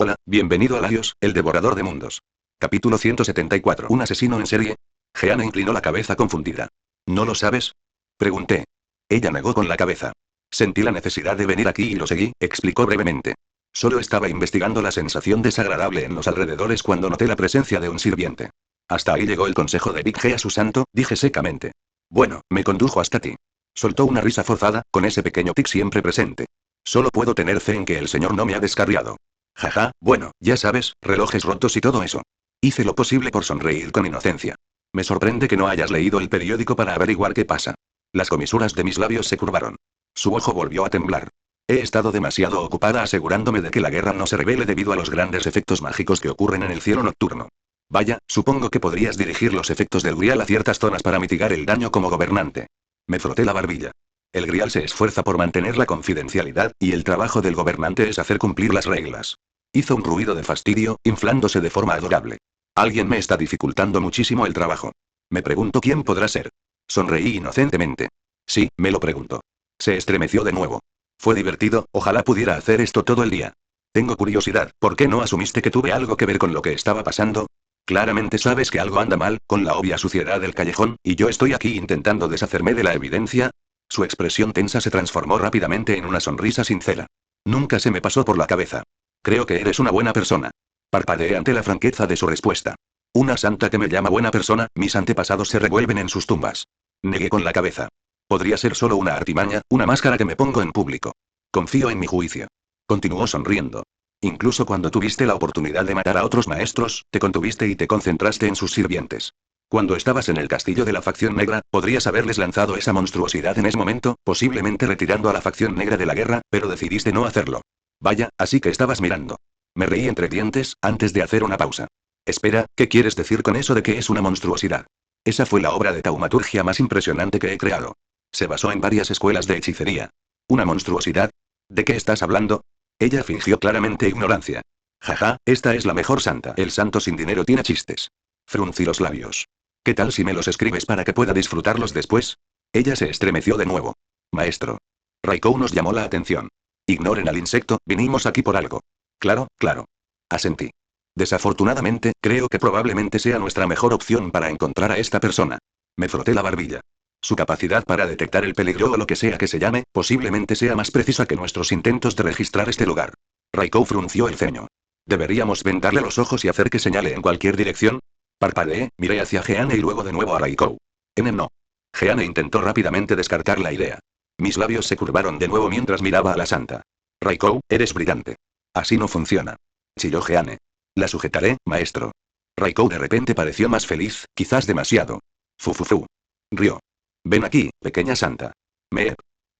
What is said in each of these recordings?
Hola, bienvenido a Laios, el devorador de mundos. Capítulo 174. ¿Un asesino en serie? Jeanne inclinó la cabeza confundida. ¿No lo sabes? Pregunté. Ella negó con la cabeza. Sentí la necesidad de venir aquí y lo seguí, explicó brevemente. Solo estaba investigando la sensación desagradable en los alrededores cuando noté la presencia de un sirviente. Hasta ahí llegó el consejo de Big G a su santo, dije secamente. Bueno, me condujo hasta ti. Soltó una risa forzada, con ese pequeño tic siempre presente. Solo puedo tener fe en que el señor no me ha descarriado. Jaja, bueno, ya sabes, relojes rotos y todo eso. Hice lo posible por sonreír con inocencia. Me sorprende que no hayas leído el periódico para averiguar qué pasa. Las comisuras de mis labios se curvaron. Su ojo volvió a temblar. He estado demasiado ocupada asegurándome de que la guerra no se revele debido a los grandes efectos mágicos que ocurren en el cielo nocturno. Vaya, supongo que podrías dirigir los efectos del grial a ciertas zonas para mitigar el daño como gobernante. Me froté la barbilla. El grial se esfuerza por mantener la confidencialidad, y el trabajo del gobernante es hacer cumplir las reglas. Hizo un ruido de fastidio, inflándose de forma adorable. Alguien me está dificultando muchísimo el trabajo. Me pregunto quién podrá ser. Sonreí inocentemente. Sí, me lo pregunto. Se estremeció de nuevo. Fue divertido, ojalá pudiera hacer esto todo el día. Tengo curiosidad, ¿por qué no asumiste que tuve algo que ver con lo que estaba pasando? Claramente sabes que algo anda mal, con la obvia suciedad del callejón, y yo estoy aquí intentando deshacerme de la evidencia. Su expresión tensa se transformó rápidamente en una sonrisa sincera. Nunca se me pasó por la cabeza. Creo que eres una buena persona. Parpadeé ante la franqueza de su respuesta. Una santa que me llama buena persona, mis antepasados se revuelven en sus tumbas. Negué con la cabeza. Podría ser solo una artimaña, una máscara que me pongo en público. Confío en mi juicio. Continuó sonriendo. Incluso cuando tuviste la oportunidad de matar a otros maestros, te contuviste y te concentraste en sus sirvientes. Cuando estabas en el castillo de la facción negra, podrías haberles lanzado esa monstruosidad en ese momento, posiblemente retirando a la facción negra de la guerra, pero decidiste no hacerlo. Vaya, así que estabas mirando. Me reí entre dientes, antes de hacer una pausa. Espera, ¿qué quieres decir con eso de que es una monstruosidad? Esa fue la obra de taumaturgia más impresionante que he creado. Se basó en varias escuelas de hechicería. ¿Una monstruosidad? ¿De qué estás hablando? Ella fingió claramente ignorancia. Jaja, esta es la mejor santa. El santo sin dinero tiene chistes. Fruncí los labios. ¿Qué tal si me los escribes para que pueda disfrutarlos después? Ella se estremeció de nuevo. Maestro. Raikou nos llamó la atención. Ignoren al insecto, vinimos aquí por algo. Claro, claro. Asentí. Desafortunadamente, creo que probablemente sea nuestra mejor opción para encontrar a esta persona. Me froté la barbilla. Su capacidad para detectar el peligro o lo que sea que se llame, posiblemente sea más precisa que nuestros intentos de registrar este lugar. Raikou frunció el ceño. ¿Deberíamos vendarle los ojos y hacer que señale en cualquier dirección? Parpadeé, miré hacia Jeanne y luego de nuevo a Raikou. No. Jeanne intentó rápidamente descartar la idea. Mis labios se curvaron de nuevo mientras miraba a la santa. Raikou, eres brillante. Así no funciona. Chilló Jeanne. La sujetaré, maestro. Raikou de repente pareció más feliz, quizás demasiado. Fufufu. Rió. Ven aquí, pequeña santa. Me.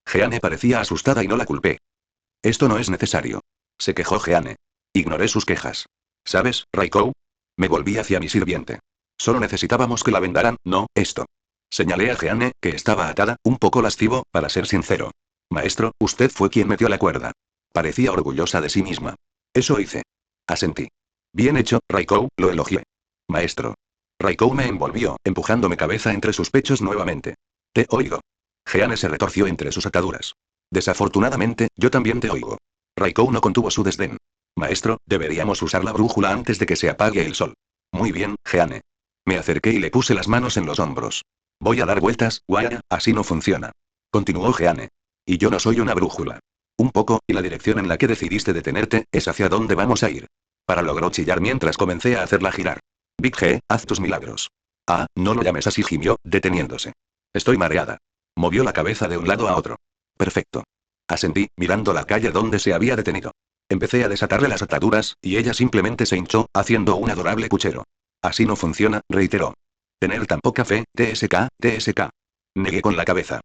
Jeanne parecía asustada y no la culpé. Esto no es necesario. Se quejó Jeanne. Ignoré sus quejas. ¿Sabes, Raikou? Me volví hacia mi sirviente. Solo necesitábamos que la vendaran, no, esto. Señalé a Jeanne, que estaba atada, un poco lascivo, para ser sincero. Maestro, usted fue quien metió la cuerda. Parecía orgullosa de sí misma. Eso hice. Asentí. Bien hecho, Raikou, lo elogié. Maestro. Raikou me envolvió, empujándome cabeza entre sus pechos nuevamente. Te oigo. Jeanne se retorció entre sus ataduras. Desafortunadamente, yo también te oigo. Raikou no contuvo su desdén. Maestro, deberíamos usar la brújula antes de que se apague el sol. Muy bien, Jeanne. Me acerqué y le puse las manos en los hombros. Voy a dar vueltas, guaya, así no funciona. Continuó Jeanne. Y yo no soy una brújula. Un poco, y la dirección en la que decidiste detenerte, es hacia dónde vamos a ir. Para logró chillar mientras comencé a hacerla girar. Big G, haz tus milagros. Ah, no lo llames así, gimió, deteniéndose. Estoy mareada. Movió la cabeza de un lado a otro. Perfecto. Asentí, mirando la calle donde se había detenido. Empecé a desatarle las ataduras, y ella simplemente se hinchó, haciendo un adorable puchero. Así no funciona, reiteró. Tener tan poca fe, TSK, TSK. Negué con la cabeza.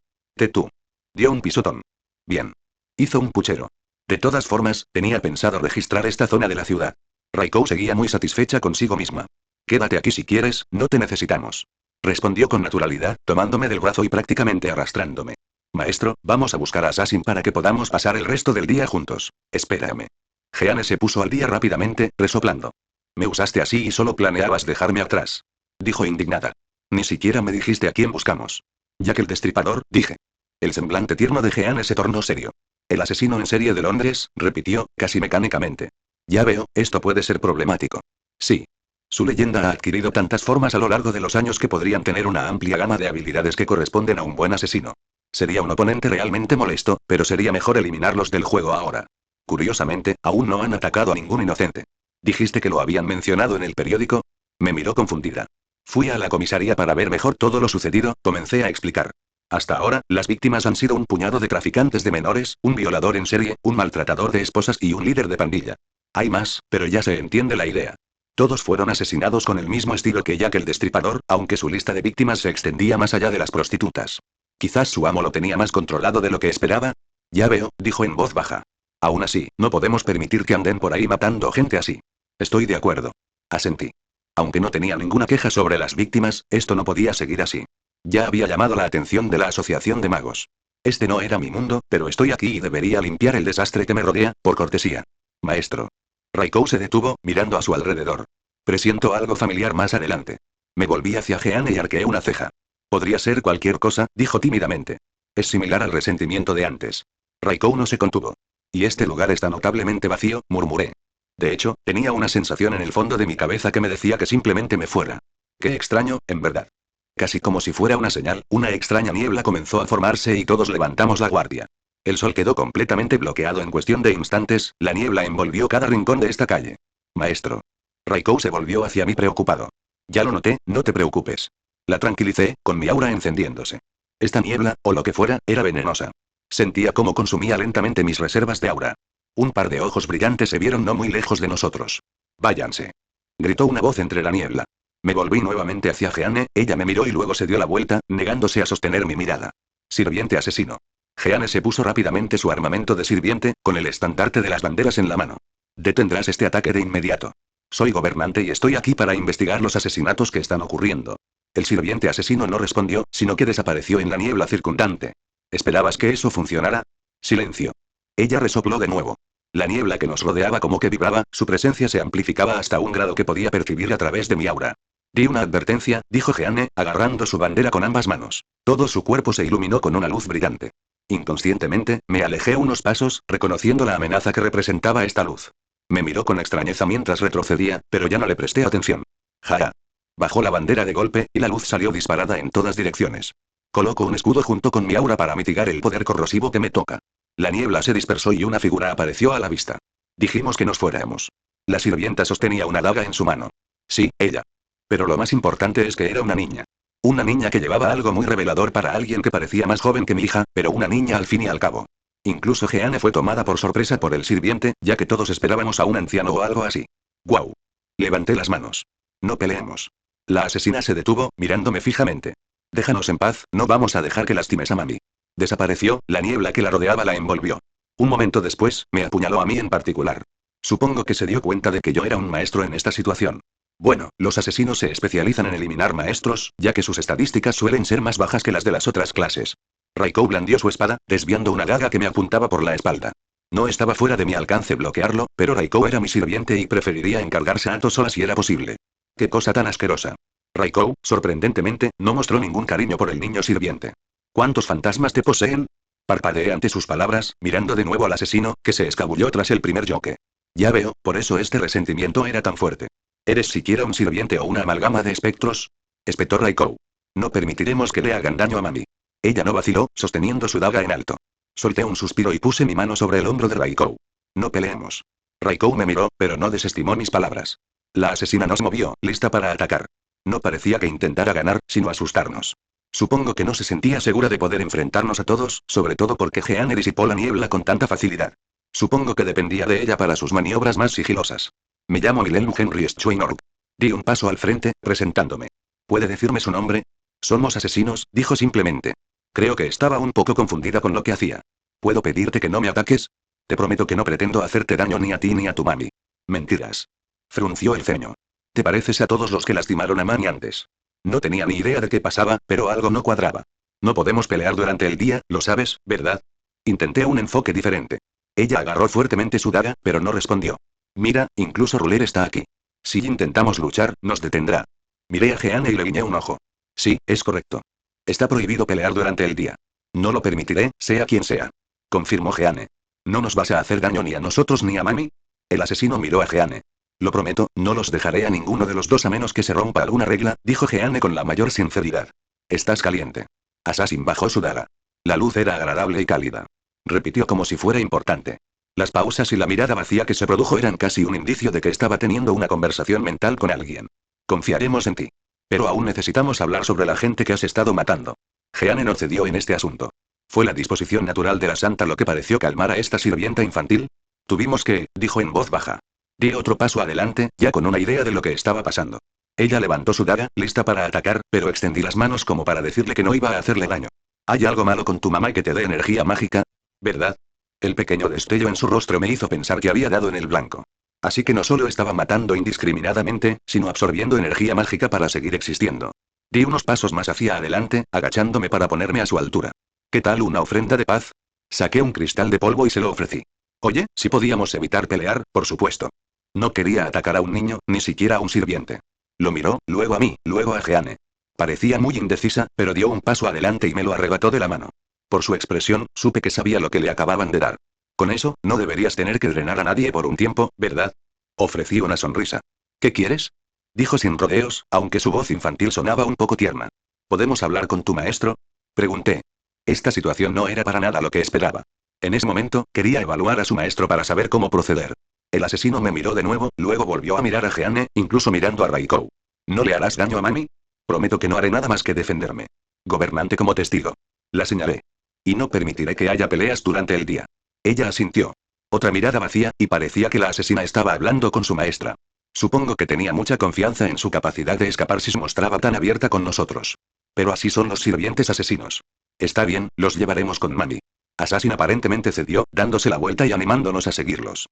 Tú. Dio un pisotón. Bien. Hizo un puchero. De todas formas, tenía pensado registrar esta zona de la ciudad. Raikou seguía muy satisfecha consigo misma. Quédate aquí si quieres, no te necesitamos. Respondió con naturalidad, tomándome del brazo y prácticamente arrastrándome. Maestro, vamos a buscar a Assassin para que podamos pasar el resto del día juntos. Espérame. Jeanne se puso al día rápidamente, resoplando. Me usaste así y solo planeabas dejarme atrás. Dijo indignada. Ni siquiera me dijiste a quién buscamos. Jack el Destripador, dije. El semblante tierno de Jeanne se tornó serio. El asesino en serie de Londres, repitió, casi mecánicamente. Ya veo, esto puede ser problemático. Sí. Su leyenda ha adquirido tantas formas a lo largo de los años que podrían tener una amplia gama de habilidades que corresponden a un buen asesino. Sería un oponente realmente molesto, pero sería mejor eliminarlos del juego ahora. Curiosamente, aún no han atacado a ningún inocente. ¿Dijiste que lo habían mencionado en el periódico? Me miró confundida. Fui a la comisaría para ver mejor todo lo sucedido, comencé a explicar. Hasta ahora, las víctimas han sido un puñado de traficantes de menores, un violador en serie, un maltratador de esposas y un líder de pandilla. Hay más, pero ya se entiende la idea. Todos fueron asesinados con el mismo estilo que Jack el Destripador, aunque su lista de víctimas se extendía más allá de las prostitutas. Quizás su amo lo tenía más controlado de lo que esperaba. Ya veo, dijo en voz baja. Aún así, no podemos permitir que anden por ahí matando gente así. Estoy de acuerdo. Asentí. Aunque no tenía ninguna queja sobre las víctimas, esto no podía seguir así. Ya había llamado la atención de la Asociación de Magos. Este no era mi mundo, pero estoy aquí y debería limpiar el desastre que me rodea, por cortesía. Maestro. Raikou se detuvo, mirando a su alrededor. Presiento algo familiar más adelante. Me volví hacia Jeanne y arqueé una ceja. Podría ser cualquier cosa, dijo tímidamente. Es similar al resentimiento de antes. Raikou no se contuvo. Y este lugar está notablemente vacío, murmuré. De hecho, tenía una sensación en el fondo de mi cabeza que me decía que simplemente me fuera. Qué extraño, en verdad. Casi como si fuera una señal, una extraña niebla comenzó a formarse y todos levantamos la guardia. El sol quedó completamente bloqueado en cuestión de instantes, la niebla envolvió cada rincón de esta calle. Maestro. Raikou se volvió hacia mí preocupado. Ya lo noté, no te preocupes. La tranquilicé, con mi aura encendiéndose. Esta niebla, o lo que fuera, era venenosa. Sentía cómo consumía lentamente mis reservas de aura. Un par de ojos brillantes se vieron no muy lejos de nosotros. Váyanse. Gritó una voz entre la niebla. Me volví nuevamente hacia Jeanne, ella me miró y luego se dio la vuelta, negándose a sostener mi mirada. Sirviente asesino. Jeanne se puso rápidamente su armamento de sirviente, con el estandarte de las banderas en la mano. Detendrás este ataque de inmediato. Soy gobernante y estoy aquí para investigar los asesinatos que están ocurriendo. El sirviente asesino no respondió, sino que desapareció en la niebla circundante. ¿Esperabas que eso funcionara? Silencio. Ella resopló de nuevo. La niebla que nos rodeaba como que vibraba, su presencia se amplificaba hasta un grado que podía percibir a través de mi aura. Di una advertencia, dijo Jeanne, agarrando su bandera con ambas manos. Todo su cuerpo se iluminó con una luz brillante. Inconscientemente, me alejé unos pasos, reconociendo la amenaza que representaba esta luz. Me miró con extrañeza mientras retrocedía, pero ya no le presté atención. ¡Jara! Bajó la bandera de golpe, y la luz salió disparada en todas direcciones. Coloco un escudo junto con mi aura para mitigar el poder corrosivo que me toca. La niebla se dispersó y una figura apareció a la vista. Dijimos que nos fuéramos. La sirvienta sostenía una daga en su mano. Sí, ella. Pero lo más importante es que era una niña. Una niña que llevaba algo muy revelador para alguien que parecía más joven que mi hija, pero una niña al fin y al cabo. Incluso Jeanne fue tomada por sorpresa por el sirviente, ya que todos esperábamos a un anciano o algo así. ¡Guau! Levanté las manos. No peleemos. La asesina se detuvo, mirándome fijamente. Déjanos en paz, no vamos a dejar que lastimes a mami. Desapareció, la niebla que la rodeaba la envolvió. Un momento después, me apuñaló a mí en particular. Supongo que se dio cuenta de que yo era un maestro en esta situación. Bueno, los asesinos se especializan en eliminar maestros, ya que sus estadísticas suelen ser más bajas que las de las otras clases. Raikou blandió su espada, desviando una daga que me apuntaba por la espalda. No estaba fuera de mi alcance bloquearlo, pero Raikou era mi sirviente y preferiría encargarse a sola si era posible. ¡Qué cosa tan asquerosa! Raikou, sorprendentemente, no mostró ningún cariño por el niño sirviente. ¿Cuántos fantasmas te poseen? Parpadeé ante sus palabras, mirando de nuevo al asesino, que se escabulló tras el primer yoke. Ya veo, por eso este resentimiento era tan fuerte. ¿Eres siquiera un sirviente o una amalgama de espectros? Espetó Raikou. No permitiremos que le hagan daño a mami. Ella no vaciló, sosteniendo su daga en alto. Solté un suspiro y puse mi mano sobre el hombro de Raikou. No peleemos. Raikou me miró, pero no desestimó mis palabras. La asesina nos movió, lista para atacar. No parecía que intentara ganar, sino asustarnos. Supongo que no se sentía segura de poder enfrentarnos a todos, sobre todo porque Jeanne disipó la niebla con tanta facilidad. Supongo que dependía de ella para sus maniobras más sigilosas. Me llamo Wilhelm Henry Schweinorg. Di un paso al frente, presentándome. ¿Puede decirme su nombre? Somos asesinos, dijo simplemente. Creo que estaba un poco confundida con lo que hacía. ¿Puedo pedirte que no me ataques? Te prometo que no pretendo hacerte daño ni a ti ni a tu mami. Mentiras. Frunció el ceño. Te pareces a todos los que lastimaron a mami antes. No tenía ni idea de qué pasaba, pero algo no cuadraba. No podemos pelear durante el día, lo sabes, ¿verdad? Intenté un enfoque diferente. Ella agarró fuertemente su daga, pero no respondió. Mira, incluso Ruler está aquí. Si intentamos luchar, nos detendrá. Miré a Jeanne y le guiñé un ojo. Sí, es correcto. Está prohibido pelear durante el día. No lo permitiré, sea quien sea. Confirmó Jeanne. ¿No nos vas a hacer daño ni a nosotros ni a mami? El asesino miró a Jeanne. Lo prometo, no los dejaré a ninguno de los dos a menos que se rompa alguna regla, dijo Jeanne con la mayor sinceridad. Estás caliente. Assassin bajó su daga. La luz era agradable y cálida. Repitió como si fuera importante. Las pausas y la mirada vacía que se produjo eran casi un indicio de que estaba teniendo una conversación mental con alguien. Confiaremos en ti. Pero aún necesitamos hablar sobre la gente que has estado matando. Jeanne no cedió en este asunto. ¿Fue la disposición natural de la santa lo que pareció calmar a esta sirvienta infantil? Tuvimos que, dijo en voz baja. Di otro paso adelante, ya con una idea de lo que estaba pasando. Ella levantó su daga, lista para atacar, pero extendí las manos como para decirle que no iba a hacerle daño. ¿Hay algo malo con tu mamá que te dé energía mágica? ¿Verdad? El pequeño destello en su rostro me hizo pensar que había dado en el blanco. Así que no solo estaba matando indiscriminadamente, sino absorbiendo energía mágica para seguir existiendo. Di unos pasos más hacia adelante, agachándome para ponerme a su altura. ¿Qué tal una ofrenda de paz? Saqué un cristal de polvo y se lo ofrecí. Oye, si podíamos evitar pelear, por supuesto. No quería atacar a un niño, ni siquiera a un sirviente. Lo miró, luego a mí, luego a Jeanne. Parecía muy indecisa, pero dio un paso adelante y me lo arrebató de la mano. Por su expresión, supe que sabía lo que le acababan de dar. Con eso, no deberías tener que drenar a nadie por un tiempo, ¿verdad? Ofrecí una sonrisa. ¿Qué quieres? Dijo sin rodeos, aunque su voz infantil sonaba un poco tierna. ¿Podemos hablar con tu maestro? Pregunté. Esta situación no era para nada lo que esperaba. En ese momento, quería evaluar a su maestro para saber cómo proceder. El asesino me miró de nuevo, luego volvió a mirar a Jeanne, incluso mirando a Raikou. ¿No le harás daño a mami? Prometo que no haré nada más que defenderme. Gobernante como testigo. La señalé. Y no permitiré que haya peleas durante el día. Ella asintió. Otra mirada vacía, y parecía que la asesina estaba hablando con su maestra. Supongo que tenía mucha confianza en su capacidad de escapar si se mostraba tan abierta con nosotros. Pero así son los sirvientes asesinos. Está bien, los llevaremos con mami. Assassin aparentemente cedió, dándose la vuelta y animándonos a seguirlos.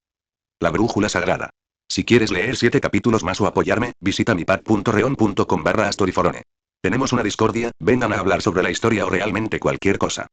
La brújula sagrada. Si quieres leer 7 capítulos más o apoyarme, visita mi pad.reon.com/astoryforone. Tenemos una discordia, vengan a hablar sobre la historia o realmente cualquier cosa.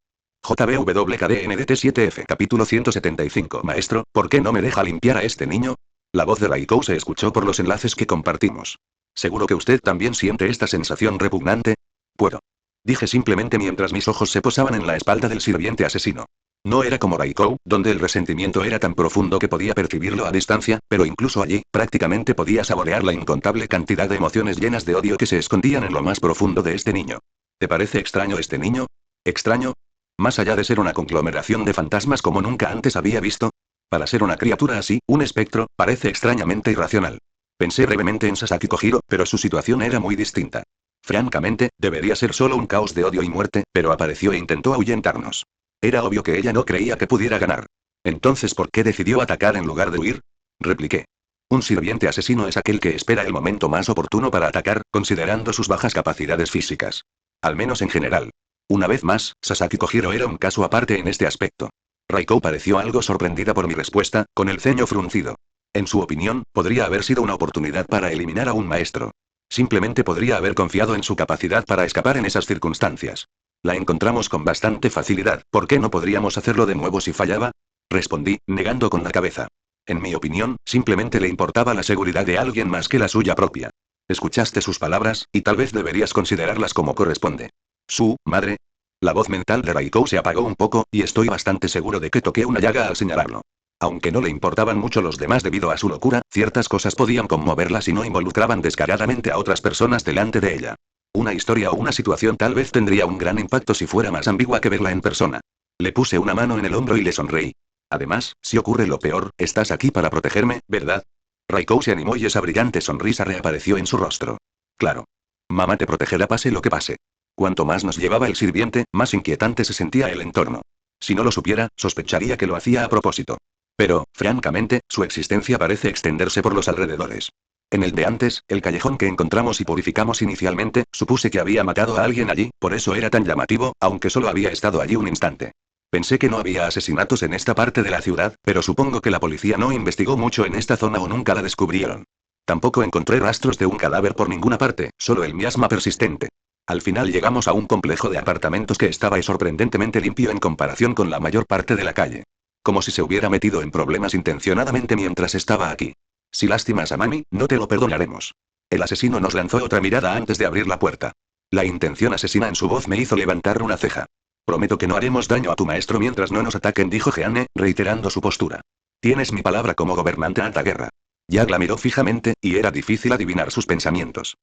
JBWKDNDT7F capítulo 175 Maestro, ¿por qué no me deja limpiar a este niño? La voz de Raikou se escuchó por los enlaces que compartimos. ¿Seguro que usted también siente esta sensación repugnante? Puedo. Dije simplemente mientras mis ojos se posaban en la espalda del sirviente asesino. No era como Raikou, donde el resentimiento era tan profundo que podía percibirlo a distancia, pero incluso allí, prácticamente podía saborear la incontable cantidad de emociones llenas de odio que se escondían en lo más profundo de este niño. ¿Te parece extraño este niño? ¿Extraño? Más allá de ser una conglomeración de fantasmas como nunca antes había visto. Para ser una criatura así, un espectro, parece extrañamente irracional. Pensé brevemente en Sasaki Kojiro, pero su situación era muy distinta. Francamente, debería ser solo un caos de odio y muerte, pero apareció e intentó ahuyentarnos. Era obvio que ella no creía que pudiera ganar. Entonces, ¿por qué decidió atacar en lugar de huir? Repliqué. Un sirviente asesino es aquel que espera el momento más oportuno para atacar, considerando sus bajas capacidades físicas. Al menos en general. Una vez más, Sasaki Kojiro era un caso aparte en este aspecto. Raikou pareció algo sorprendida por mi respuesta, con el ceño fruncido. En su opinión, podría haber sido una oportunidad para eliminar a un maestro. Simplemente podría haber confiado en su capacidad para escapar en esas circunstancias. La encontramos con bastante facilidad, ¿por qué no podríamos hacerlo de nuevo si fallaba? Respondí, negando con la cabeza. En mi opinión, simplemente le importaba la seguridad de alguien más que la suya propia. Escuchaste sus palabras, y tal vez deberías considerarlas como corresponde. Su madre. La voz mental de Raikou se apagó un poco, y estoy bastante seguro de que toqué una llaga al señalarlo. Aunque no le importaban mucho los demás debido a su locura, ciertas cosas podían conmoverla si no involucraban descaradamente a otras personas delante de ella. Una historia o una situación tal vez tendría un gran impacto si fuera más ambigua que verla en persona. Le puse una mano en el hombro y le sonreí. Además, si ocurre lo peor, estás aquí para protegerme, ¿verdad? Raikou se animó y esa brillante sonrisa reapareció en su rostro. Claro. Mamá te protegerá pase lo que pase. Cuanto más nos llevaba el sirviente, más inquietante se sentía el entorno. Si no lo supiera, sospecharía que lo hacía a propósito. Pero, francamente, su existencia parece extenderse por los alrededores. En el de antes, el callejón que encontramos y purificamos inicialmente, supuse que había matado a alguien allí, por eso era tan llamativo, aunque solo había estado allí un instante. Pensé que no había asesinatos en esta parte de la ciudad, pero supongo que la policía no investigó mucho en esta zona o nunca la descubrieron. Tampoco encontré rastros de un cadáver por ninguna parte, solo el miasma persistente. Al final llegamos a un complejo de apartamentos que estaba sorprendentemente limpio en comparación con la mayor parte de la calle. Como si se hubiera metido en problemas intencionadamente mientras estaba aquí. Si lastimas a mami, no te lo perdonaremos. El asesino nos lanzó otra mirada antes de abrir la puerta. La intención asesina en su voz me hizo levantar una ceja. Prometo que no haremos daño a tu maestro mientras no nos ataquen, dijo Jeanne, reiterando su postura. Tienes mi palabra como gobernante ante la guerra. Jack la miró fijamente, y era difícil adivinar sus pensamientos.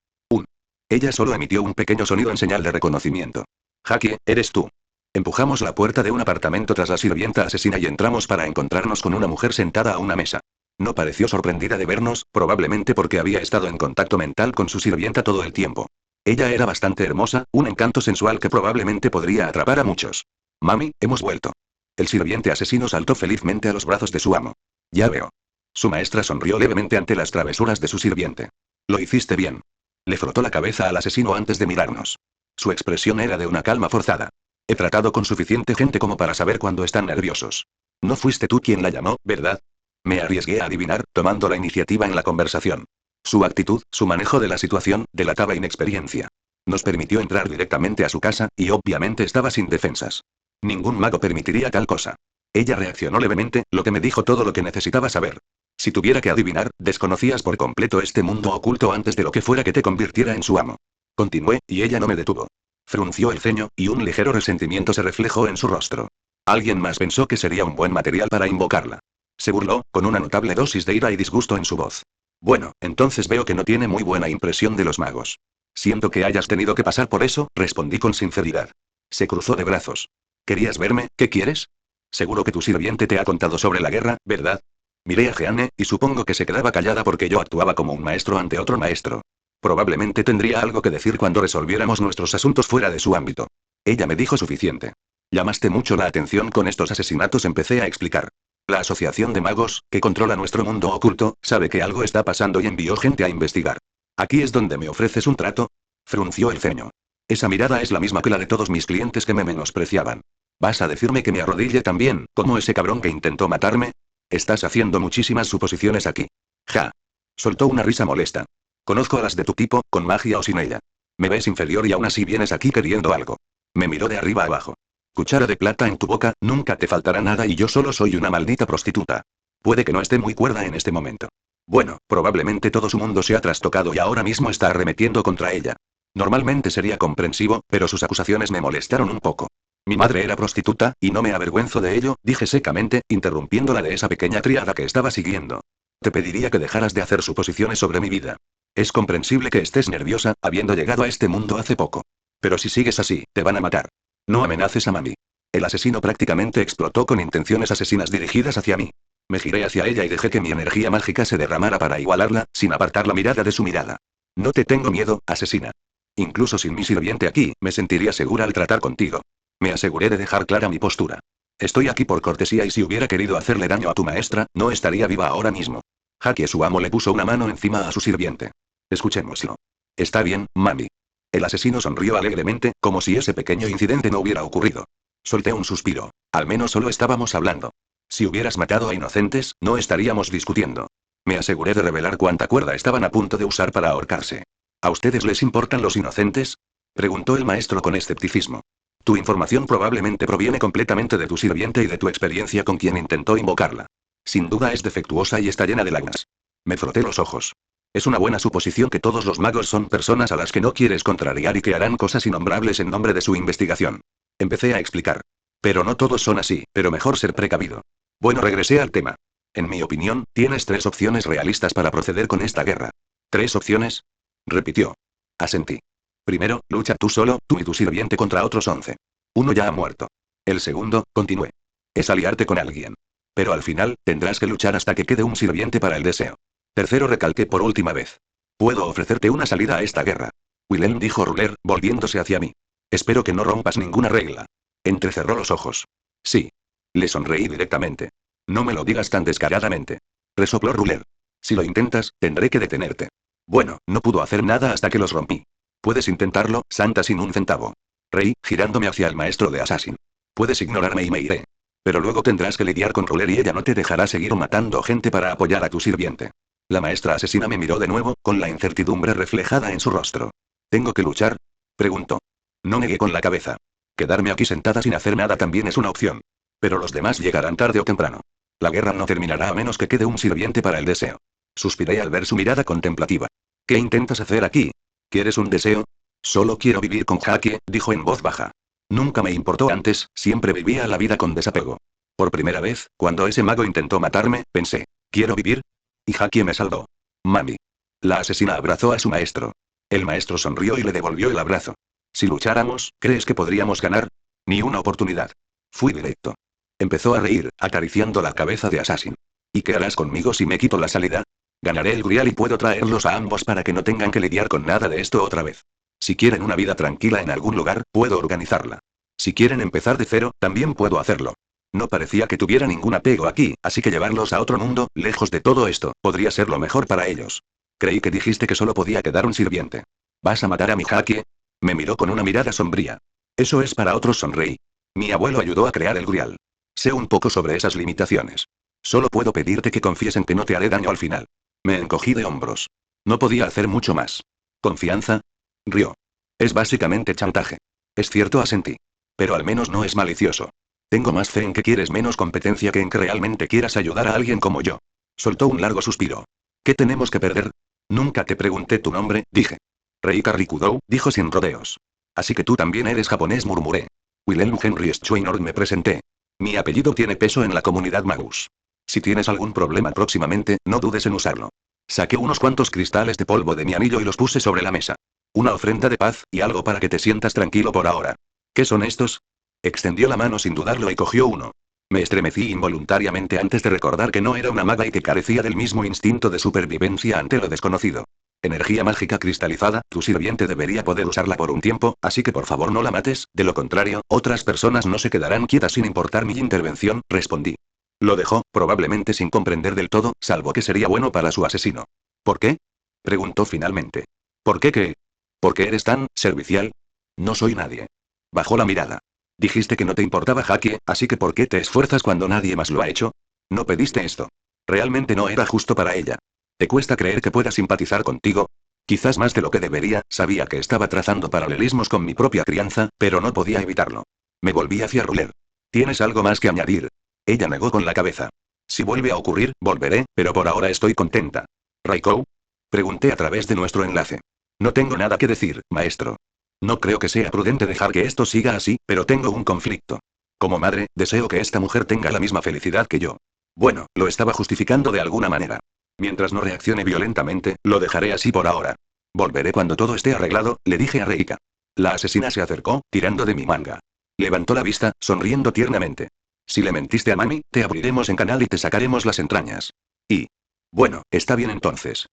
Ella solo emitió un pequeño sonido en señal de reconocimiento. Jackie, eres tú. Empujamos la puerta de un apartamento tras la sirvienta asesina y entramos para encontrarnos con una mujer sentada a una mesa. No pareció sorprendida de vernos, probablemente porque había estado en contacto mental con su sirvienta todo el tiempo. Ella era bastante hermosa, un encanto sensual que probablemente podría atrapar a muchos. Mami, hemos vuelto. El sirviente asesino saltó felizmente a los brazos de su amo. Ya veo. Su maestra sonrió levemente ante las travesuras de su sirviente. Lo hiciste bien. Le frotó la cabeza al asesino antes de mirarnos. Su expresión era de una calma forzada. He tratado con suficiente gente como para saber cuándo están nerviosos. No fuiste tú quien la llamó, ¿verdad? Me arriesgué a adivinar, tomando la iniciativa en la conversación. Su actitud, su manejo de la situación, delataba inexperiencia. Nos permitió entrar directamente a su casa, y obviamente estaba sin defensas. Ningún mago permitiría tal cosa. Ella reaccionó levemente, lo que me dijo todo lo que necesitaba saber. Si tuviera que adivinar, desconocías por completo este mundo oculto antes de lo que fuera que te convirtiera en su amo. Continué, y ella no me detuvo. Frunció el ceño, y un ligero resentimiento se reflejó en su rostro. Alguien más pensó que sería un buen material para invocarla. Se burló, con una notable dosis de ira y disgusto en su voz. Bueno, entonces veo que no tiene muy buena impresión de los magos. Siento que hayas tenido que pasar por eso, respondí con sinceridad. Se cruzó de brazos. ¿Querías verme? ¿Qué quieres? Seguro que tu sirviente te ha contado sobre la guerra, ¿verdad? Miré a Jeanne, y supongo que se quedaba callada porque yo actuaba como un maestro ante otro maestro. Probablemente tendría algo que decir cuando resolviéramos nuestros asuntos fuera de su ámbito. Ella me dijo suficiente. Llamaste mucho la atención con estos asesinatos, empecé a explicar. La Asociación de Magos, que controla nuestro mundo oculto, sabe que algo está pasando y envió gente a investigar. ¿Aquí es donde me ofreces un trato? Frunció el ceño. Esa mirada es la misma que la de todos mis clientes que me menospreciaban. ¿Vas a decirme que me arrodille también, como ese cabrón que intentó matarme? Estás haciendo muchísimas suposiciones aquí. Ja. Soltó una risa molesta. Conozco a las de tu tipo, con magia o sin ella. Me ves inferior y aún así vienes aquí queriendo algo. Me miró de arriba abajo. Cuchara de plata en tu boca, nunca te faltará nada y yo solo soy una maldita prostituta. Puede que no esté muy cuerda en este momento. Bueno, probablemente todo su mundo se ha trastocado y ahora mismo está arremetiendo contra ella. Normalmente sería comprensivo, pero sus acusaciones me molestaron un poco. Mi madre era prostituta, y no me avergüenzo de ello, dije secamente, interrumpiéndola de esa pequeña criada que estaba siguiendo. Te pediría que dejaras de hacer suposiciones sobre mi vida. Es comprensible que estés nerviosa, habiendo llegado a este mundo hace poco. Pero si sigues así, te van a matar. No amenaces a mami. El asesino prácticamente explotó con intenciones asesinas dirigidas hacia mí. Me giré hacia ella y dejé que mi energía mágica se derramara para igualarla, sin apartar la mirada de su mirada. No te tengo miedo, asesina. Incluso sin mi sirviente aquí, me sentiría segura al tratar contigo. Me aseguré de dejar clara mi postura. Estoy aquí por cortesía y si hubiera querido hacerle daño a tu maestra, no estaría viva ahora mismo. Jackie, su amo, le puso una mano encima a su sirviente. Escuchémoslo. Está bien, mami. El asesino sonrió alegremente, como si ese pequeño incidente no hubiera ocurrido. Solté un suspiro. Al menos solo estábamos hablando. Si hubieras matado a inocentes, no estaríamos discutiendo. Me aseguré de revelar cuánta cuerda estaban a punto de usar para ahorcarse. ¿A ustedes les importan los inocentes? Preguntó el maestro con escepticismo. Tu información probablemente proviene completamente de tu sirviente y de tu experiencia con quien intentó invocarla. Sin duda es defectuosa y está llena de lagunas. Me froté los ojos. Es una buena suposición que todos los magos son personas a las que no quieres contrariar y que harán cosas innombrables en nombre de su investigación. Empecé a explicar. Pero no todos son así, pero mejor ser precavido. Bueno, regresé al tema. En mi opinión, tienes 3 opciones realistas para proceder con esta guerra. ¿3 opciones? Repitió. Asentí. Primero, lucha tú solo, tú y tu sirviente contra otros 11. Uno ya ha muerto. El segundo, continué. Es aliarte con alguien. Pero al final, tendrás que luchar hasta que quede un sirviente para el deseo. Tercero, recalqué por última vez. Puedo ofrecerte una salida a esta guerra. Willem, dijo Ruler, volviéndose hacia mí. Espero que no rompas ninguna regla. Entrecerró los ojos. Sí. Le sonreí directamente. No me lo digas tan descaradamente. Resopló Ruler. Si lo intentas, tendré que detenerte. Bueno, no pudo hacer nada hasta que los rompí. Puedes intentarlo, santa sin un centavo. Reí, girándome hacia el maestro de Assassin. Puedes ignorarme y me iré. Pero luego tendrás que lidiar con Ruler y ella no te dejará seguir matando gente para apoyar a tu sirviente. La maestra asesina me miró de nuevo, con la incertidumbre reflejada en su rostro. ¿Tengo que luchar? Preguntó. No negué con la cabeza. Quedarme aquí sentada sin hacer nada también es una opción. Pero los demás llegarán tarde o temprano. La guerra no terminará a menos que quede un sirviente para el deseo. Suspiré al ver su mirada contemplativa. ¿Qué intentas hacer aquí? ¿Quieres un deseo? Solo quiero vivir con Jackie, dijo en voz baja. Nunca me importó antes, siempre vivía la vida con desapego. Por primera vez, cuando ese mago intentó matarme, pensé, ¿quiero vivir? Y Haki me salvó. Mami. La asesina abrazó a su maestro. El maestro sonrió y le devolvió el abrazo. Si lucháramos, ¿crees que podríamos ganar? Ni una oportunidad. Fui directo. Empezó a reír, acariciando la cabeza de Assassin. ¿Y qué harás conmigo si me quito la salida? Ganaré el Grial y puedo traerlos a ambos para que no tengan que lidiar con nada de esto otra vez. Si quieren una vida tranquila en algún lugar, puedo organizarla. Si quieren empezar de cero, también puedo hacerlo. No parecía que tuviera ningún apego aquí, así que llevarlos a otro mundo, lejos de todo esto, podría ser lo mejor para ellos. Creí que dijiste que solo podía quedar un sirviente. ¿Vas a matar a mi Haki? Me miró con una mirada sombría. Eso es para otros, sonreí. Mi abuelo ayudó a crear el Grial. Sé un poco sobre esas limitaciones. Solo puedo pedirte que confíes en que no te haré daño al final. Me encogí de hombros. No podía hacer mucho más. ¿Confianza? Rió. Es básicamente chantaje. Es cierto, asentí. Pero al menos no es malicioso. Tengo más fe en que quieres menos competencia que en que realmente quieras ayudar a alguien como yo. Soltó un largo suspiro. ¿Qué tenemos que perder? Nunca te pregunté tu nombre, dije. Reika Rikudou, dijo sin rodeos. Así que tú también eres japonés, murmuré. Wilhelm Henry Schweinord, me presenté. Mi apellido tiene peso en la comunidad Magus. Si tienes algún problema próximamente, no dudes en usarlo. Saqué unos cuantos cristales de polvo de mi anillo y los puse sobre la mesa. Una ofrenda de paz, y algo para que te sientas tranquilo por ahora. ¿Qué son estos? Extendió la mano sin dudarlo y cogió uno. Me estremecí involuntariamente antes de recordar que no era una maga y que carecía del mismo instinto de supervivencia ante lo desconocido. Energía mágica cristalizada, tu sirviente debería poder usarla por un tiempo, así que por favor no la mates, de lo contrario, otras personas no se quedarán quietas sin importar mi intervención, respondí. Lo dejó, probablemente sin comprender del todo, salvo que sería bueno para su asesino. ¿Por qué? Preguntó finalmente. ¿Por qué qué? ¿Por qué eres tan servicial? No soy nadie. Bajó la mirada. Dijiste que no te importaba Haki, así que ¿por qué te esfuerzas cuando nadie más lo ha hecho? No pediste esto. Realmente no era justo para ella. ¿Te cuesta creer que pueda simpatizar contigo? Quizás más de lo que debería, sabía que estaba trazando paralelismos con mi propia crianza, pero no podía evitarlo. Me volví hacia Ruler. ¿Tienes algo más que añadir? Ella negó con la cabeza. Si vuelve a ocurrir, volveré, pero por ahora estoy contenta. ¿Raikou? Pregunté a través de nuestro enlace. No tengo nada que decir, maestro. No creo que sea prudente dejar que esto siga así, pero tengo un conflicto. Como madre, deseo que esta mujer tenga la misma felicidad que yo. Bueno, lo estaba justificando de alguna manera. Mientras no reaccione violentamente, lo dejaré así por ahora. Volveré cuando todo esté arreglado, le dije a Reika. La asesina se acercó, tirando de mi manga. Levantó la vista, sonriendo tiernamente. Si le mentiste a mami, te abriremos en canal y te sacaremos las entrañas. Y... Bueno, está bien entonces.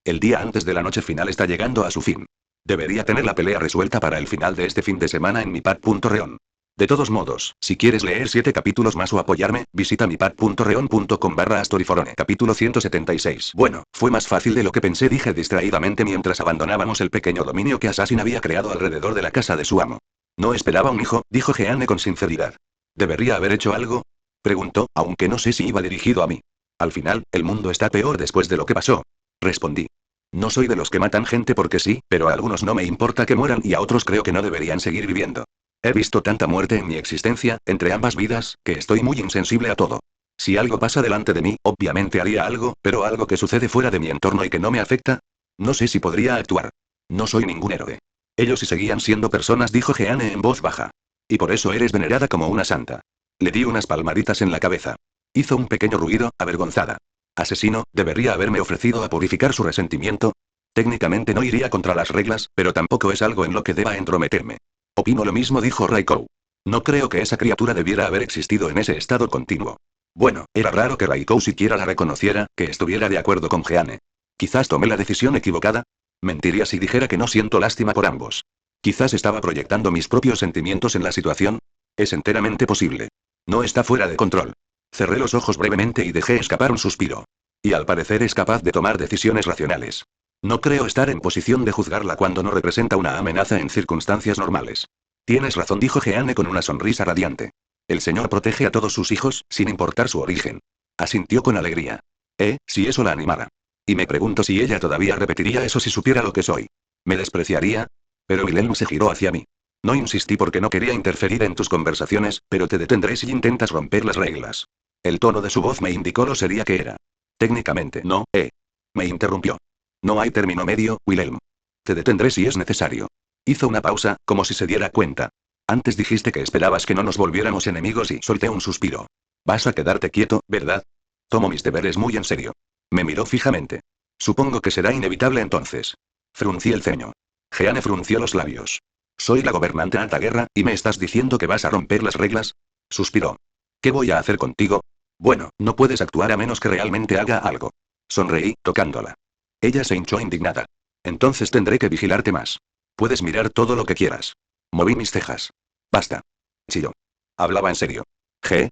El día antes de la noche final está llegando a su fin. Debería tener la pelea resuelta para el final de este fin de semana en mi pad.reon. De todos modos, si quieres leer 7 capítulos más o apoyarme, visita mi pad.reon.com/Astoryforone. Capítulo 176. Bueno, fue más fácil de lo que pensé, dije distraídamente mientras abandonábamos el pequeño dominio que Assassin había creado alrededor de la casa de su amo. No esperaba un hijo, dijo Jeanne con sinceridad. ¿Debería haber hecho algo? Preguntó, aunque no sé si iba dirigido a mí. Al final, el mundo está peor después de lo que pasó. Respondí. No soy de los que matan gente porque sí, pero a algunos no me importa que mueran y a otros creo que no deberían seguir viviendo. He visto tanta muerte en mi existencia, entre ambas vidas, que estoy muy insensible a todo. Si algo pasa delante de mí, obviamente haría algo, pero algo que sucede fuera de mi entorno y que no me afecta. No sé si podría actuar. No soy ningún héroe. Ellos sí seguían siendo personas, dijo Jeanne en voz baja. Y por eso eres venerada como una santa. Le di unas palmaditas en la cabeza. Hizo un pequeño ruido, avergonzada. Asesino, debería haberme ofrecido a purificar su resentimiento. Técnicamente no iría contra las reglas, pero tampoco es algo en lo que deba entrometerme. Opino lo mismo, dijo Raikou. No creo que esa criatura debiera haber existido en ese estado continuo. Bueno, era raro que Raikou siquiera la reconociera, que estuviera de acuerdo con Jeanne. Quizás tomé la decisión equivocada. Mentiría si dijera que no siento lástima por ambos. Quizás estaba proyectando mis propios sentimientos en la situación. Es enteramente posible. No está fuera de control. Cerré los ojos brevemente y dejé escapar un suspiro. Y al parecer es capaz de tomar decisiones racionales. No creo estar en posición de juzgarla cuando no representa una amenaza en circunstancias normales. Tienes razón, dijo Jeanne con una sonrisa radiante. El Señor protege a todos sus hijos, sin importar su origen. Asintió con alegría. Si eso la animara. Y me pregunto si ella todavía repetiría eso si supiera lo que soy. ¿Me despreciaría? Pero Wilhelm se giró hacia mí. No insistí porque no quería interferir en tus conversaciones, pero te detendré si intentas romper las reglas. El tono de su voz me indicó lo seria que era. Técnicamente no, Me interrumpió. No hay término medio, Wilhelm. Te detendré si es necesario. Hizo una pausa, como si se diera cuenta. Antes dijiste que esperabas que no nos volviéramos enemigos y solté un suspiro. Vas a quedarte quieto, ¿verdad? Tomo mis deberes muy en serio. Me miró fijamente. Supongo que será inevitable entonces. Fruncí el ceño. Jeanne frunció los labios. Soy la gobernante Altaguerra, ¿y me estás diciendo que vas a romper las reglas? Suspiró. ¿Qué voy a hacer contigo? Bueno, no puedes actuar a menos que realmente haga algo. Sonreí, tocándola. Ella se hinchó indignada. Entonces tendré que vigilarte más. Puedes mirar todo lo que quieras. Moví mis cejas. Basta. Chilló. Hablaba en serio.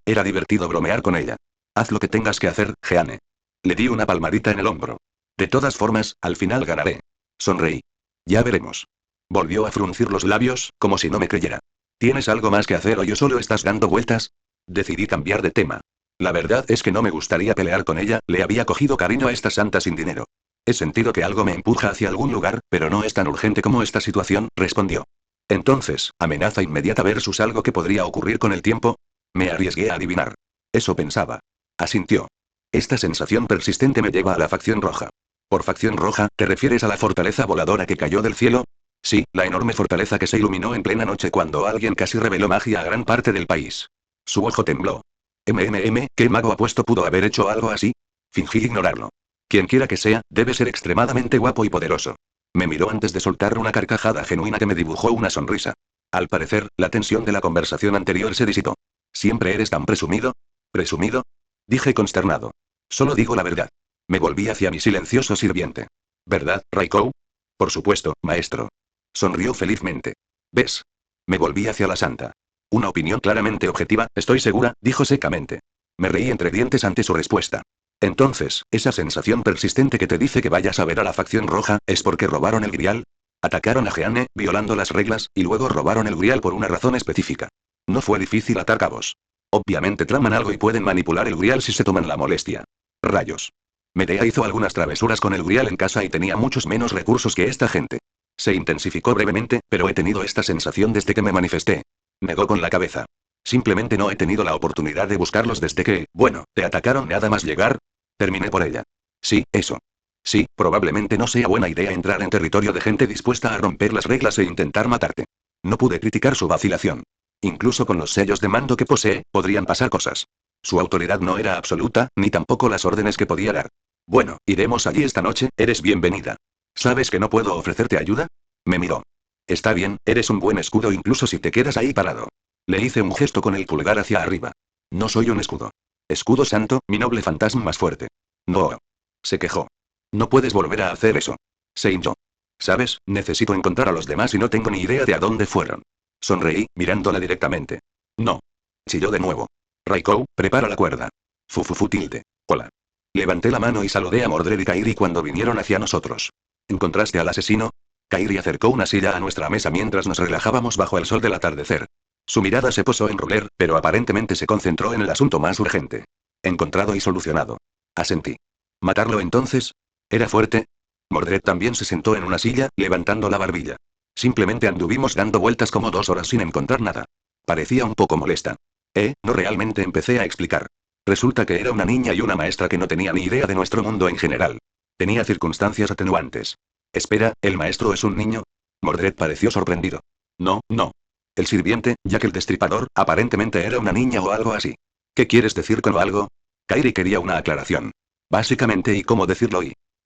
Era divertido bromear con ella. Haz lo que tengas que hacer, Jeanne. Le di una palmadita en el hombro. De todas formas, al final ganaré. Sonreí. Ya veremos. Volvió a fruncir los labios, como si no me creyera. ¿Tienes algo más que hacer o yo solo estás dando vueltas? Decidí cambiar de tema. La verdad es que no me gustaría pelear con ella, le había cogido cariño a esta santa sin dinero. He sentido que algo me empuja hacia algún lugar, pero no es tan urgente como esta situación, respondió. Entonces, amenaza inmediata versus algo que podría ocurrir con el tiempo. Me arriesgué a adivinar. Eso pensaba. Asintió. Esta sensación persistente me lleva a la facción roja. ¿Por facción roja, te refieres a la fortaleza voladora que cayó del cielo? Sí, la enorme fortaleza que se iluminó en plena noche cuando alguien casi reveló magia a gran parte del país. Su ojo tembló. ¿Qué mago apuesto pudo haber hecho algo así? Fingí ignorarlo. Quienquiera que sea, debe ser extremadamente guapo y poderoso. Me miró antes de soltar una carcajada genuina que me dibujó una sonrisa. Al parecer, la tensión de la conversación anterior se disipó. ¿Siempre eres tan presumido? ¿Presumido? Dije consternado. Solo digo la verdad. Me volví hacia mi silencioso sirviente. ¿Verdad, Raikou? Por supuesto, maestro. Sonrió felizmente. ¿Ves? Me volví hacia la santa. Una opinión claramente objetiva, estoy segura, dijo secamente. Me reí entre dientes ante su respuesta. Entonces, esa sensación persistente que te dice que vayas a ver a la facción roja, ¿es porque robaron el grial? Atacaron a Jeanne, violando las reglas, y luego robaron el grial por una razón específica. No fue difícil atar cabos. Obviamente traman algo y pueden manipular el grial si se toman la molestia. Rayos. Medea hizo algunas travesuras con el grial en casa y tenía muchos menos recursos que esta gente. Se intensificó brevemente, pero he tenido esta sensación desde que me manifesté. Negó con la cabeza. Simplemente no he tenido la oportunidad de buscarlos desde que, bueno, te atacaron nada más llegar. Terminé por ella. Sí, eso. Sí, probablemente no sea buena idea entrar en territorio de gente dispuesta a romper las reglas e intentar matarte. No pude criticar su vacilación. Incluso con los sellos de mando que posee, podrían pasar cosas. Su autoridad no era absoluta, ni tampoco las órdenes que podía dar. Bueno, iremos allí esta noche, eres bienvenida. ¿Sabes que no puedo ofrecerte ayuda? Me miró. Está bien, eres un buen escudo incluso si te quedas ahí parado. Le hice un gesto con el pulgar hacia arriba. No soy un escudo. Escudo santo, mi noble fantasma más fuerte. No. Se quejó. No puedes volver a hacer eso. Se hinchó. ¿Sabes? Necesito encontrar a los demás y no tengo ni idea de a dónde fueron. Sonreí, mirándola directamente. No. Chilló de nuevo. Raikou, prepara la cuerda. Tilde. Hola. Levanté la mano y saludé a Mordred y Kairi cuando vinieron hacia nosotros. ¿Encontraste al asesino? Kairi acercó una silla a nuestra mesa mientras nos relajábamos bajo el sol del atardecer. Su mirada se posó en Ruler, pero aparentemente se concentró en el asunto más urgente. Encontrado y solucionado. Asentí. ¿Matarlo entonces? ¿Era fuerte? Mordred también se sentó en una silla, levantando la barbilla. Simplemente anduvimos dando vueltas como 2 horas sin encontrar nada. Parecía un poco molesta. No realmente empecé a explicar. Resulta que era una niña y una maestra que no tenía ni idea de nuestro mundo en general. Tenía circunstancias atenuantes. Espera, ¿el maestro es un niño? Mordred pareció sorprendido. No. El sirviente, ya que el destripador, aparentemente era una niña o algo así. ¿Qué quieres decir con algo? Kairi quería una aclaración. Básicamente, ¿y cómo decirlo?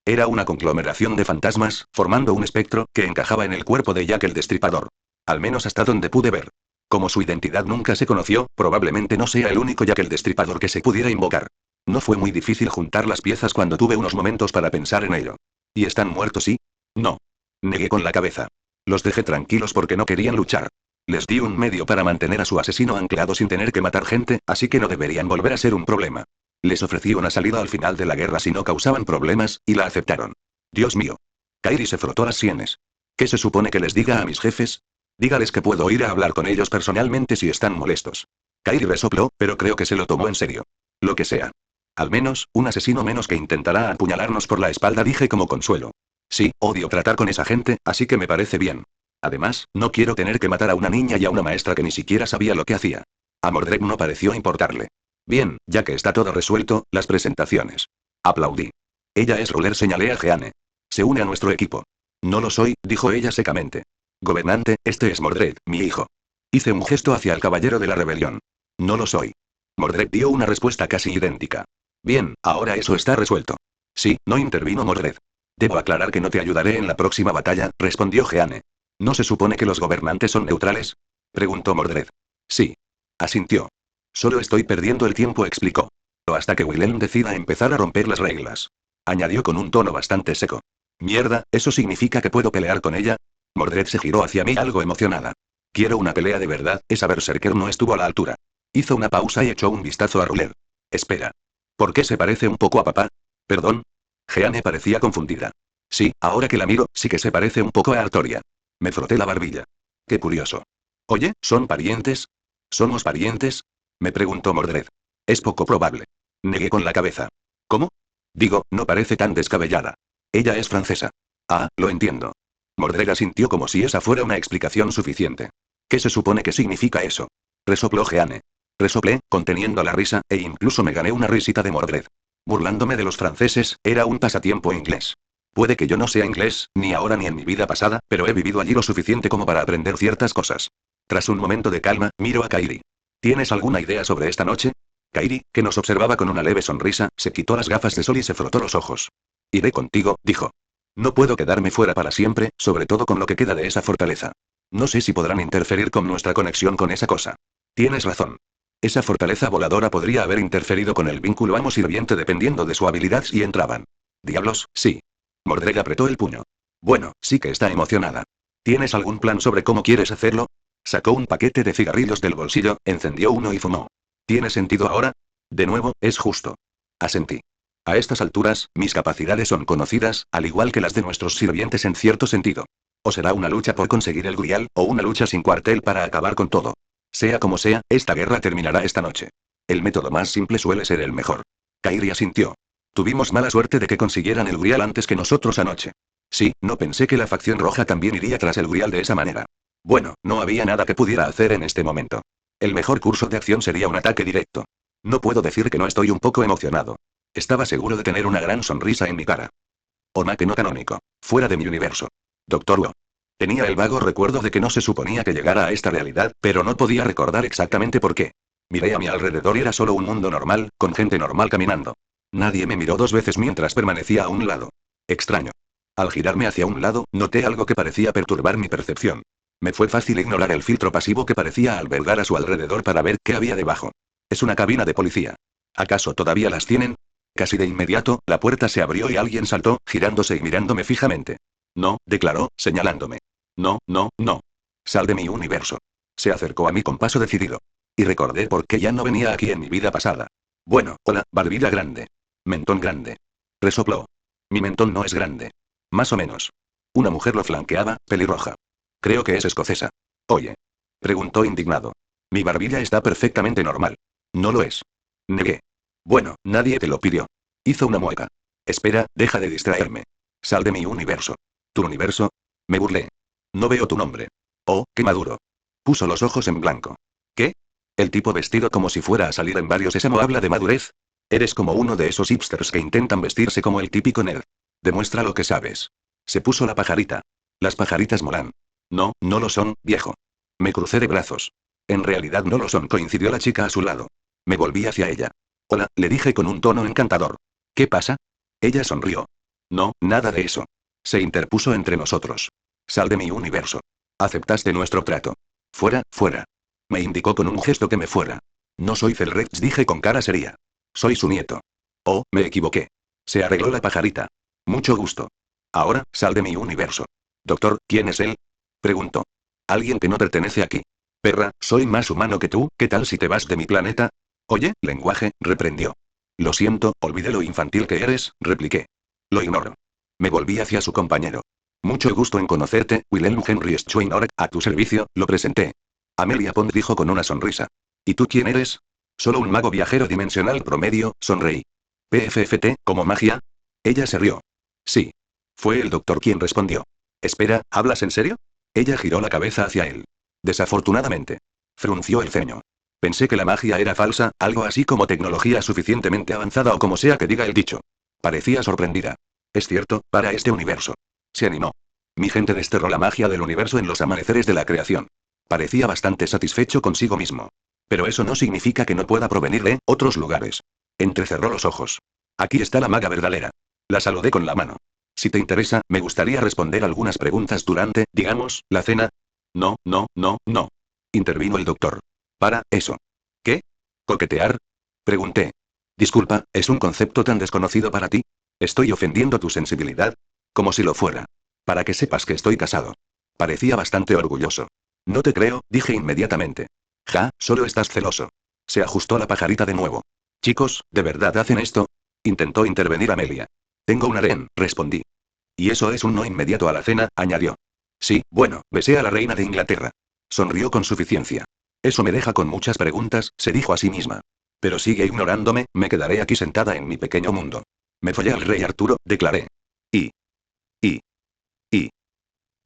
Era una conglomeración de fantasmas, formando un espectro, que encajaba en el cuerpo de Jack el Destripador. Al menos hasta donde pude ver. Como su identidad nunca se conoció, probablemente no sea el único Jack el Destripador que se pudiera invocar. No fue muy difícil juntar las piezas cuando tuve unos momentos para pensar en ello. ¿Y están muertos y? No. Negué con la cabeza. Los dejé tranquilos porque no querían luchar. Les di un medio para mantener a su asesino anclado sin tener que matar gente, así que no deberían volver a ser un problema. Les ofrecí una salida al final de la guerra si no causaban problemas, y la aceptaron. Dios mío. Kairi se frotó las sienes. ¿Qué se supone que les diga a mis jefes? Dígales que puedo ir a hablar con ellos personalmente si están molestos. Kairi resopló, pero creo que se lo tomó en serio. Lo que sea. Al menos, un asesino menos que intentará apuñalarnos por la espalda, dije como consuelo. Sí, odio tratar con esa gente, así que me parece bien. Además, no quiero tener que matar a una niña y a una maestra que ni siquiera sabía lo que hacía. A Mordred no pareció importarle. Bien, ya que está todo resuelto, las presentaciones. Aplaudí. Ella es Ruler, señalé a Jeanne. Se une a nuestro equipo. No lo soy, dijo ella secamente. Gobernante, este es Mordred, mi hijo. Hice un gesto hacia el caballero de la rebelión. No lo soy. Mordred dio una respuesta casi idéntica. Bien, ahora eso está resuelto. Sí, no intervino Mordred. Debo aclarar que no te ayudaré en la próxima batalla, respondió Jeanne. ¿No se supone que los gobernantes son neutrales? Preguntó Mordred. Sí. Asintió. Solo estoy perdiendo el tiempo, explicó. O hasta que Willem decida empezar a romper las reglas. Añadió con un tono bastante seco. Mierda, ¿eso significa que puedo pelear con ella? Mordred se giró hacia mí algo emocionada. Quiero una pelea de verdad, esa berserker no estuvo a la altura. Hizo una pausa y echó un vistazo a Ruler. Espera. ¿Por qué se parece un poco a papá? ¿Perdón? Jeanne parecía confundida. Sí, ahora que la miro, sí que se parece un poco a Artoria. Me froté la barbilla. Qué curioso. Oye, ¿son parientes? ¿Somos parientes? Me preguntó Mordred. Es poco probable. Negué con la cabeza. ¿Cómo? Digo, no parece tan descabellada. Ella es francesa. Ah, lo entiendo. Mordred asintió como si esa fuera una explicación suficiente. ¿Qué se supone que significa eso? Resopló Jeanne. Resoplé, conteniendo la risa, e incluso me gané una risita de Mordred. Burlándome de los franceses, era un pasatiempo inglés. Puede que yo no sea inglés, ni ahora ni en mi vida pasada, pero he vivido allí lo suficiente como para aprender ciertas cosas. Tras un momento de calma, miro a Kairi. ¿Tienes alguna idea sobre esta noche? Kairi, que nos observaba con una leve sonrisa, se quitó las gafas de sol y se frotó los ojos. Iré contigo, dijo. No puedo quedarme fuera para siempre, sobre todo con lo que queda de esa fortaleza. No sé si podrán interferir con nuestra conexión con esa cosa. Tienes razón. Esa fortaleza voladora podría haber interferido con el vínculo amo-sirviente dependiendo de su habilidad si entraban. Diablos, sí. Mordred apretó el puño. Bueno, sí que está emocionada. ¿Tienes algún plan sobre cómo quieres hacerlo? Sacó un paquete de cigarrillos del bolsillo, encendió uno y fumó. ¿Tiene sentido ahora? De nuevo, es justo. Asentí. A estas alturas, mis capacidades son conocidas, al igual que las de nuestros sirvientes en cierto sentido. O será una lucha por conseguir el Grial, o una lucha sin cuartel para acabar con todo. Sea como sea, esta guerra terminará esta noche. El método más simple suele ser el mejor. Kairi asintió. Tuvimos mala suerte de que consiguieran el Grial antes que nosotros anoche. Sí, no pensé que la facción roja también iría tras el Grial de esa manera. Bueno, no había nada que pudiera hacer en este momento. El mejor curso de acción sería un ataque directo. No puedo decir que no estoy un poco emocionado. Estaba seguro de tener una gran sonrisa en mi cara. Onaque no canónico. Fuera de mi universo. Doctor Wu. Tenía el vago recuerdo de que no se suponía que llegara a esta realidad, pero no podía recordar exactamente por qué. Miré a mi alrededor y era solo un mundo normal, con gente normal caminando. Nadie me miró dos veces mientras permanecía a un lado. Extraño. Al girarme hacia un lado, noté algo que parecía perturbar mi percepción. Me fue fácil ignorar el filtro pasivo que parecía albergar a su alrededor para ver qué había debajo. Es una cabina de policía. ¿Acaso todavía las tienen? Casi de inmediato, la puerta se abrió y alguien saltó, girándose y mirándome fijamente. No, declaró, señalándome. No, no, no. Sal de mi universo. Se acercó a mí con paso decidido. Y recordé por qué ya no venía aquí en mi vida pasada. Bueno, hola, barbilla grande. Mentón grande. Resopló. Mi mentón no es grande. Más o menos. Una mujer lo flanqueaba, pelirroja. Creo que es escocesa. Oye. Preguntó indignado. Mi barbilla está perfectamente normal. No lo es. Negué. Bueno, nadie te lo pidió. Hizo una mueca. Espera, deja de distraerme. Sal de mi universo. ¿Tu universo? Me burlé. No veo tu nombre. Oh, qué maduro. Puso los ojos en blanco. ¿Qué? El tipo vestido como si fuera a salir en varios Sésamo habla de madurez. Eres como uno de esos hipsters que intentan vestirse como el típico nerd. Demuestra lo que sabes. Se puso la pajarita. Las pajaritas molan. No, no lo son, viejo. Me crucé de brazos. En realidad no lo son, coincidió la chica a su lado. Me volví hacia ella. Hola, le dije con un tono encantador. ¿Qué pasa? Ella sonrió. No, nada de eso. Se interpuso entre nosotros. Sal de mi universo. Aceptaste nuestro trato. Fuera, fuera. Me indicó con un gesto que me fuera. No soy Celrex, dije con cara seria. Soy su nieto. Oh, me equivoqué. Se arregló la pajarita. Mucho gusto. Ahora, sal de mi universo. Doctor, ¿quién es él? Preguntó. Alguien que no pertenece aquí. Perra, soy más humano que tú, ¿qué tal si te vas de mi planeta? Oye, lenguaje, reprendió. Lo siento, olvidé lo infantil que eres, repliqué. Lo ignoro. Me volví hacia su compañero. Mucho gusto en conocerte, Willem Henry Schweinor, a tu servicio, lo presenté. Amelia Pond dijo con una sonrisa. ¿Y tú quién eres? Solo un mago viajero dimensional promedio, sonreí. PFFT, ¿como magia? Ella se rió. Sí. Fue el doctor quien respondió. Espera, ¿hablas en serio? Ella giró la cabeza hacia él. Desafortunadamente. Frunció el ceño. Pensé que la magia era falsa, algo así como tecnología suficientemente avanzada o como sea que diga el dicho. Parecía sorprendida. Es cierto, para este universo. Se animó. Mi gente desterró la magia del universo en los amaneceres de la creación. Parecía bastante satisfecho consigo mismo. Pero eso no significa que no pueda provenir de otros lugares. Entrecerró los ojos. Aquí está la maga verdadera. La saludé con la mano. Si te interesa, me gustaría responder algunas preguntas durante, digamos, la cena. No, no, no, no. Intervino el doctor. Para, eso. ¿Qué? ¿Coquetear? Pregunté. Disculpa, ¿es un concepto tan desconocido para ti? ¿Estoy ofendiendo tu sensibilidad? Como si lo fuera. Para que sepas que estoy casado. Parecía bastante orgulloso. No te creo, dije inmediatamente. Ja, solo estás celoso. Se ajustó la pajarita de nuevo. Chicos, ¿de verdad hacen esto? Intentó intervenir Amelia. Tengo un harén, respondí. Y eso es un no inmediato a la cena, añadió. Sí, bueno, besé a la reina de Inglaterra. Sonrió con suficiencia. Eso me deja con muchas preguntas, se dijo a sí misma. Pero sigue ignorándome, me quedaré aquí sentada en mi pequeño mundo. Me follé al rey Arturo, declaré. Y. Y. Y.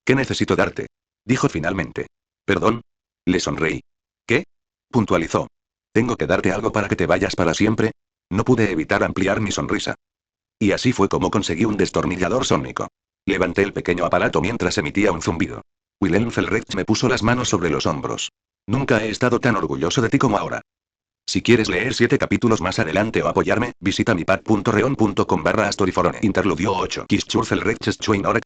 ¿Qué necesito darte? Dijo finalmente. ¿Perdón? Le sonreí. ¿Qué? Puntualizó. ¿Tengo que darte algo para que te vayas para siempre? No pude evitar ampliar mi sonrisa. Y así fue como conseguí un destornillador sónico. Levanté el pequeño aparato mientras emitía un zumbido. Wilhelm Felrecht me puso las manos sobre los hombros. Nunca he estado tan orgulloso de ti como ahora. Si quieres leer 7 capítulos más adelante o apoyarme, visita mi pad.reon.com/storyforone. Interludio 8.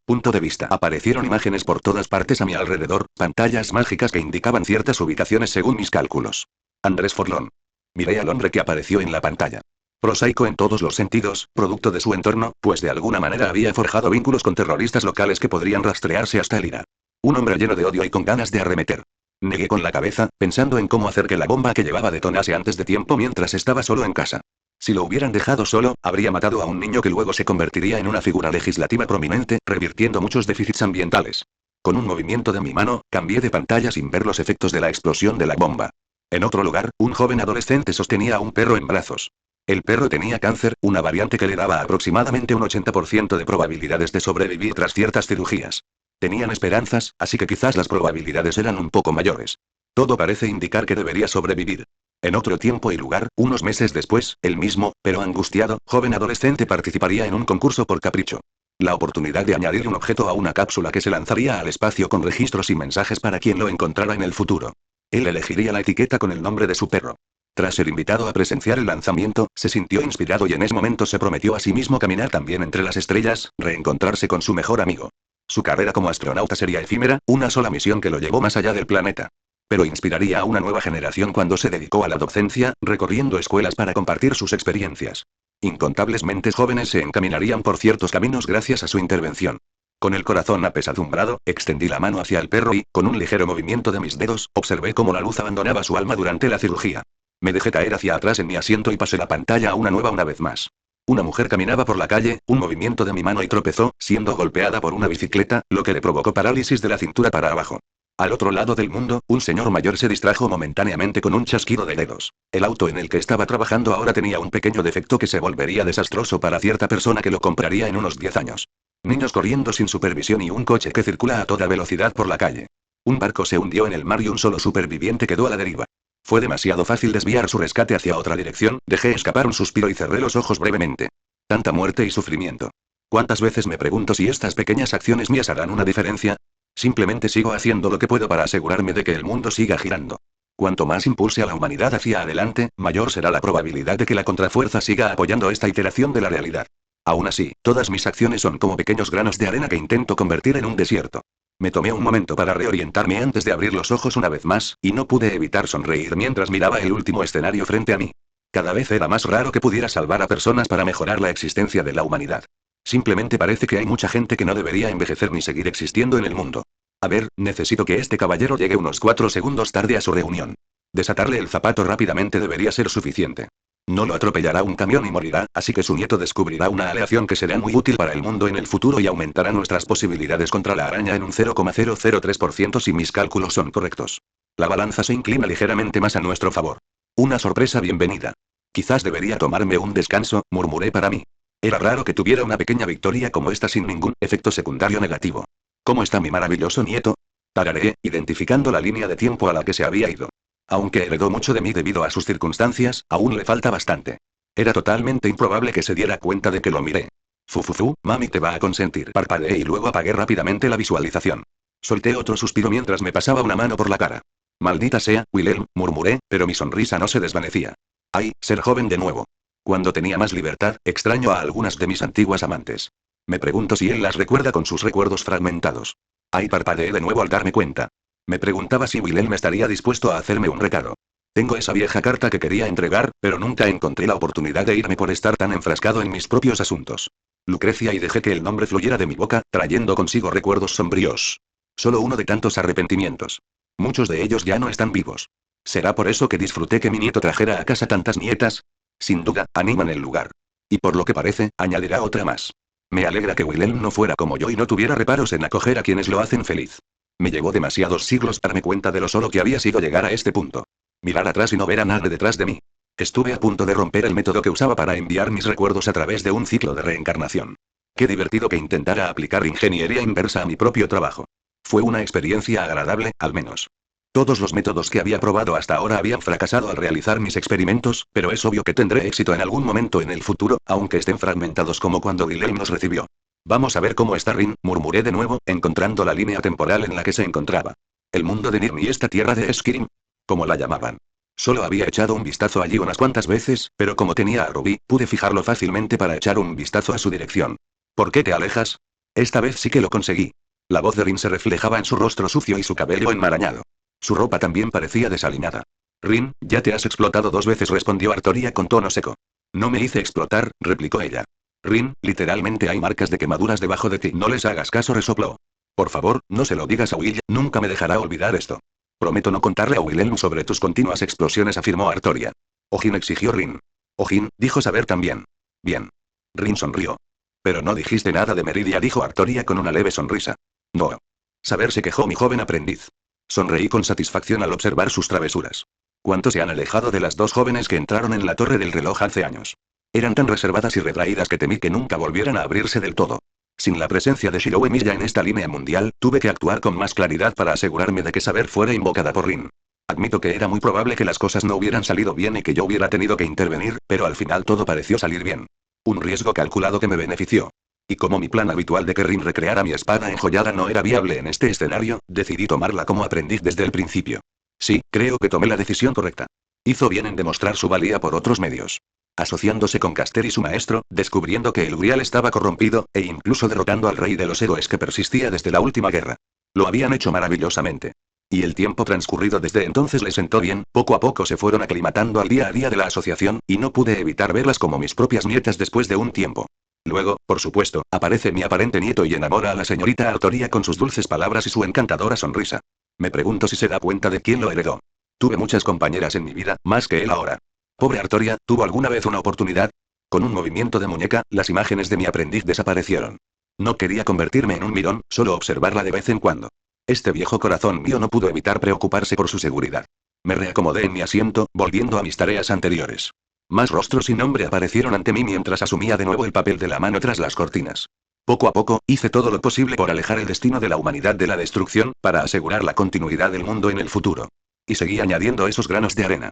Punto de vista. Aparecieron imágenes por todas partes a mi alrededor, pantallas mágicas que indicaban ciertas ubicaciones según mis cálculos. Andrés Forlón. Miré al hombre que apareció en la pantalla. Prosaico en todos los sentidos, producto de su entorno, pues de alguna manera había forjado vínculos con terroristas locales que podrían rastrearse hasta el IRA. Un hombre lleno de odio y con ganas de arremeter. Negué con la cabeza, pensando en cómo hacer que la bomba que llevaba detonase antes de tiempo mientras estaba solo en casa. Si lo hubieran dejado solo, habría matado a un niño que luego se convertiría en una figura legislativa prominente, revirtiendo muchos déficits ambientales. Con un movimiento de mi mano, cambié de pantalla sin ver los efectos de la explosión de la bomba. En otro lugar, un joven adolescente sostenía a un perro en brazos. El perro tenía cáncer, una variante que le daba aproximadamente un 80% de probabilidades de sobrevivir tras ciertas cirugías. Tenían esperanzas, así que quizás las probabilidades eran un poco mayores. Todo parece indicar que debería sobrevivir. En otro tiempo y lugar, unos meses después, el mismo, pero angustiado, joven adolescente participaría en un concurso por capricho. La oportunidad de añadir un objeto a una cápsula que se lanzaría al espacio con registros y mensajes para quien lo encontrara en el futuro. Él elegiría la etiqueta con el nombre de su perro. Tras ser invitado a presenciar el lanzamiento, se sintió inspirado y en ese momento se prometió a sí mismo caminar también entre las estrellas, reencontrarse con su mejor amigo. Su carrera como astronauta sería efímera, una sola misión que lo llevó más allá del planeta. Pero inspiraría a una nueva generación cuando se dedicó a la docencia, recorriendo escuelas para compartir sus experiencias. Incontables mentes jóvenes se encaminarían por ciertos caminos gracias a su intervención. Con el corazón apesadumbrado, extendí la mano hacia el perro y, con un ligero movimiento de mis dedos, observé cómo la luz abandonaba su alma durante la cirugía. Me dejé caer hacia atrás en mi asiento y pasé la pantalla a una nueva una vez más. Una mujer caminaba por la calle, un movimiento de mi mano y tropezó, siendo golpeada por una bicicleta, lo que le provocó parálisis de la cintura para abajo. Al otro lado del mundo, un señor mayor se distrajo momentáneamente con un chasquido de dedos. El auto en el que estaba trabajando ahora tenía un pequeño defecto que se volvería desastroso para cierta persona que lo compraría en unos 10 años. Niños corriendo sin supervisión y un coche que circula a toda velocidad por la calle. Un barco se hundió en el mar y un solo superviviente quedó a la deriva. Fue demasiado fácil desviar su rescate hacia otra dirección, dejé escapar un suspiro y cerré los ojos brevemente. Tanta muerte y sufrimiento. ¿Cuántas veces me pregunto si estas pequeñas acciones mías harán una diferencia? Simplemente sigo haciendo lo que puedo para asegurarme de que el mundo siga girando. Cuanto más impulse a la humanidad hacia adelante, mayor será la probabilidad de que la contrafuerza siga apoyando esta iteración de la realidad. Aún así, todas mis acciones son como pequeños granos de arena que intento convertir en un desierto. Me tomé un momento para reorientarme antes de abrir los ojos una vez más, y no pude evitar sonreír mientras miraba el último escenario frente a mí. Cada vez era más raro que pudiera salvar a personas para mejorar la existencia de la humanidad. Simplemente parece que hay mucha gente que no debería envejecer ni seguir existiendo en el mundo. A ver, necesito que este caballero llegue unos 4 segundos tarde a su reunión. Desatarle el zapato rápidamente debería ser suficiente. No lo atropellará un camión y morirá, así que su nieto descubrirá una aleación que será muy útil para el mundo en el futuro y aumentará nuestras posibilidades contra la araña en un 0,003% si mis cálculos son correctos. La balanza se inclina ligeramente más a nuestro favor. Una sorpresa bienvenida. Quizás debería tomarme un descanso, murmuré para mí. Era raro que tuviera una pequeña victoria como esta sin ningún efecto secundario negativo. ¿Cómo está mi maravilloso nieto? Tarareé, identificando la línea de tiempo a la que se había ido. Aunque heredó mucho de mí debido a sus circunstancias, aún le falta bastante. Era totalmente improbable que se diera cuenta de que lo miré. Fufufu, mami te va a consentir. Parpadeé y luego apagué rápidamente la visualización. Solté otro suspiro mientras me pasaba una mano por la cara. Maldita sea, Wilhelm, murmuré, pero mi sonrisa no se desvanecía. Ay, ser joven de nuevo. Cuando tenía más libertad, extraño a algunas de mis antiguas amantes. Me pregunto si él las recuerda con sus recuerdos fragmentados. Ay, parpadeé de nuevo al darme cuenta. Me preguntaba si Wilhelm estaría dispuesto a hacerme un recado. Tengo esa vieja carta que quería entregar, pero nunca encontré la oportunidad de irme por estar tan enfrascado en mis propios asuntos. Lucrecia, y dejé que el nombre fluyera de mi boca, trayendo consigo recuerdos sombríos. Solo uno de tantos arrepentimientos. Muchos de ellos ya no están vivos. ¿Será por eso que disfruté que mi nieto trajera a casa tantas nietas? Sin duda, animan el lugar. Y por lo que parece, añadirá otra más. Me alegra que Wilhelm no fuera como yo y no tuviera reparos en acoger a quienes lo hacen feliz. Me llevó demasiados siglos darme cuenta de lo solo que había sido llegar a este punto. Mirar atrás y no ver a nadie detrás de mí. Estuve a punto de romper el método que usaba para enviar mis recuerdos a través de un ciclo de reencarnación. Qué divertido que intentara aplicar ingeniería inversa a mi propio trabajo. Fue una experiencia agradable, al menos. Todos los métodos que había probado hasta ahora habían fracasado al realizar mis experimentos, pero es obvio que tendré éxito en algún momento en el futuro, aunque estén fragmentados como cuando Wilhelm nos recibió. Vamos a ver cómo está Rin, murmuré de nuevo, encontrando la línea temporal en la que se encontraba. El mundo de Nirn y esta tierra de Esquirim, como la llamaban. Solo había echado un vistazo allí unas cuantas veces, pero como tenía a Rubí, pude fijarlo fácilmente para echar un vistazo a su dirección. ¿Por qué te alejas? Esta vez sí que lo conseguí. La voz de Rin se reflejaba en su rostro sucio y su cabello enmarañado. Su ropa también parecía desaliñada. Rin, ya te has explotado 2 veces, respondió Artoria con tono seco. No me hice explotar, replicó ella. Rin, literalmente hay marcas de quemaduras debajo de ti. No les hagas caso, resopló. Por favor, no se lo digas a Will, nunca me dejará olvidar esto. Prometo no contarle a Wilhelm sobre tus continuas explosiones, afirmó Artoria. Ojin, exigió Rin. Ojin, dijo saber también. Bien. Rin sonrió. Pero no dijiste nada de Meridia, dijo Artoria con una leve sonrisa. No. Saber, se quejó mi joven aprendiz. Sonreí con satisfacción al observar sus travesuras. ¿Cuánto se han alejado de las 2 jóvenes que entraron en la torre del reloj hace años? Eran tan reservadas y retraídas que temí que nunca volvieran a abrirse del todo. Sin la presencia de Shiro Emilia en esta línea mundial, tuve que actuar con más claridad para asegurarme de que Saber fuera invocada por Rin. Admito que era muy probable que las cosas no hubieran salido bien y que yo hubiera tenido que intervenir, pero al final todo pareció salir bien. Un riesgo calculado que me benefició. Y como mi plan habitual de que Rin recreara mi espada enjollada no era viable en este escenario, decidí tomarla como aprendiz desde el principio. Sí, creo que tomé la decisión correcta. Hizo bien en demostrar su valía por otros medios. Asociándose con Caster y su maestro, descubriendo que el Urial estaba corrompido, e incluso derrotando al rey de los héroes que persistía desde la última guerra. Lo habían hecho maravillosamente. Y el tiempo transcurrido desde entonces les sentó bien, poco a poco se fueron aclimatando al día a día de la asociación, y no pude evitar verlas como mis propias nietas después de un tiempo. Luego, por supuesto, aparece mi aparente nieto y enamora a la señorita Artoria con sus dulces palabras y su encantadora sonrisa. Me pregunto si se da cuenta de quién lo heredó. Tuve muchas compañeras en mi vida, más que él ahora. Pobre Artoria, ¿tuvo alguna vez una oportunidad? Con un movimiento de muñeca, las imágenes de mi aprendiz desaparecieron. No quería convertirme en un mirón, solo observarla de vez en cuando. Este viejo corazón mío no pudo evitar preocuparse por su seguridad. Me reacomodé en mi asiento, volviendo a mis tareas anteriores. Más rostros sin nombre aparecieron ante mí mientras asumía de nuevo el papel de la mano tras las cortinas. Poco a poco, hice todo lo posible por alejar el destino de la humanidad de la destrucción, para asegurar la continuidad del mundo en el futuro. Y seguí añadiendo esos granos de arena.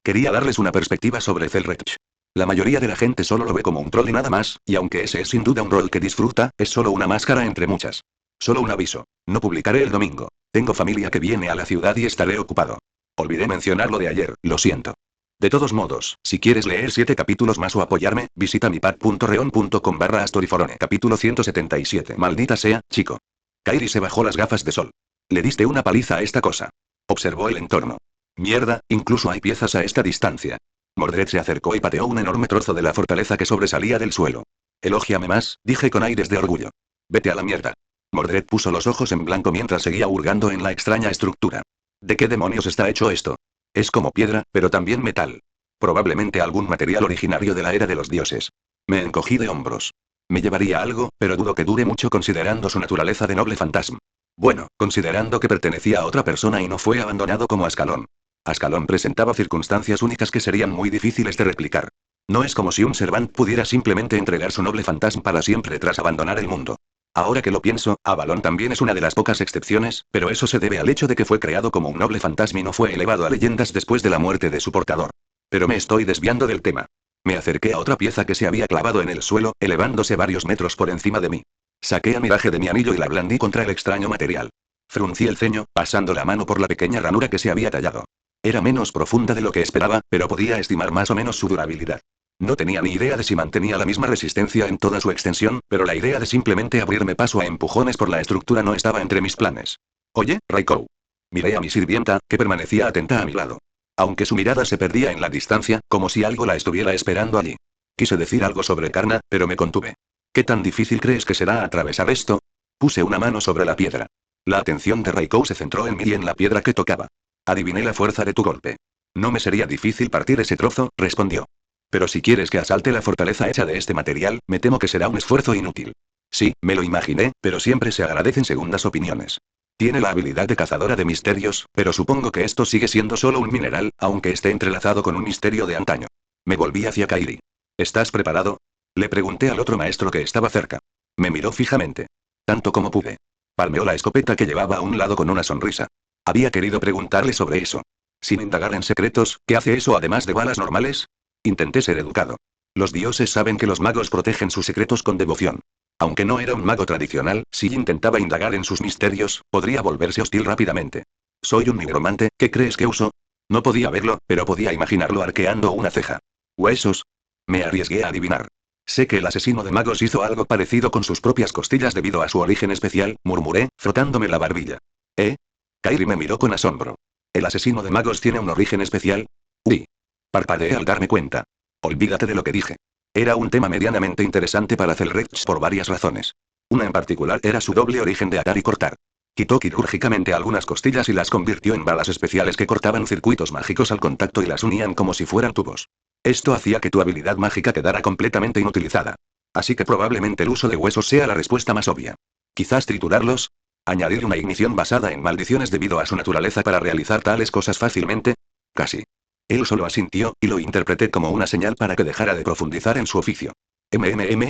Quería darles una perspectiva sobre Zelrech. La mayoría de la gente solo lo ve como un troll y nada más, y aunque ese es sin duda un rol que disfruta, es solo una máscara entre muchas. Solo un aviso. No publicaré el domingo. Tengo familia que viene a la ciudad y estaré ocupado. Olvidé mencionar lo de ayer, lo siento. De todos modos, si quieres leer 7 capítulos más o apoyarme, visita mi pad.reon.com/Astoriforone. Capítulo 177. Maldita sea, chico. Kairi se bajó las gafas de sol. Le diste una paliza a esta cosa. Observó el entorno. Mierda, incluso hay piezas a esta distancia. Mordred se acercó y pateó un enorme trozo de la fortaleza que sobresalía del suelo. Elógiame más, dije con aires de orgullo. Vete a la mierda. Mordred puso los ojos en blanco mientras seguía hurgando en la extraña estructura. ¿De qué demonios está hecho esto? Es como piedra, pero también metal. Probablemente algún material originario de la era de los dioses. Me encogí de hombros. Me llevaría algo, pero dudo que dure mucho considerando su naturaleza de noble fantasma. Bueno, considerando que pertenecía a otra persona y no fue abandonado como Ascalón. Ascalón presentaba circunstancias únicas que serían muy difíciles de replicar. No es como si un Servant pudiera simplemente entregar su noble fantasma para siempre tras abandonar el mundo. Ahora que lo pienso, Avalon también es una de las pocas excepciones, pero eso se debe al hecho de que fue creado como un noble fantasma y no fue elevado a leyendas después de la muerte de su portador. Pero me estoy desviando del tema. Me acerqué a otra pieza que se había clavado en el suelo, elevándose varios metros por encima de mí. Saqué a miraje de mi anillo y la blandí contra el extraño material. Fruncí el ceño, pasando la mano por la pequeña ranura que se había tallado. Era menos profunda de lo que esperaba, pero podía estimar más o menos su durabilidad. No tenía ni idea de si mantenía la misma resistencia en toda su extensión, pero la idea de simplemente abrirme paso a empujones por la estructura no estaba entre mis planes. Oye, Raikou. Miré a mi sirvienta, que permanecía atenta a mi lado. Aunque su mirada se perdía en la distancia, como si algo la estuviera esperando allí. Quise decir algo sobre Karna, pero me contuve. ¿Qué tan difícil crees que será atravesar esto? Puse una mano sobre la piedra. La atención de Raikou se centró en mí y en la piedra que tocaba. Adiviné la fuerza de tu golpe. No me sería difícil partir ese trozo, respondió. Pero si quieres que asalte la fortaleza hecha de este material, me temo que será un esfuerzo inútil. Sí, me lo imaginé, pero siempre se agradecen segundas opiniones. Tiene la habilidad de cazadora de misterios, pero supongo que esto sigue siendo solo un mineral, aunque esté entrelazado con un misterio de antaño. Me volví hacia Kairi. ¿Estás preparado? Le pregunté al otro maestro que estaba cerca. Me miró fijamente. Tanto como pude. Palmeó la escopeta que llevaba a un lado con una sonrisa. Había querido preguntarle sobre eso. Sin indagar en secretos, ¿qué hace eso además de balas normales? Intenté ser educado. Los dioses saben que los magos protegen sus secretos con devoción. Aunque no era un mago tradicional, si intentaba indagar en sus misterios, podría volverse hostil rápidamente. Soy un nigromante, ¿qué crees que uso? No podía verlo, pero podía imaginarlo arqueando una ceja. ¿Huesos? Me arriesgué a adivinar. Sé que el asesino de magos hizo algo parecido con sus propias costillas debido a su origen especial, murmuré, frotándome la barbilla. ¿Eh? Kairi me miró con asombro. ¿El asesino de magos tiene un origen especial? Uy. Parpadeé al darme cuenta. Olvídate de lo que dije. Era un tema medianamente interesante para Celrex por varias razones. Una en particular era su doble origen de atar y cortar. Quitó quirúrgicamente algunas costillas y las convirtió en balas especiales que cortaban circuitos mágicos al contacto y las unían como si fueran tubos. Esto hacía que tu habilidad mágica quedara completamente inutilizada. Así que probablemente el uso de huesos sea la respuesta más obvia. Quizás triturarlos. Añadir una ignición basada en maldiciones debido a su naturaleza para realizar tales cosas fácilmente. Casi. Él solo asintió, y lo interpreté como una señal para que dejara de profundizar en su oficio.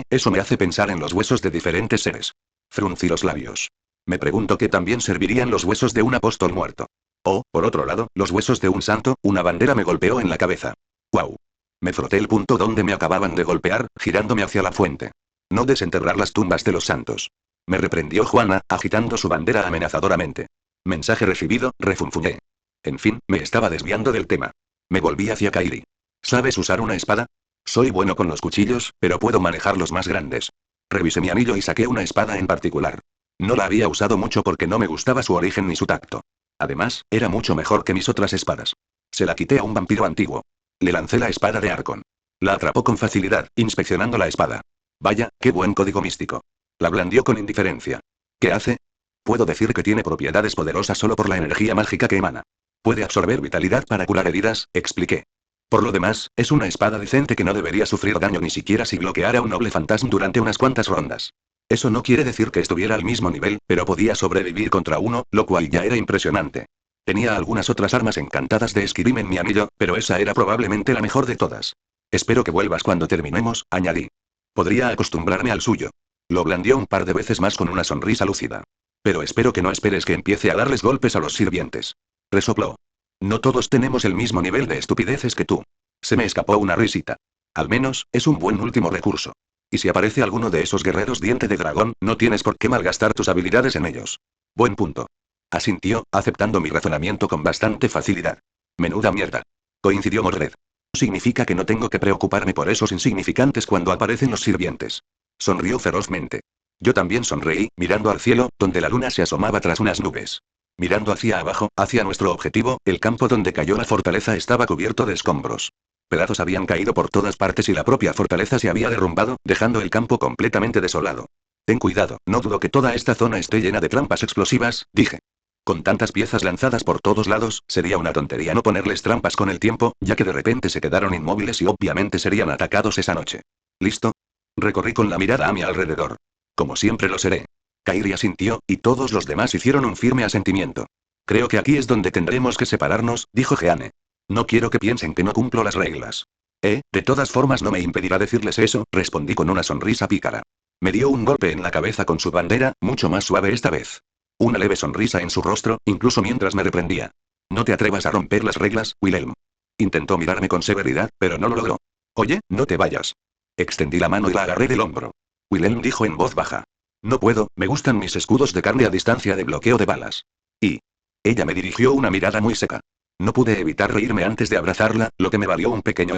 Eso me hace pensar en los huesos de diferentes seres. Fruncí los labios. Me pregunto qué también servirían los huesos de un apóstol muerto. O, por otro lado, los huesos de un santo. Una bandera me golpeó en la cabeza. ¡Guau! Me froté el punto donde me acababan de golpear, girándome hacia la fuente. No desenterrar las tumbas de los santos. Me reprendió Juana, agitando su bandera amenazadoramente. Mensaje recibido, refunfuñé. En fin, me estaba desviando del tema. Me volví hacia Kairi. ¿Sabes usar una espada? Soy bueno con los cuchillos, pero puedo manejar los más grandes. Revisé mi anillo y saqué una espada en particular. No la había usado mucho porque no me gustaba su origen ni su tacto. Además, era mucho mejor que mis otras espadas. Se la quité a un vampiro antiguo. Le lancé la espada de Arcon. La atrapó con facilidad, inspeccionando la espada. Vaya, qué buen código místico. La blandió con indiferencia. ¿Qué hace? Puedo decir que tiene propiedades poderosas solo por la energía mágica que emana. Puede absorber vitalidad para curar heridas, expliqué. Por lo demás, es una espada decente que no debería sufrir daño ni siquiera si bloqueara un noble fantasma durante unas cuantas rondas. Eso no quiere decir que estuviera al mismo nivel, pero podía sobrevivir contra uno, lo cual ya era impresionante. Tenía algunas otras armas encantadas de esgrima en mi anillo, pero esa era probablemente la mejor de todas. Espero que vuelvas cuando terminemos, añadí. Podría acostumbrarme al suyo. Lo blandió un par de veces más con una sonrisa lúcida. Pero espero que no esperes que empiece a darles golpes a los sirvientes. Resopló. No todos tenemos el mismo nivel de estupideces que tú. Se me escapó una risita. Al menos, es un buen último recurso. Y si aparece alguno de esos guerreros diente de dragón, no tienes por qué malgastar tus habilidades en ellos. Buen punto. Asintió, aceptando mi razonamiento con bastante facilidad. Menuda mierda. Coincidió Mordred. Significa que no tengo que preocuparme por esos insignificantes cuando aparecen los sirvientes. Sonrió ferozmente. Yo también sonreí, mirando al cielo, donde la luna se asomaba tras unas nubes. Mirando hacia abajo, hacia nuestro objetivo, el campo donde cayó la fortaleza estaba cubierto de escombros. Pedazos habían caído por todas partes y la propia fortaleza se había derrumbado, dejando el campo completamente desolado. Ten cuidado, no dudo que toda esta zona esté llena de trampas explosivas, dije. Con tantas piezas lanzadas por todos lados, sería una tontería no ponerles trampas con el tiempo, ya que de repente se quedaron inmóviles y obviamente serían atacados esa noche. ¿Listo? Recorrí con la mirada a mi alrededor. Como siempre lo seré. Kairi asintió, y todos los demás hicieron un firme asentimiento. Creo que aquí es donde tendremos que separarnos, dijo Jeanne. No quiero que piensen que no cumplo las reglas. De todas formas no me impedirá decirles eso, respondí con una sonrisa pícara. Me dio un golpe en la cabeza con su bandera, mucho más suave esta vez. Una leve sonrisa en su rostro, incluso mientras me reprendía. No te atrevas a romper las reglas, Wilhelm. Intentó mirarme con severidad, pero no lo logró. Oye, no te vayas. Extendí la mano y la agarré del hombro. Wilhelm dijo en voz baja. No puedo, me gustan mis escudos de carne a distancia de bloqueo de balas. Y ella me dirigió una mirada muy seca. No pude evitar reírme antes de abrazarla, lo que me valió un pequeño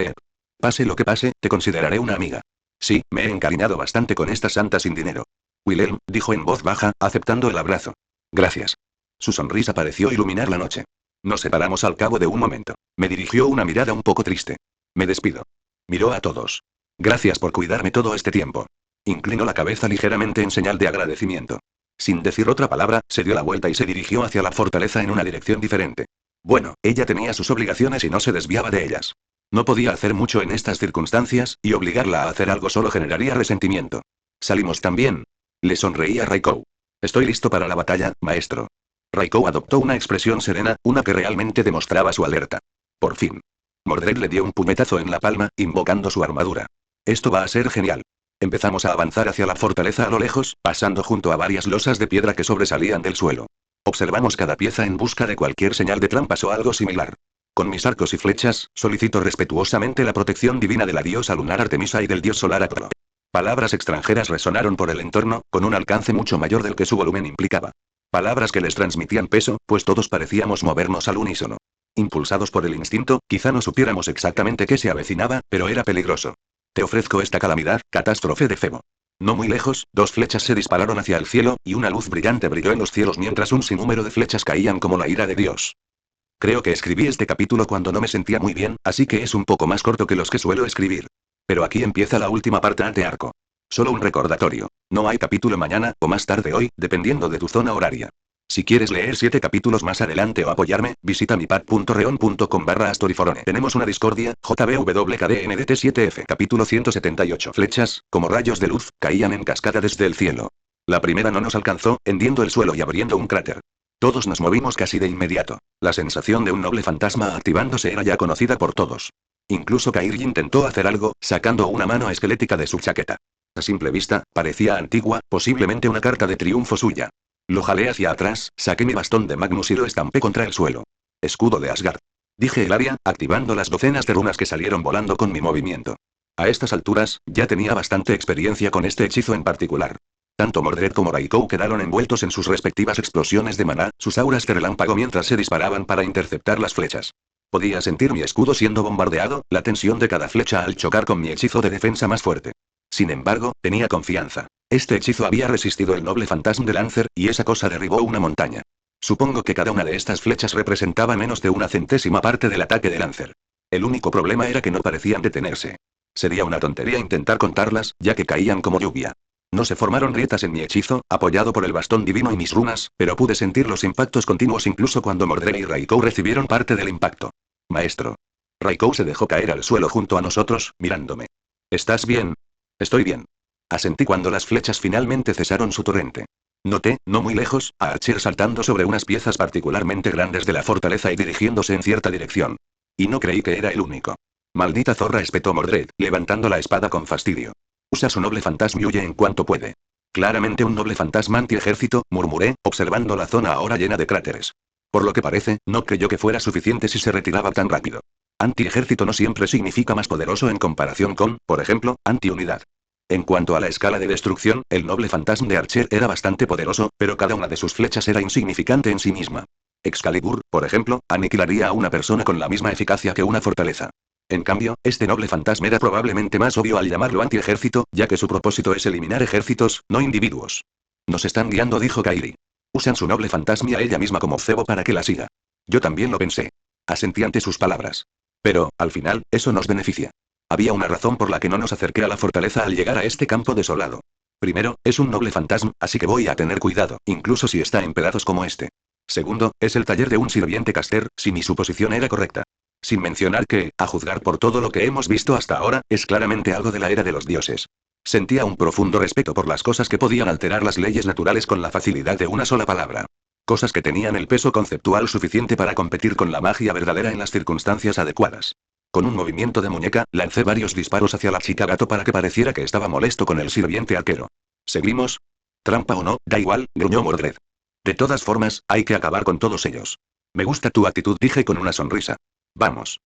Pase lo que pase, te consideraré una amiga. Sí, me he encariñado bastante con esta santa sin dinero. Wilhelm, dijo en voz baja, aceptando el abrazo. Gracias. Su sonrisa pareció iluminar la noche. Nos separamos al cabo de un momento. Me dirigió una mirada un poco triste. Me despido. Miró a todos. Gracias por cuidarme todo este tiempo. Inclinó la cabeza ligeramente en señal de agradecimiento. Sin decir otra palabra, se dio la vuelta y se dirigió hacia la fortaleza en una dirección diferente. Bueno, ella tenía sus obligaciones y no se desviaba de ellas. No podía hacer mucho en estas circunstancias, y obligarla a hacer algo solo generaría resentimiento. Salimos también. Le sonreía Raikou. Estoy listo para la batalla, maestro. Raikou adoptó una expresión serena, una que realmente demostraba su alerta. Por fin. Mordred le dio un puñetazo en la palma, invocando su armadura. Esto va a ser genial. Empezamos a avanzar hacia la fortaleza a lo lejos, pasando junto a varias losas de piedra que sobresalían del suelo. Observamos cada pieza en busca de cualquier señal de trampas o algo similar. Con mis arcos y flechas, solicito respetuosamente la protección divina de la diosa lunar Artemisa y del dios solar Apolo. Palabras extranjeras resonaron por el entorno, con un alcance mucho mayor del que su volumen implicaba. Palabras que les transmitían peso, pues todos parecíamos movernos al unísono. Impulsados por el instinto, quizá no supiéramos exactamente qué se avecinaba, pero era peligroso. Te ofrezco esta calamidad, catástrofe de Febo. No muy lejos, dos flechas se dispararon hacia el cielo, y una luz brillante brilló en los cielos mientras un sinnúmero de flechas caían como la ira de Dios. Creo que escribí este capítulo cuando no me sentía muy bien, así que es un poco más corto que los que suelo escribir. Pero aquí empieza la última parte de arco. Solo un recordatorio. No hay capítulo mañana, o más tarde hoy, dependiendo de tu zona horaria. Si quieres leer 7 capítulos más adelante o apoyarme, visita mipad.reon.com/Storyforone. Tenemos una discordia, JBWKDNDT7F. Capítulo 178. Flechas, como rayos de luz, caían en cascada desde el cielo. La primera no nos alcanzó, hendiendo el suelo y abriendo un cráter. Todos nos movimos casi de inmediato. La sensación de un noble fantasma activándose era ya conocida por todos. Incluso Kairi intentó hacer algo, sacando una mano esquelética de su chaqueta. A simple vista, parecía antigua, posiblemente una carta de triunfo suya. Lo jalé hacia atrás, saqué mi bastón de Magnus y lo estampé contra el suelo. Escudo de Asgard. Dije Elaria, activando las docenas de runas que salieron volando con mi movimiento. A estas alturas, ya tenía bastante experiencia con este hechizo en particular. Tanto Mordred como Raikou quedaron envueltos en sus respectivas explosiones de maná, sus auras de relámpago mientras se disparaban para interceptar las flechas. Podía sentir mi escudo siendo bombardeado, la tensión de cada flecha al chocar con mi hechizo de defensa más fuerte. Sin embargo, tenía confianza. Este hechizo había resistido el noble fantasma de Lancer, y esa cosa derribó una montaña. Supongo que cada una de estas flechas representaba menos de una centésima parte del ataque de Lancer. El único problema era que no parecían detenerse. Sería una tontería intentar contarlas, ya que caían como lluvia. No se formaron grietas en mi hechizo, apoyado por el bastón divino y mis runas, pero pude sentir los impactos continuos incluso cuando Mordred y Raikou recibieron parte del impacto. Maestro. Raikou se dejó caer al suelo junto a nosotros, mirándome. ¿Estás bien? Estoy bien. Asentí cuando las flechas finalmente cesaron su torrente. Noté, no muy lejos, a Archer saltando sobre unas piezas particularmente grandes de la fortaleza y dirigiéndose en cierta dirección. Y no creí que era el único. Maldita zorra, espetó Mordred, levantando la espada con fastidio. Usa su noble fantasma y huye en cuanto puede. Claramente un noble fantasma anti-ejército, murmuré, observando la zona ahora llena de cráteres. Por lo que parece, no creyó que fuera suficiente si se retiraba tan rápido. Anti-ejército no siempre significa más poderoso en comparación con, por ejemplo, anti-unidad. En cuanto a la escala de destrucción, el noble fantasma de Archer era bastante poderoso, pero cada una de sus flechas era insignificante en sí misma. Excalibur, por ejemplo, aniquilaría a una persona con la misma eficacia que una fortaleza. En cambio, este noble fantasma era probablemente más obvio al llamarlo anti-ejército, ya que su propósito es eliminar ejércitos, no individuos. Nos están guiando, dijo Kairi. Usan su noble fantasma y a ella misma como cebo para que la siga. Yo también lo pensé. Asentí ante sus palabras. Pero, al final, eso nos beneficia. Había una razón por la que no nos acerqué a la fortaleza al llegar a este campo desolado. Primero, es un noble fantasma, así que voy a tener cuidado, incluso si está en pedazos como este. Segundo, es el taller de un sirviente caster, si mi suposición era correcta. Sin mencionar que, a juzgar por todo lo que hemos visto hasta ahora, es claramente algo de la era de los dioses. Sentía un profundo respeto por las cosas que podían alterar las leyes naturales con la facilidad de una sola palabra. Cosas que tenían el peso conceptual suficiente para competir con la magia verdadera en las circunstancias adecuadas. Con un movimiento de muñeca, lancé varios disparos hacia la chica gato para que pareciera que estaba molesto con el sirviente arquero. ¿Seguimos? Trampa o no, da igual, gruñó Mordred. De todas formas, hay que acabar con todos ellos. Me gusta tu actitud, dije con una sonrisa. Vamos.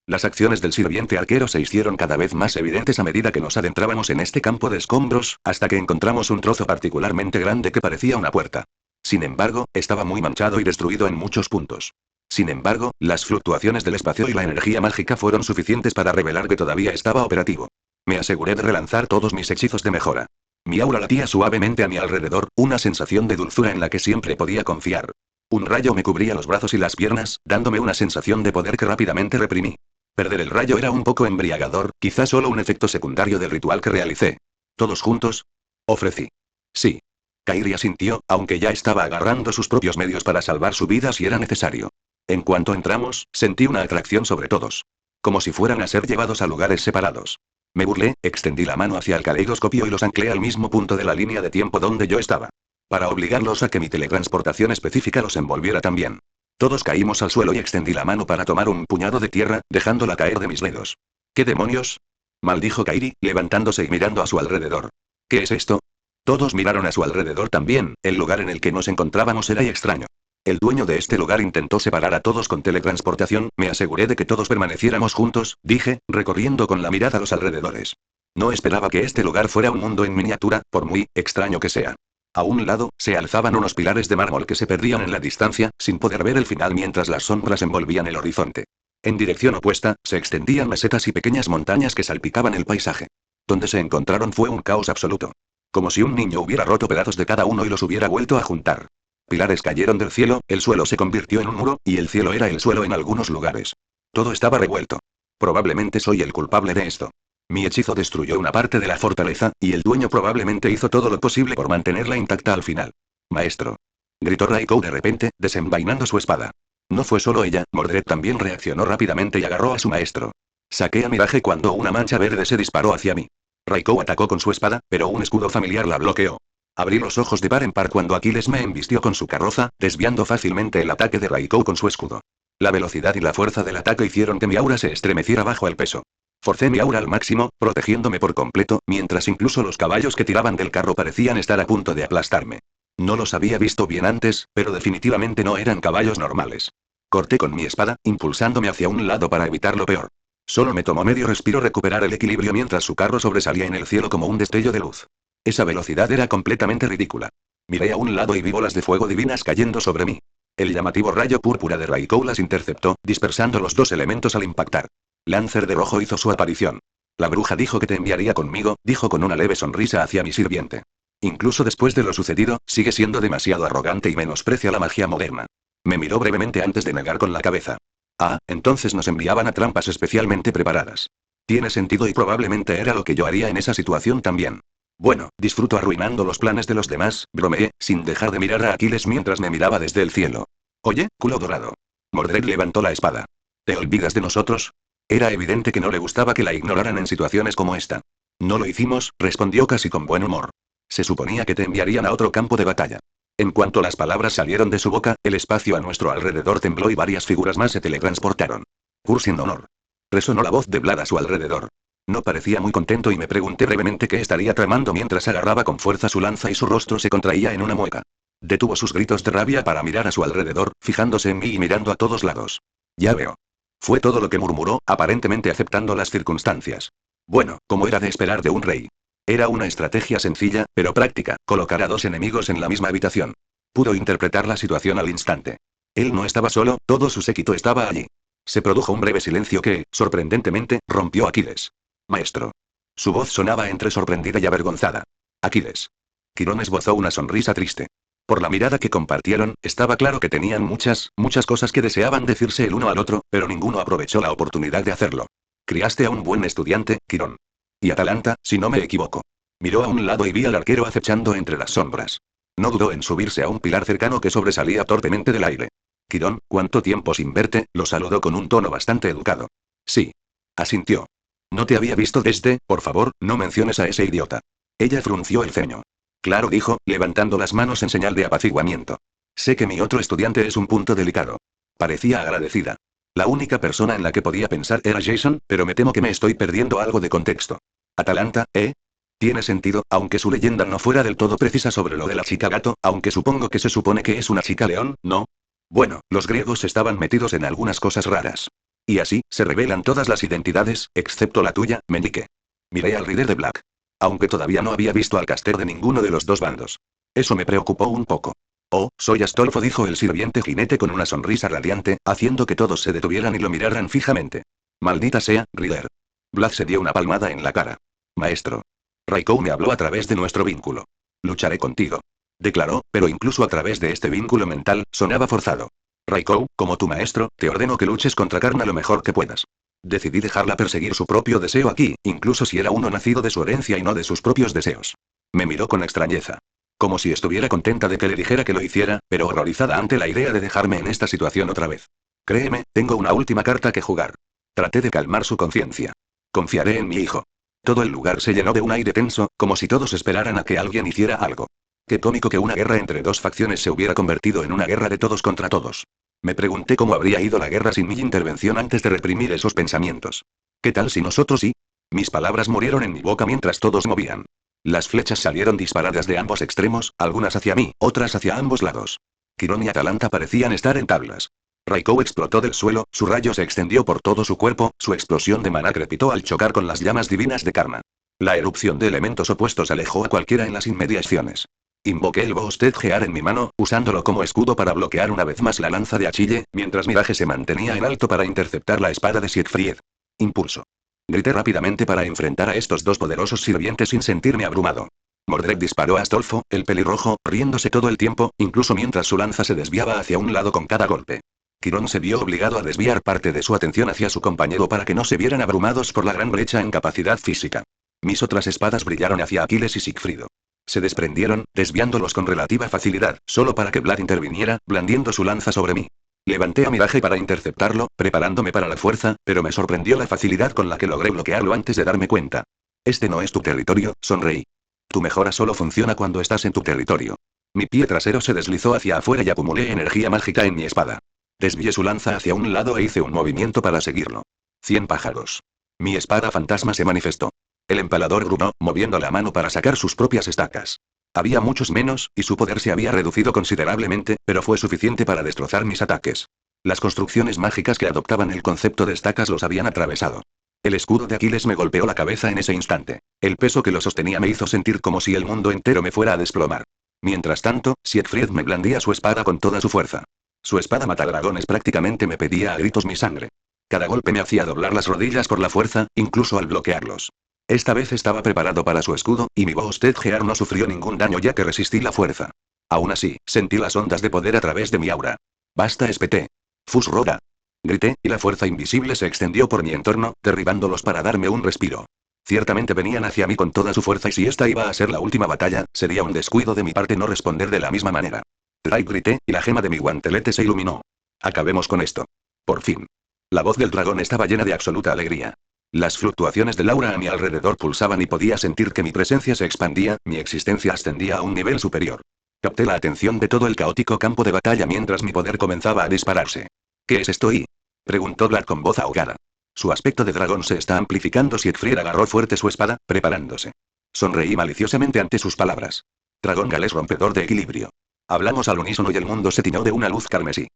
Las acciones del sirviente arquero se hicieron cada vez más evidentes a medida que nos adentrábamos en este campo de escombros, hasta que encontramos un trozo particularmente grande que parecía una puerta. Sin embargo, estaba muy manchado y destruido en muchos puntos. Sin embargo, las fluctuaciones del espacio y la energía mágica fueron suficientes para revelar que todavía estaba operativo. Me aseguré de relanzar todos mis hechizos de mejora. Mi aura latía suavemente a mi alrededor, una sensación de dulzura en la que siempre podía confiar. Un rayo me cubría los brazos y las piernas, dándome una sensación de poder que rápidamente reprimí. Perder el rayo era un poco embriagador, quizás solo un efecto secundario del ritual que realicé. ¿Todos juntos? Ofrecí. Sí. Kairi asintió, aunque ya estaba agarrando sus propios medios para salvar su vida si era necesario. En cuanto entramos, sentí una atracción sobre todos. Como si fueran a ser llevados a lugares separados. Me burlé, extendí la mano hacia el caleidoscopio y los anclé al mismo punto de la línea de tiempo donde yo estaba. Para obligarlos a que mi teletransportación específica los envolviera también. Todos caímos al suelo y extendí la mano para tomar un puñado de tierra, dejándola caer de mis dedos. ¿Qué demonios? Maldijo Kairi, levantándose y mirando a su alrededor. ¿Qué es esto? Todos miraron a su alrededor también, el lugar en el que nos encontrábamos era extraño. El dueño de este lugar intentó separar a todos con teletransportación, me aseguré de que todos permaneciéramos juntos, dije, recorriendo con la mirada los alrededores. No esperaba que este lugar fuera un mundo en miniatura, por muy extraño que sea. A un lado, se alzaban unos pilares de mármol que se perdían en la distancia, sin poder ver el final mientras las sombras envolvían el horizonte. En dirección opuesta, se extendían mesetas y pequeñas montañas que salpicaban el paisaje. Donde se encontraron fue un caos absoluto. Como si un niño hubiera roto pedazos de cada uno y los hubiera vuelto a juntar. Pilares cayeron del cielo, el suelo se convirtió en un muro, y el cielo era el suelo en algunos lugares. Todo estaba revuelto. Probablemente soy el culpable de esto. Mi hechizo destruyó una parte de la fortaleza, y el dueño probablemente hizo todo lo posible por mantenerla intacta al final. Maestro. Gritó Raikou de repente, desenvainando su espada. No fue solo ella, Mordred también reaccionó rápidamente y agarró a su maestro. Saqué a Mirage cuando una mancha verde se disparó hacia mí. Raikou atacó con su espada, pero un escudo familiar la bloqueó. Abrí los ojos de par en par cuando Aquiles me embistió con su carroza, desviando fácilmente el ataque de Raikou con su escudo. La velocidad y la fuerza del ataque hicieron que mi aura se estremeciera bajo el peso. Forcé mi aura al máximo, protegiéndome por completo, mientras incluso los caballos que tiraban del carro parecían estar a punto de aplastarme. No los había visto bien antes, pero definitivamente no eran caballos normales. Corté con mi espada, impulsándome hacia un lado para evitar lo peor. Solo me tomó medio respiro recuperar el equilibrio mientras su carro sobresalía en el cielo como un destello de luz. Esa velocidad era completamente ridícula. Miré a un lado y vi bolas de fuego divinas cayendo sobre mí. El llamativo rayo púrpura de Raikou las interceptó, dispersando los dos elementos al impactar. Lancer de rojo hizo su aparición. La bruja dijo que te enviaría conmigo, dijo con una leve sonrisa hacia mi sirviente. Incluso después de lo sucedido, sigue siendo demasiado arrogante y menosprecia la magia moderna. Me miró brevemente antes de negar con la cabeza. Ah, entonces nos enviaban a trampas especialmente preparadas. Tiene sentido y probablemente era lo que yo haría en esa situación también. Bueno, disfruto arruinando los planes de los demás, bromeé, sin dejar de mirar a Aquiles mientras me miraba desde el cielo. Oye, culo dorado. Mordred levantó la espada. ¿Te olvidas de nosotros? Era evidente que no le gustaba que la ignoraran en situaciones como esta. No lo hicimos, respondió casi con buen humor. Se suponía que te enviarían a otro campo de batalla. En cuanto las palabras salieron de su boca, el espacio a nuestro alrededor tembló y varias figuras más se teletransportaron. Sin honor. Resonó la voz de Vlad a su alrededor. No parecía muy contento y me pregunté brevemente qué estaría tramando mientras agarraba con fuerza su lanza y su rostro se contraía en una mueca. Detuvo sus gritos de rabia para mirar a su alrededor, fijándose en mí y mirando a todos lados. Ya veo. Fue todo lo que murmuró, aparentemente aceptando las circunstancias. Bueno, como era de esperar de un rey. Era una estrategia sencilla, pero práctica, colocar a dos enemigos en la misma habitación. Pudo interpretar la situación al instante. Él no estaba solo, todo su séquito estaba allí. Se produjo un breve silencio que, sorprendentemente, rompió Aquiles. Maestro. Su voz sonaba entre sorprendida y avergonzada. Aquiles. Quirón esbozó una sonrisa triste. Por la mirada que compartieron, estaba claro que tenían muchas cosas que deseaban decirse el uno al otro, pero ninguno aprovechó la oportunidad de hacerlo. Criaste a un buen estudiante, Quirón. Y Atalanta, si no me equivoco. Miró a un lado y vi al arquero acechando entre las sombras. No dudó en subirse a un pilar cercano que sobresalía torpemente del aire. Quirón, ¿cuánto tiempo sin verte?, lo saludó con un tono bastante educado. Sí. Asintió. No te había visto desde, por favor, no menciones a ese idiota. Ella frunció el ceño. Claro, dijo, levantando las manos en señal de apaciguamiento. Sé que mi otro estudiante es un punto delicado. Parecía agradecida. La única persona en la que podía pensar era Jason, pero me temo que me estoy perdiendo algo de contexto. Atalanta, ¿eh? Tiene sentido, aunque su leyenda no fuera del todo precisa sobre lo de la chica gato, aunque supongo que se supone que es una chica león, ¿no? Bueno, los griegos estaban metidos en algunas cosas raras. Y así, se revelan todas las identidades, excepto la tuya, Menique. Miré al líder de Black. Aunque todavía no había visto al caster de ninguno de los dos bandos. Eso me preocupó un poco. Oh, soy Astolfo, dijo el sirviente jinete con una sonrisa radiante, haciendo que todos se detuvieran y lo miraran fijamente. Maldita sea, Rider. Vlad se dio una palmada en la cara. Maestro. Raikou me habló a través de nuestro vínculo. Lucharé contigo. Declaró, pero incluso a través de este vínculo mental, sonaba forzado. Raikou, como tu maestro, te ordeno que luches contra Karna lo mejor que puedas. Decidí dejarla perseguir su propio deseo aquí, incluso si era uno nacido de su herencia y no de sus propios deseos. Me miró con extrañeza. Como si estuviera contenta de que le dijera que lo hiciera, pero horrorizada ante la idea de dejarme en esta situación otra vez. Créeme, tengo una última carta que jugar. Traté de calmar su conciencia. Confiaré en mi hijo. Todo el lugar se llenó de un aire tenso, como si todos esperaran a que alguien hiciera algo. Qué cómico que una guerra entre dos facciones se hubiera convertido en una guerra de todos contra todos. Me pregunté cómo habría ido la guerra sin mi intervención antes de reprimir esos pensamientos. ¿Qué tal si nosotros sí? Mis palabras murieron en mi boca mientras todos movían. Las flechas salieron disparadas de ambos extremos, algunas hacia mí, otras hacia ambos lados. Quirón y Atalanta parecían estar en tablas. Raikou explotó del suelo, su rayo se extendió por todo su cuerpo, su explosión de maná crepitó al chocar con las llamas divinas de Karma. La erupción de elementos opuestos alejó a cualquiera en las inmediaciones. Invoqué el Boosted Gear en mi mano, usándolo como escudo para bloquear una vez más la lanza de Achille, mientras Mirage se mantenía en alto para interceptar la espada de Siegfried. Impulso. Grité rápidamente para enfrentar a estos dos poderosos sirvientes sin sentirme abrumado. Mordred disparó a Astolfo, el pelirrojo, riéndose todo el tiempo, incluso mientras su lanza se desviaba hacia un lado con cada golpe. Quirón se vio obligado a desviar parte de su atención hacia su compañero para que no se vieran abrumados por la gran brecha en capacidad física. Mis otras espadas brillaron hacia Aquiles y Sigfrido. Se desprendieron, desviándolos con relativa facilidad, solo para que Vlad interviniera, blandiendo su lanza sobre mí. Levanté a Mirage para interceptarlo, preparándome para la fuerza, pero me sorprendió la facilidad con la que logré bloquearlo antes de darme cuenta. Este no es tu territorio, sonreí. Tu mejora solo funciona cuando estás en tu territorio. Mi pie trasero se deslizó hacia afuera y acumulé energía mágica en mi espada. Desvié su lanza hacia un lado e hice un movimiento para seguirlo. 100 pájaros. Mi espada fantasma se manifestó. El empalador gruñó, moviendo la mano para sacar sus propias estacas. Había muchos menos, y su poder se había reducido considerablemente, pero fue suficiente para destrozar mis ataques. Las construcciones mágicas que adoptaban el concepto de estacas los habían atravesado. El escudo de Aquiles me golpeó la cabeza en ese instante. El peso que lo sostenía me hizo sentir como si el mundo entero me fuera a desplomar. Mientras tanto, Siegfried me blandía su espada con toda su fuerza. Su espada matadragones prácticamente me pedía a gritos mi sangre. Cada golpe me hacía doblar las rodillas por la fuerza, incluso al bloquearlos. Esta vez estaba preparado para su escudo, y mi Boosted Gear no sufrió ningún daño ya que resistí la fuerza. Aún así, sentí las ondas de poder a través de mi aura. Basta, espeté. Fus Roda. Grité, y la fuerza invisible se extendió por mi entorno, derribándolos para darme un respiro. Ciertamente venían hacia mí con toda su fuerza y si esta iba a ser la última batalla, sería un descuido de mi parte no responder de la misma manera. Drake, grité, y la gema de mi guantelete se iluminó. Acabemos con esto. Por fin. La voz del dragón estaba llena de absoluta alegría. Las fluctuaciones del aura a mi alrededor pulsaban y podía sentir que mi presencia se expandía, mi existencia ascendía a un nivel superior. Capté la atención de todo el caótico campo de batalla mientras mi poder comenzaba a dispararse. ¿Qué es esto? Preguntó Vlad con voz ahogada. Su aspecto de dragón se está amplificando. Siegfried agarró fuerte su espada, preparándose. Sonreí maliciosamente ante sus palabras. Dragón galés rompedor de equilibrio. Hablamos al unísono y el mundo se tiñó de una luz carmesí.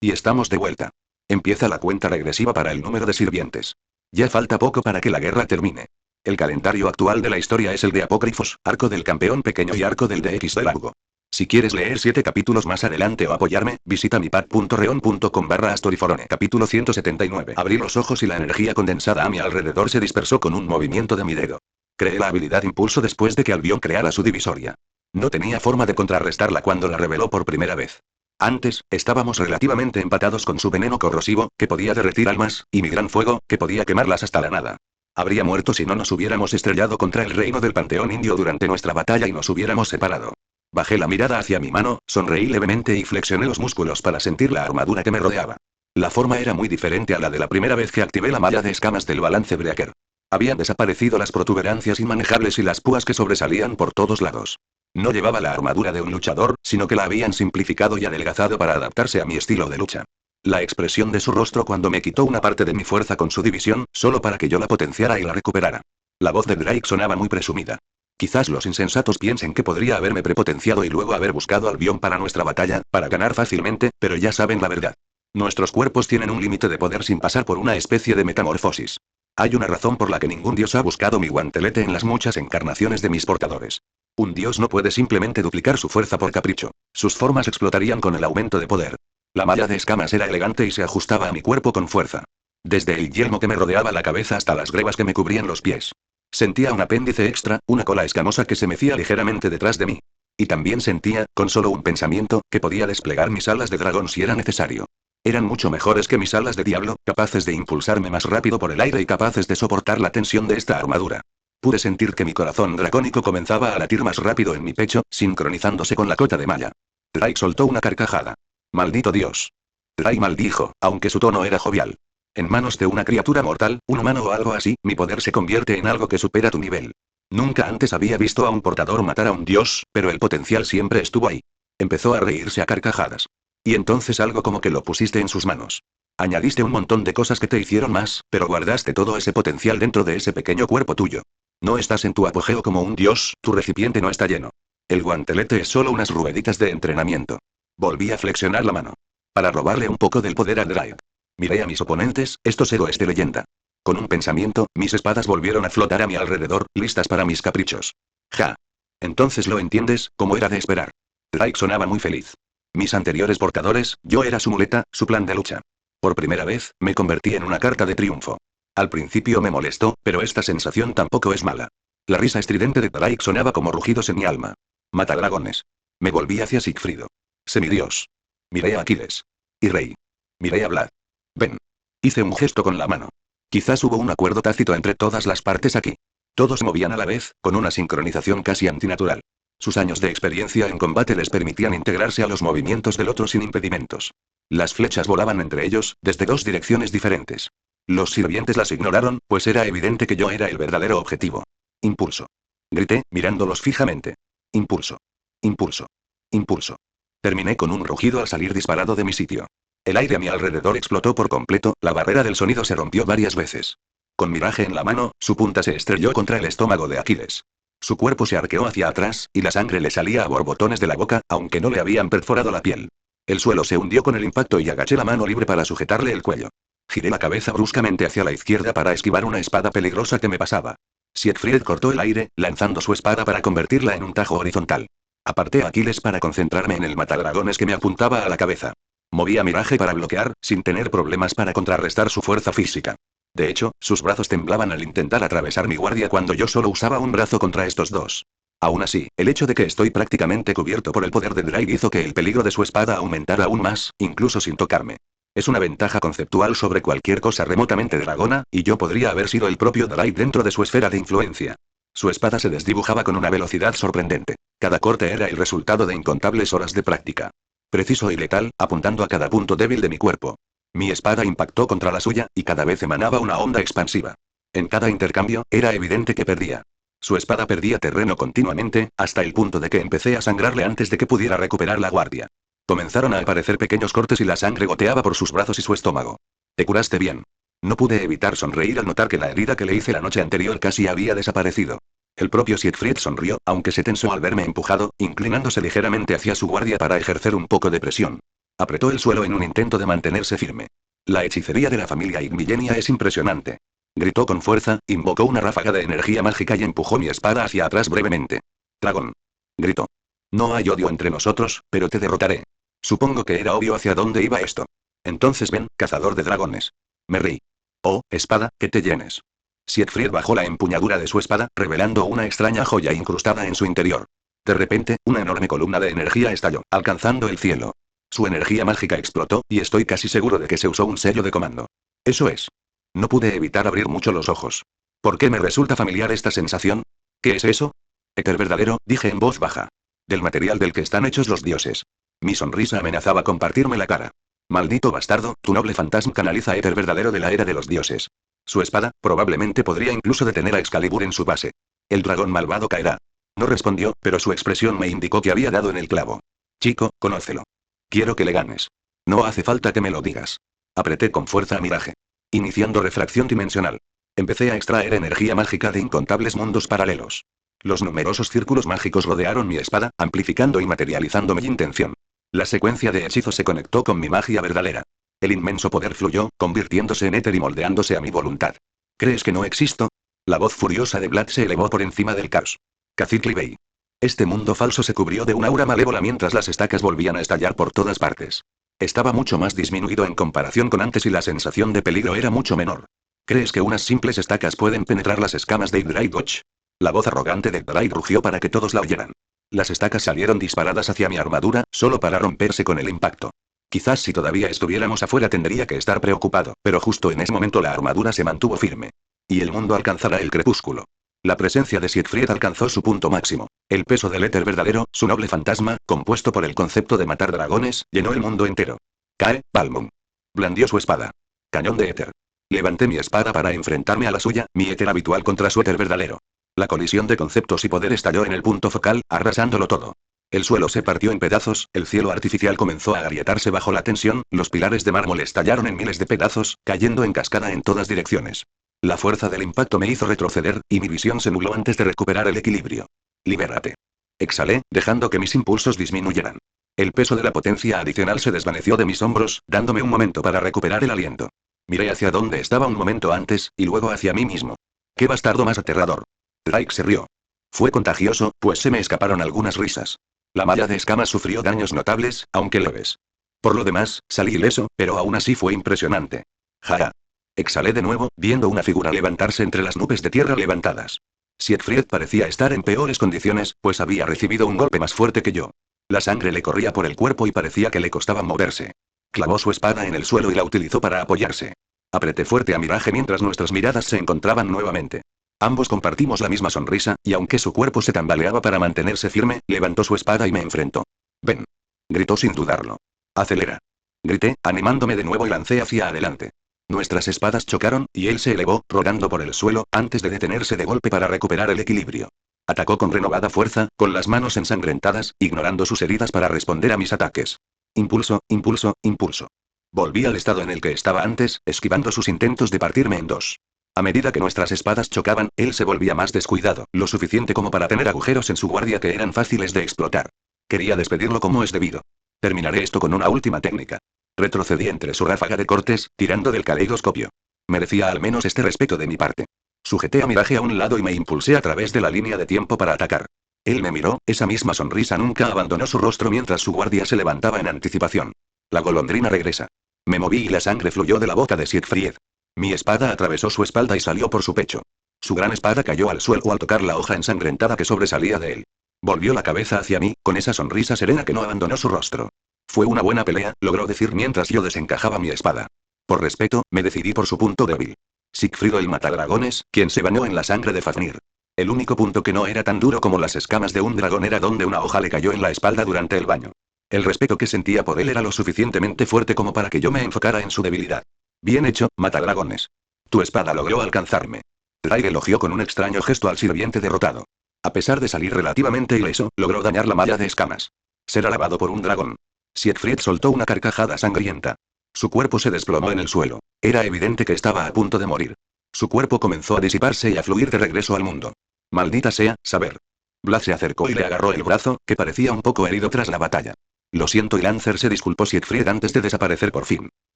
Y estamos de vuelta. Empieza la cuenta regresiva para el número de sirvientes. Ya falta poco para que la guerra termine. El calendario actual de la historia es el de Apócrifos, Arco del Campeón Pequeño y Arco del DX de Largo. Si quieres leer 7 capítulos más adelante o apoyarme, visita mi pad.reon.com/Astoryforone. Capítulo 179. Abrí los ojos y la energía condensada a mi alrededor se dispersó con un movimiento de mi dedo. Creé la habilidad Impulso después de que Albion creara su divisoria. No tenía forma de contrarrestarla cuando la reveló por primera vez. Antes, estábamos relativamente empatados con su veneno corrosivo, que podía derretir almas, y mi gran fuego, que podía quemarlas hasta la nada. Habría muerto si no nos hubiéramos estrellado contra el reino del panteón indio durante nuestra batalla y nos hubiéramos separado. Bajé la mirada hacia mi mano, sonreí levemente y flexioné los músculos para sentir la armadura que me rodeaba. La forma era muy diferente a la de la primera vez que activé la malla de escamas del balance Breaker. Habían desaparecido las protuberancias inmanejables y las púas que sobresalían por todos lados. No llevaba la armadura de un luchador, sino que la habían simplificado y adelgazado para adaptarse a mi estilo de lucha. La expresión de su rostro cuando me quitó una parte de mi fuerza con su división, solo para que yo la potenciara y la recuperara. La voz de Drake sonaba muy presumida. Quizás los insensatos piensen que podría haberme prepotenciado y luego haber buscado al Bion para nuestra batalla, para ganar fácilmente, pero ya saben la verdad. Nuestros cuerpos tienen un límite de poder sin pasar por una especie de metamorfosis. Hay una razón por la que ningún dios ha buscado mi guantelete en las muchas encarnaciones de mis portadores. Un dios no puede simplemente duplicar su fuerza por capricho. Sus formas explotarían con el aumento de poder. La malla de escamas era elegante y se ajustaba a mi cuerpo con fuerza. Desde el yelmo que me rodeaba la cabeza hasta las grebas que me cubrían los pies. Sentía un apéndice extra, una cola escamosa que se mecía ligeramente detrás de mí. Y también sentía, con solo un pensamiento, que podía desplegar mis alas de dragón si era necesario. Eran mucho mejores que mis alas de diablo, capaces de impulsarme más rápido por el aire y capaces de soportar la tensión de esta armadura. Pude sentir que mi corazón dracónico comenzaba a latir más rápido en mi pecho, sincronizándose con la cota de malla. Drake soltó una carcajada. ¡Maldito Dios! Drake maldijo, aunque su tono era jovial. En manos de una criatura mortal, un humano o algo así, mi poder se convierte en algo que supera tu nivel. Nunca antes había visto a un portador matar a un dios, pero el potencial siempre estuvo ahí. Empezó a reírse a carcajadas. Y entonces algo como que lo pusiste en sus manos. Añadiste un montón de cosas que te hicieron más, pero guardaste todo ese potencial dentro de ese pequeño cuerpo tuyo. No estás en tu apogeo como un dios, tu recipiente no está lleno. El guantelete es solo unas rueditas de entrenamiento. Volví a flexionar la mano. Para robarle un poco del poder a Drake. Miré a mis oponentes, estos héroes de leyenda. Con un pensamiento, mis espadas volvieron a flotar a mi alrededor, listas para mis caprichos. Ja. Entonces lo entiendes, como era de esperar. Drake sonaba muy feliz. Mis anteriores portadores, yo era su muleta, su plan de lucha. Por primera vez, me convertí en una carta de triunfo. Al principio me molestó, pero esta sensación tampoco es mala. La risa estridente de Drake sonaba como rugidos en mi alma. Mata dragones. Me volví hacia Sigfrido. Semidios. Miré a Aquiles. Y Rey. Miré a Vlad. Ven. Hice un gesto con la mano. Quizás hubo un acuerdo tácito entre todas las partes aquí. Todos movían a la vez, con una sincronización casi antinatural. Sus años de experiencia en combate les permitían integrarse a los movimientos del otro sin impedimentos. Las flechas volaban entre ellos, desde dos direcciones diferentes. Los sirvientes las ignoraron, pues era evidente que yo era el verdadero objetivo. Impulso. Grité, mirándolos fijamente. Impulso. Impulso. Impulso. Terminé con un rugido al salir disparado de mi sitio. El aire a mi alrededor explotó por completo, la barrera del sonido se rompió varias veces. Con miraje en la mano, su punta se estrelló contra el estómago de Aquiles. Su cuerpo se arqueó hacia atrás, y la sangre le salía a borbotones de la boca, aunque no le habían perforado la piel. El suelo se hundió con el impacto y agaché la mano libre para sujetarle el cuello. Giré la cabeza bruscamente hacia la izquierda para esquivar una espada peligrosa que me pasaba. Siegfried cortó el aire, lanzando su espada para convertirla en un tajo horizontal. Aparté a Aquiles para concentrarme en el matadragones que me apuntaba a la cabeza. Moví a Miraje para bloquear, sin tener problemas para contrarrestar su fuerza física. De hecho, sus brazos temblaban al intentar atravesar mi guardia cuando yo solo usaba un brazo contra estos dos. Aún así, el hecho de que estoy prácticamente cubierto por el poder de Drake hizo que el peligro de su espada aumentara aún más, incluso sin tocarme. Es una ventaja conceptual sobre cualquier cosa remotamente dragona, y yo podría haber sido el propio Drake dentro de su esfera de influencia. Su espada se desdibujaba con una velocidad sorprendente. Cada corte era el resultado de incontables horas de práctica. Preciso y letal, apuntando a cada punto débil de mi cuerpo. Mi espada impactó contra la suya, y cada vez emanaba una onda expansiva. En cada intercambio, era evidente que perdía. Su espada perdía terreno continuamente, hasta el punto de que empecé a sangrarle antes de que pudiera recuperar la guardia. Comenzaron a aparecer pequeños cortes y la sangre goteaba por sus brazos y su estómago. Te curaste bien. No pude evitar sonreír al notar que la herida que le hice la noche anterior casi había desaparecido. El propio Siegfried sonrió, aunque se tensó al verme empujado, inclinándose ligeramente hacia su guardia para ejercer un poco de presión. Apretó el suelo en un intento de mantenerse firme. La hechicería de la familia Igmillenia es impresionante. Gritó con fuerza, invocó una ráfaga de energía mágica y empujó mi espada hacia atrás brevemente. Dragón. Gritó. No hay odio entre nosotros, pero te derrotaré. Supongo que era obvio hacia dónde iba esto. Entonces ven, cazador de dragones. Me reí. Oh, espada, que te llenes. Siegfried bajó la empuñadura de su espada, revelando una extraña joya incrustada en su interior. De repente, una enorme columna de energía estalló, alcanzando el cielo. Su energía mágica explotó, y estoy casi seguro de que se usó un sello de comando. Eso es. No pude evitar abrir mucho los ojos. ¿Por qué me resulta familiar esta sensación? ¿Qué es eso? Éter verdadero, dije en voz baja. Del material del que están hechos los dioses. Mi sonrisa amenazaba con partirme la cara. Maldito bastardo, tu noble fantasma canaliza éter verdadero de la era de los dioses. Su espada, probablemente podría incluso detener a Excalibur en su base. El dragón malvado caerá. No respondió, pero su expresión me indicó que había dado en el clavo. Chico, conócelo. Quiero que le ganes. No hace falta que me lo digas. Apreté con fuerza a Miraje. Iniciando refracción dimensional. Empecé a extraer energía mágica de incontables mundos paralelos. Los numerosos círculos mágicos rodearon mi espada, amplificando y materializando mi intención. La secuencia de hechizos se conectó con mi magia verdadera. El inmenso poder fluyó, convirtiéndose en éter y moldeándose a mi voluntad. ¿Crees que no existo? La voz furiosa de Vlad se elevó por encima del caos. Cacique Bay. Este mundo falso se cubrió de un aura malévola mientras las estacas volvían a estallar por todas partes. Estaba mucho más disminuido en comparación con antes y la sensación de peligro era mucho menor. ¿Crees que unas simples estacas pueden penetrar las escamas de Hydraid Watch? La voz arrogante de Hydraid rugió para que todos la oyeran. Las estacas salieron disparadas hacia mi armadura, solo para romperse con el impacto. Quizás si todavía estuviéramos afuera tendría que estar preocupado, pero justo en ese momento la armadura se mantuvo firme. Y el mundo alcanzará el crepúsculo. La presencia de Siegfried alcanzó su punto máximo. El peso del éter verdadero, su noble fantasma, compuesto por el concepto de matar dragones, llenó el mundo entero. Cae, Balmung. Blandió su espada. Cañón de éter. Levanté mi espada para enfrentarme a la suya, mi éter habitual contra su éter verdadero. La colisión de conceptos y poder estalló en el punto focal, arrasándolo todo. El suelo se partió en pedazos, el cielo artificial comenzó a agrietarse bajo la tensión, los pilares de mármol estallaron en miles de pedazos, cayendo en cascada en todas direcciones. La fuerza del impacto me hizo retroceder, y mi visión se nubló antes de recuperar el equilibrio. Libérate. Exhalé, dejando que mis impulsos disminuyeran. El peso de la potencia adicional se desvaneció de mis hombros, dándome un momento para recuperar el aliento. Miré hacia donde estaba un momento antes, y luego hacia mí mismo. ¡Qué bastardo más aterrador! Drake se rió. Fue contagioso, pues se me escaparon algunas risas. La malla de escamas sufrió daños notables, aunque leves. Por lo demás, salí ileso, pero aún así fue impresionante. ¡Ja! Exhalé de nuevo, viendo una figura levantarse entre las nubes de tierra levantadas. Siegfried parecía estar en peores condiciones, pues había recibido un golpe más fuerte que yo. La sangre le corría por el cuerpo y parecía que le costaba moverse. Clavó su espada en el suelo y la utilizó para apoyarse. Apreté fuerte a Mirage mientras nuestras miradas se encontraban nuevamente. Ambos compartimos la misma sonrisa, y aunque su cuerpo se tambaleaba para mantenerse firme, levantó su espada y me enfrentó. «Ven», gritó sin dudarlo. «Acelera». Grité, animándome de nuevo y lancé hacia adelante. Nuestras espadas chocaron, y él se elevó, rodando por el suelo, antes de detenerse de golpe para recuperar el equilibrio. Atacó con renovada fuerza, con las manos ensangrentadas, ignorando sus heridas para responder a mis ataques. Impulso, impulso, impulso. Volví al estado en el que estaba antes, esquivando sus intentos de partirme en dos. A medida que nuestras espadas chocaban, él se volvía más descuidado, lo suficiente como para tener agujeros en su guardia que eran fáciles de explotar. Quería despedirlo como es debido. Terminaré esto con una última técnica. Retrocedí entre su ráfaga de cortes, tirando del caleidoscopio. Merecía al menos este respeto de mi parte. Sujeté a Mirage a un lado y me impulsé a través de la línea de tiempo para atacar. Él me miró, esa misma sonrisa nunca abandonó su rostro mientras su guardia se levantaba en anticipación. La golondrina regresa. Me moví y la sangre fluyó de la boca de Siegfried. Mi espada atravesó su espalda y salió por su pecho. Su gran espada cayó al suelo al tocar la hoja ensangrentada que sobresalía de él. Volvió la cabeza hacia mí, con esa sonrisa serena que no abandonó su rostro. Fue una buena pelea, logró decir mientras yo desencajaba mi espada. Por respeto, me decidí por su punto débil. Siegfried el matadragones, quien se bañó en la sangre de Fafnir. El único punto que no era tan duro como las escamas de un dragón era donde una hoja le cayó en la espalda durante el baño. El respeto que sentía por él era lo suficientemente fuerte como para que yo me enfocara en su debilidad. Bien hecho, matadragones. Tu espada logró alcanzarme. Drake elogió con un extraño gesto al sirviente derrotado. A pesar de salir relativamente ileso, logró dañar la malla de escamas. Ser alabado por un dragón. Siegfried soltó una carcajada sangrienta. Su cuerpo se desplomó en el suelo. Era evidente que estaba a punto de morir. Su cuerpo comenzó a disiparse y a fluir de regreso al mundo. Maldita sea, saber. Vlad se acercó y le agarró el brazo, que parecía un poco herido tras la batalla. Lo siento, y Lancer se disculpó Siegfried antes de desaparecer por fin.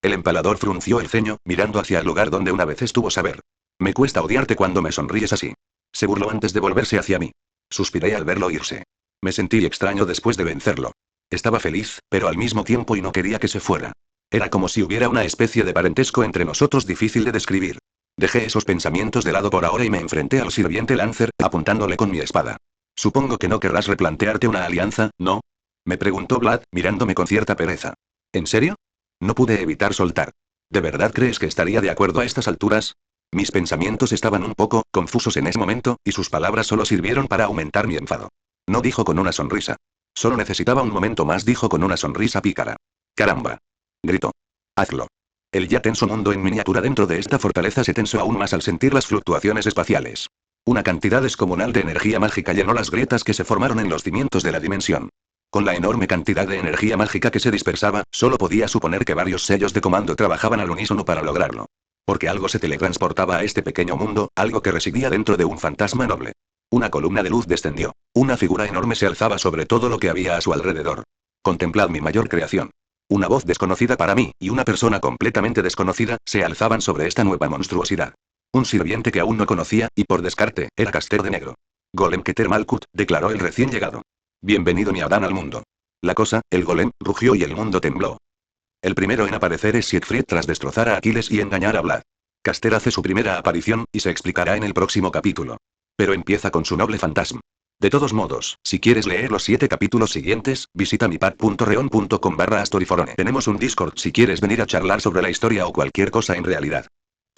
El empalador frunció el ceño, mirando hacia el lugar donde una vez estuvo saber. Me cuesta odiarte cuando me sonríes así. Se burló antes de volverse hacia mí. Suspiré al verlo irse. Me sentí extraño después de vencerlo. Estaba feliz, pero al mismo tiempo y no quería que se fuera. Era como si hubiera una especie de parentesco entre nosotros difícil de describir. Dejé esos pensamientos de lado por ahora y me enfrenté al sirviente Lancer, apuntándole con mi espada. Supongo que no querrás replantearte una alianza, ¿no? Me preguntó Vlad, mirándome con cierta pereza. ¿En serio? No pude evitar soltar. ¿De verdad crees que estaría de acuerdo a estas alturas? Mis pensamientos estaban un poco confusos en ese momento, y sus palabras solo sirvieron para aumentar mi enfado. No, dijo con una sonrisa. Solo necesitaba un momento más, dijo con una sonrisa pícara. Caramba. Gritó. Hazlo. El ya tenso mundo en miniatura dentro de esta fortaleza se tensó aún más al sentir las fluctuaciones espaciales. Una cantidad descomunal de energía mágica llenó las grietas que se formaron en los cimientos de la dimensión. Con la enorme cantidad de energía mágica que se dispersaba, solo podía suponer que varios sellos de comando trabajaban al unísono para lograrlo. Porque algo se teletransportaba a este pequeño mundo, algo que residía dentro de un fantasma noble. Una columna de luz descendió. Una figura enorme se alzaba sobre todo lo que había a su alrededor. Contemplad mi mayor creación. Una voz desconocida para mí, y una persona completamente desconocida, se alzaban sobre esta nueva monstruosidad. Un sirviente que aún no conocía, y por descarte, era Caster de Negro. Golem Keter Malkut, declaró el recién llegado. Bienvenido mi Adán al mundo. La cosa, el golem, rugió y el mundo tembló. El primero en aparecer es Siegfried tras destrozar a Aquiles y engañar a Vlad. Caster hace su primera aparición, y se explicará en el próximo capítulo. Pero empieza con su noble fantasma. De todos modos, si quieres leer los 7 capítulos siguientes, visita mipad.reon.com/storyforone. Tenemos un Discord si quieres venir a charlar sobre la historia o cualquier cosa en realidad.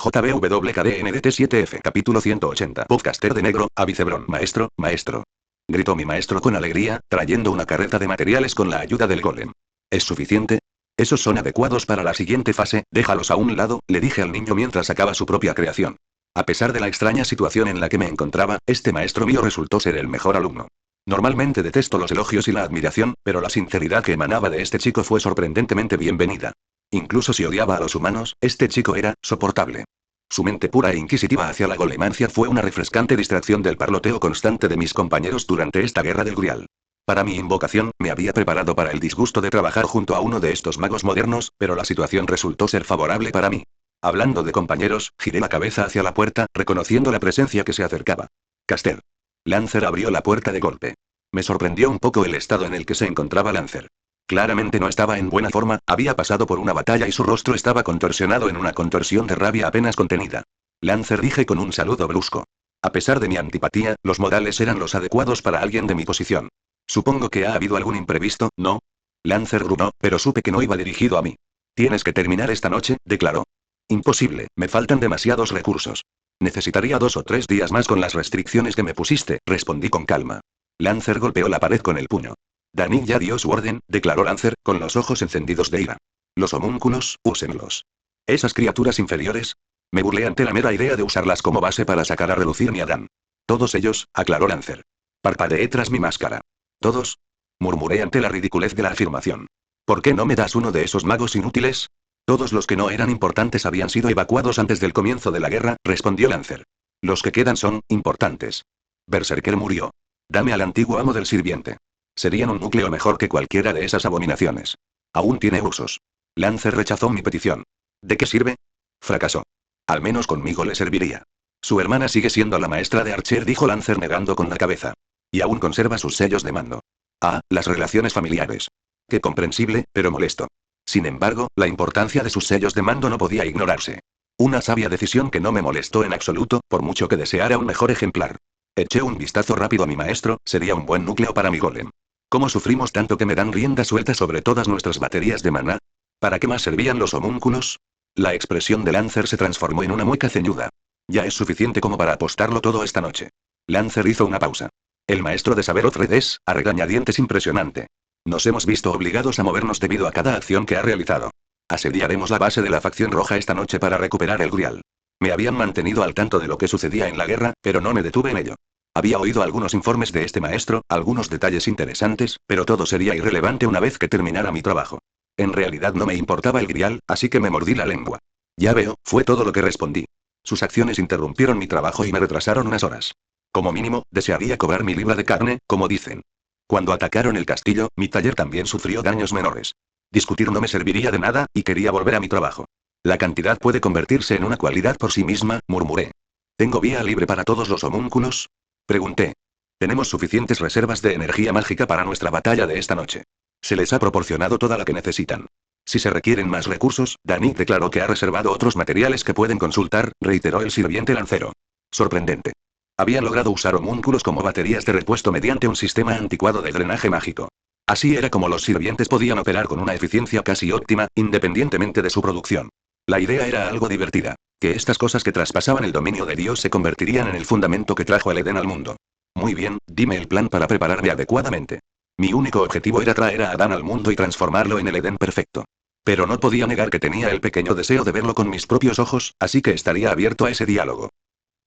JBWKDNDT7F capítulo 180. Podcaster de Negro, a Vicebrón. Maestro, maestro. Gritó mi maestro con alegría, trayendo una carreta de materiales con la ayuda del golem. ¿Es suficiente? Esos son adecuados para la siguiente fase, déjalos a un lado, le dije al niño mientras sacaba su propia creación. A pesar de la extraña situación en la que me encontraba, este maestro mío resultó ser el mejor alumno. Normalmente detesto los elogios y la admiración, pero la sinceridad que emanaba de este chico fue sorprendentemente bienvenida. Incluso si odiaba a los humanos, este chico era soportable. Su mente pura e inquisitiva hacia la golemancia fue una refrescante distracción del parloteo constante de mis compañeros durante esta guerra del Grial. Para mi invocación, me había preparado para el disgusto de trabajar junto a uno de estos magos modernos, pero la situación resultó ser favorable para mí. Hablando de compañeros, giré la cabeza hacia la puerta, reconociendo la presencia que se acercaba. Caster. Lancer abrió la puerta de golpe. Me sorprendió un poco el estado en el que se encontraba Lancer. Claramente no estaba en buena forma, había pasado por una batalla y su rostro estaba contorsionado en una contorsión de rabia apenas contenida. Lancer, dije con un saludo brusco. A pesar de mi antipatía, los modales eran los adecuados para alguien de mi posición. Supongo que ha habido algún imprevisto, ¿no? Lancer gruñó, pero supe que no iba dirigido a mí. Tienes que terminar esta noche, declaró. Imposible, me faltan demasiados recursos. Necesitaría 2 o 3 días más con las restricciones que me pusiste, respondí con calma. Lancer golpeó la pared con el puño. Dani ya dio su orden, declaró Lancer, con los ojos encendidos de ira. Los homúnculos, úsenlos. ¿Esas criaturas inferiores? Me burlé ante la mera idea de usarlas como base para sacar a relucir mi Adán. Todos ellos, aclaró Lancer. Parpadeé tras mi máscara. ¿Todos? Murmuré ante la ridiculez de la afirmación. ¿Por qué no me das uno de esos magos inútiles? Todos los que no eran importantes habían sido evacuados antes del comienzo de la guerra, respondió Lancer. Los que quedan son importantes. Berserker murió. Dame al antiguo amo del sirviente. Serían un núcleo mejor que cualquiera de esas abominaciones. Aún tiene usos. Lancer rechazó mi petición. ¿De qué sirve? Fracasó. Al menos conmigo le serviría. Su hermana sigue siendo la maestra de Archer, dijo Lancer negando con la cabeza. Y aún conserva sus sellos de mando. Ah, las relaciones familiares. Qué comprensible, pero molesto. Sin embargo, la importancia de sus sellos de mando no podía ignorarse. Una sabia decisión que no me molestó en absoluto, por mucho que deseara un mejor ejemplar. Eché un vistazo rápido a mi maestro, sería un buen núcleo para mi golem. ¿Cómo sufrimos tanto que me dan rienda suelta sobre todas nuestras baterías de maná? ¿Para qué más servían los homúnculos? La expresión de Lancer se transformó en una mueca ceñuda. Ya es suficiente como para apostarlo todo esta noche. Lancer hizo una pausa. El maestro de saber Otred es, a regañadientes, impresionante. Nos hemos visto obligados a movernos debido a cada acción que ha realizado. Asediaremos la base de la facción roja esta noche para recuperar el Grial. Me habían mantenido al tanto de lo que sucedía en la guerra, pero no me detuve en ello. Había oído algunos informes de este maestro, algunos detalles interesantes, pero todo sería irrelevante una vez que terminara mi trabajo. En realidad no me importaba el Grial, así que me mordí la lengua. Ya veo, fue todo lo que respondí. Sus acciones interrumpieron mi trabajo y me retrasaron unas horas. Como mínimo, desearía cobrar mi libra de carne, como dicen. Cuando atacaron el castillo, mi taller también sufrió daños menores. Discutir no me serviría de nada, y quería volver a mi trabajo. La cantidad puede convertirse en una cualidad por sí misma, murmuré. ¿Tengo vía libre para todos los homúnculos? Pregunté. Tenemos suficientes reservas de energía mágica para nuestra batalla de esta noche. Se les ha proporcionado toda la que necesitan. Si se requieren más recursos, Dani declaró que ha reservado otros materiales que pueden consultar, reiteró el sirviente lancero. Sorprendente. Habían logrado usar homúnculos como baterías de repuesto mediante un sistema anticuado de drenaje mágico. Así era como los sirvientes podían operar con una eficiencia casi óptima, independientemente de su producción. La idea era algo divertida, que estas cosas que traspasaban el dominio de Dios se convertirían en el fundamento que trajo el Edén al mundo. Muy bien, dime el plan para prepararme adecuadamente. Mi único objetivo era traer a Adán al mundo y transformarlo en el Edén perfecto. Pero no podía negar que tenía el pequeño deseo de verlo con mis propios ojos, así que estaría abierto a ese diálogo.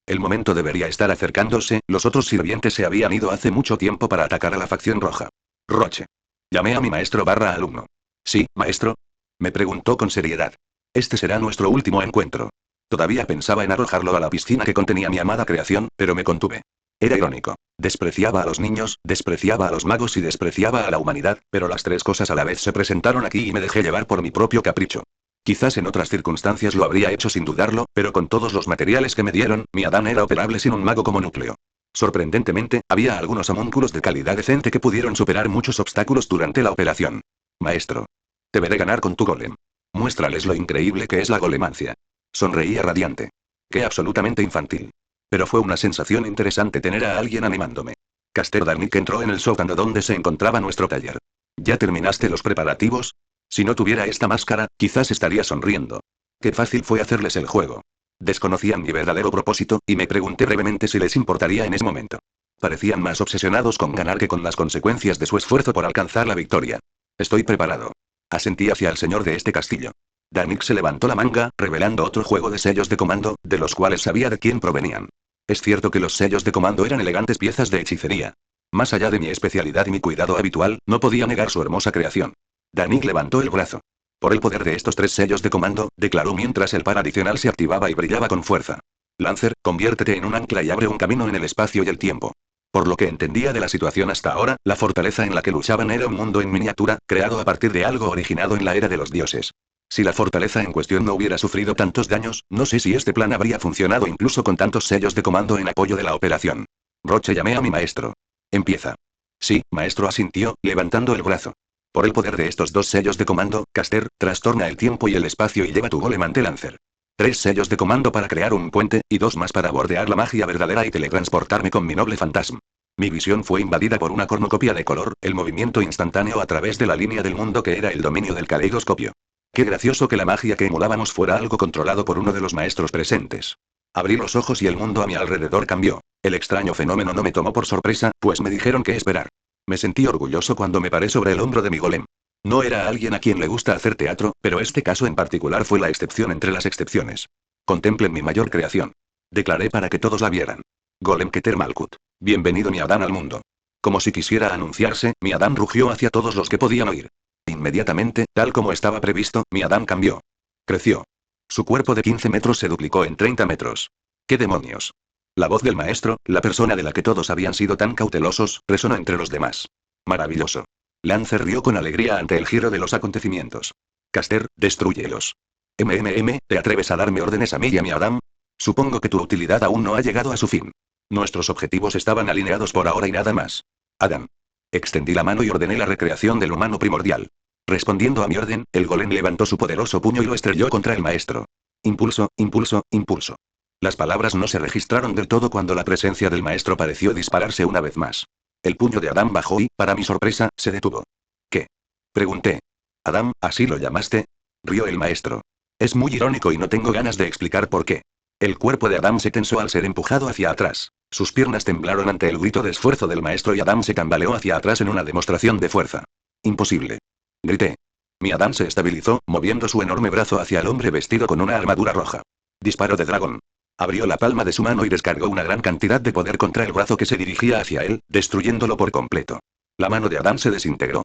El momento debería estar acercándose, los otros sirvientes se habían ido hace mucho tiempo para atacar a la facción roja. Roche. Llamé a mi maestro/alumno. ¿Sí, maestro? Me preguntó con seriedad. Este será nuestro último encuentro. Todavía pensaba en arrojarlo a la piscina que contenía mi amada creación, pero me contuve. Era irónico. Despreciaba a los niños, despreciaba a los magos y despreciaba a la humanidad, pero las tres cosas a la vez se presentaron aquí y me dejé llevar por mi propio capricho. Quizás en otras circunstancias lo habría hecho sin dudarlo, pero con todos los materiales que me dieron, mi Adán era operable sin un mago como núcleo. Sorprendentemente, había algunos homúnculos de calidad decente que pudieron superar muchos obstáculos durante la operación. Maestro. Te veré ganar con tu golem. Muéstrales lo increíble que es la golemancia. Sonreía radiante. Qué absolutamente infantil. Pero fue una sensación interesante tener a alguien animándome. Caster Darnik entró en el sótano donde se encontraba nuestro taller. ¿Ya terminaste los preparativos? Si no tuviera esta máscara, quizás estaría sonriendo. Qué fácil fue hacerles el juego. Desconocían mi verdadero propósito, y me pregunté brevemente si les importaría en ese momento. Parecían más obsesionados con ganar que con las consecuencias de su esfuerzo por alcanzar la victoria. Estoy preparado. Asentí hacia el señor de este castillo. Darnik se levantó la manga, revelando otro juego de sellos de comando, de los cuales sabía de quién provenían. Es cierto que los sellos de comando eran elegantes piezas de hechicería. Más allá de mi especialidad y mi cuidado habitual, no podía negar su hermosa creación. Darnik levantó el brazo. Por el poder de estos 3 sellos de comando, declaró mientras el par adicional se activaba y brillaba con fuerza. Lancer, conviértete en un ancla y abre un camino en el espacio y el tiempo. Por lo que entendía de la situación hasta ahora, la fortaleza en la que luchaban era un mundo en miniatura, creado a partir de algo originado en la era de los dioses. Si la fortaleza en cuestión no hubiera sufrido tantos daños, no sé si este plan habría funcionado incluso con tantos sellos de comando en apoyo de la operación. Roche, llamé a mi maestro. Empieza. Sí, maestro, asintió, levantando el brazo. Por el poder de estos 2 sellos de comando, Caster, trastorna el tiempo y el espacio y lleva tu golem ante Lancer. 3 sellos de comando para crear un puente, y 2 más para bordear la magia verdadera y teletransportarme con mi noble fantasma. Mi visión fue invadida por una cornucopia de color, el movimiento instantáneo a través de la línea del mundo que era el dominio del caleidoscopio. Qué gracioso que la magia que emulábamos fuera algo controlado por uno de los maestros presentes. Abrí los ojos y el mundo a mi alrededor cambió. El extraño fenómeno no me tomó por sorpresa, pues me dijeron qué esperar. Me sentí orgulloso cuando me paré sobre el hombro de mi golem. No era alguien a quien le gusta hacer teatro, pero este caso en particular fue la excepción entre las excepciones. Contemplen mi mayor creación. Declaré para que todos la vieran. Golem Keter Malkut. Bienvenido mi Adán al mundo. Como si quisiera anunciarse, mi Adán rugió hacia todos los que podían oír. Inmediatamente, tal como estaba previsto, mi Adán cambió. Creció. Su cuerpo de 15 metros se duplicó en 30 metros. ¿Qué demonios? La voz del maestro, la persona de la que todos habían sido tan cautelosos, resonó entre los demás. Maravilloso. Lancer rió con alegría ante el giro de los acontecimientos. Caster, destrúyelos. ¿Te atreves a darme órdenes a mí y a mi Adán? Supongo que tu utilidad aún no ha llegado a su fin. Nuestros objetivos estaban alineados por ahora y nada más. Adán. Extendí la mano y ordené la recreación del humano primordial. Respondiendo a mi orden, el golem levantó su poderoso puño y lo estrelló contra el maestro. Impulso, impulso, impulso. Las palabras no se registraron del todo cuando la presencia del maestro pareció dispararse una vez más. El puño de Adán bajó y, para mi sorpresa, se detuvo. ¿Qué? Pregunté. Adán, ¿así lo llamaste? Rió el maestro. Es muy irónico y no tengo ganas de explicar por qué. El cuerpo de Adán se tensó al ser empujado hacia atrás. Sus piernas temblaron ante el grito de esfuerzo del maestro y Adán se tambaleó hacia atrás en una demostración de fuerza. Imposible. Grité. Mi Adán se estabilizó, moviendo su enorme brazo hacia el hombre vestido con una armadura roja. Disparo de dragón. Abrió la palma de su mano y descargó una gran cantidad de poder contra el brazo que se dirigía hacia él, destruyéndolo por completo. La mano de Adán se desintegró.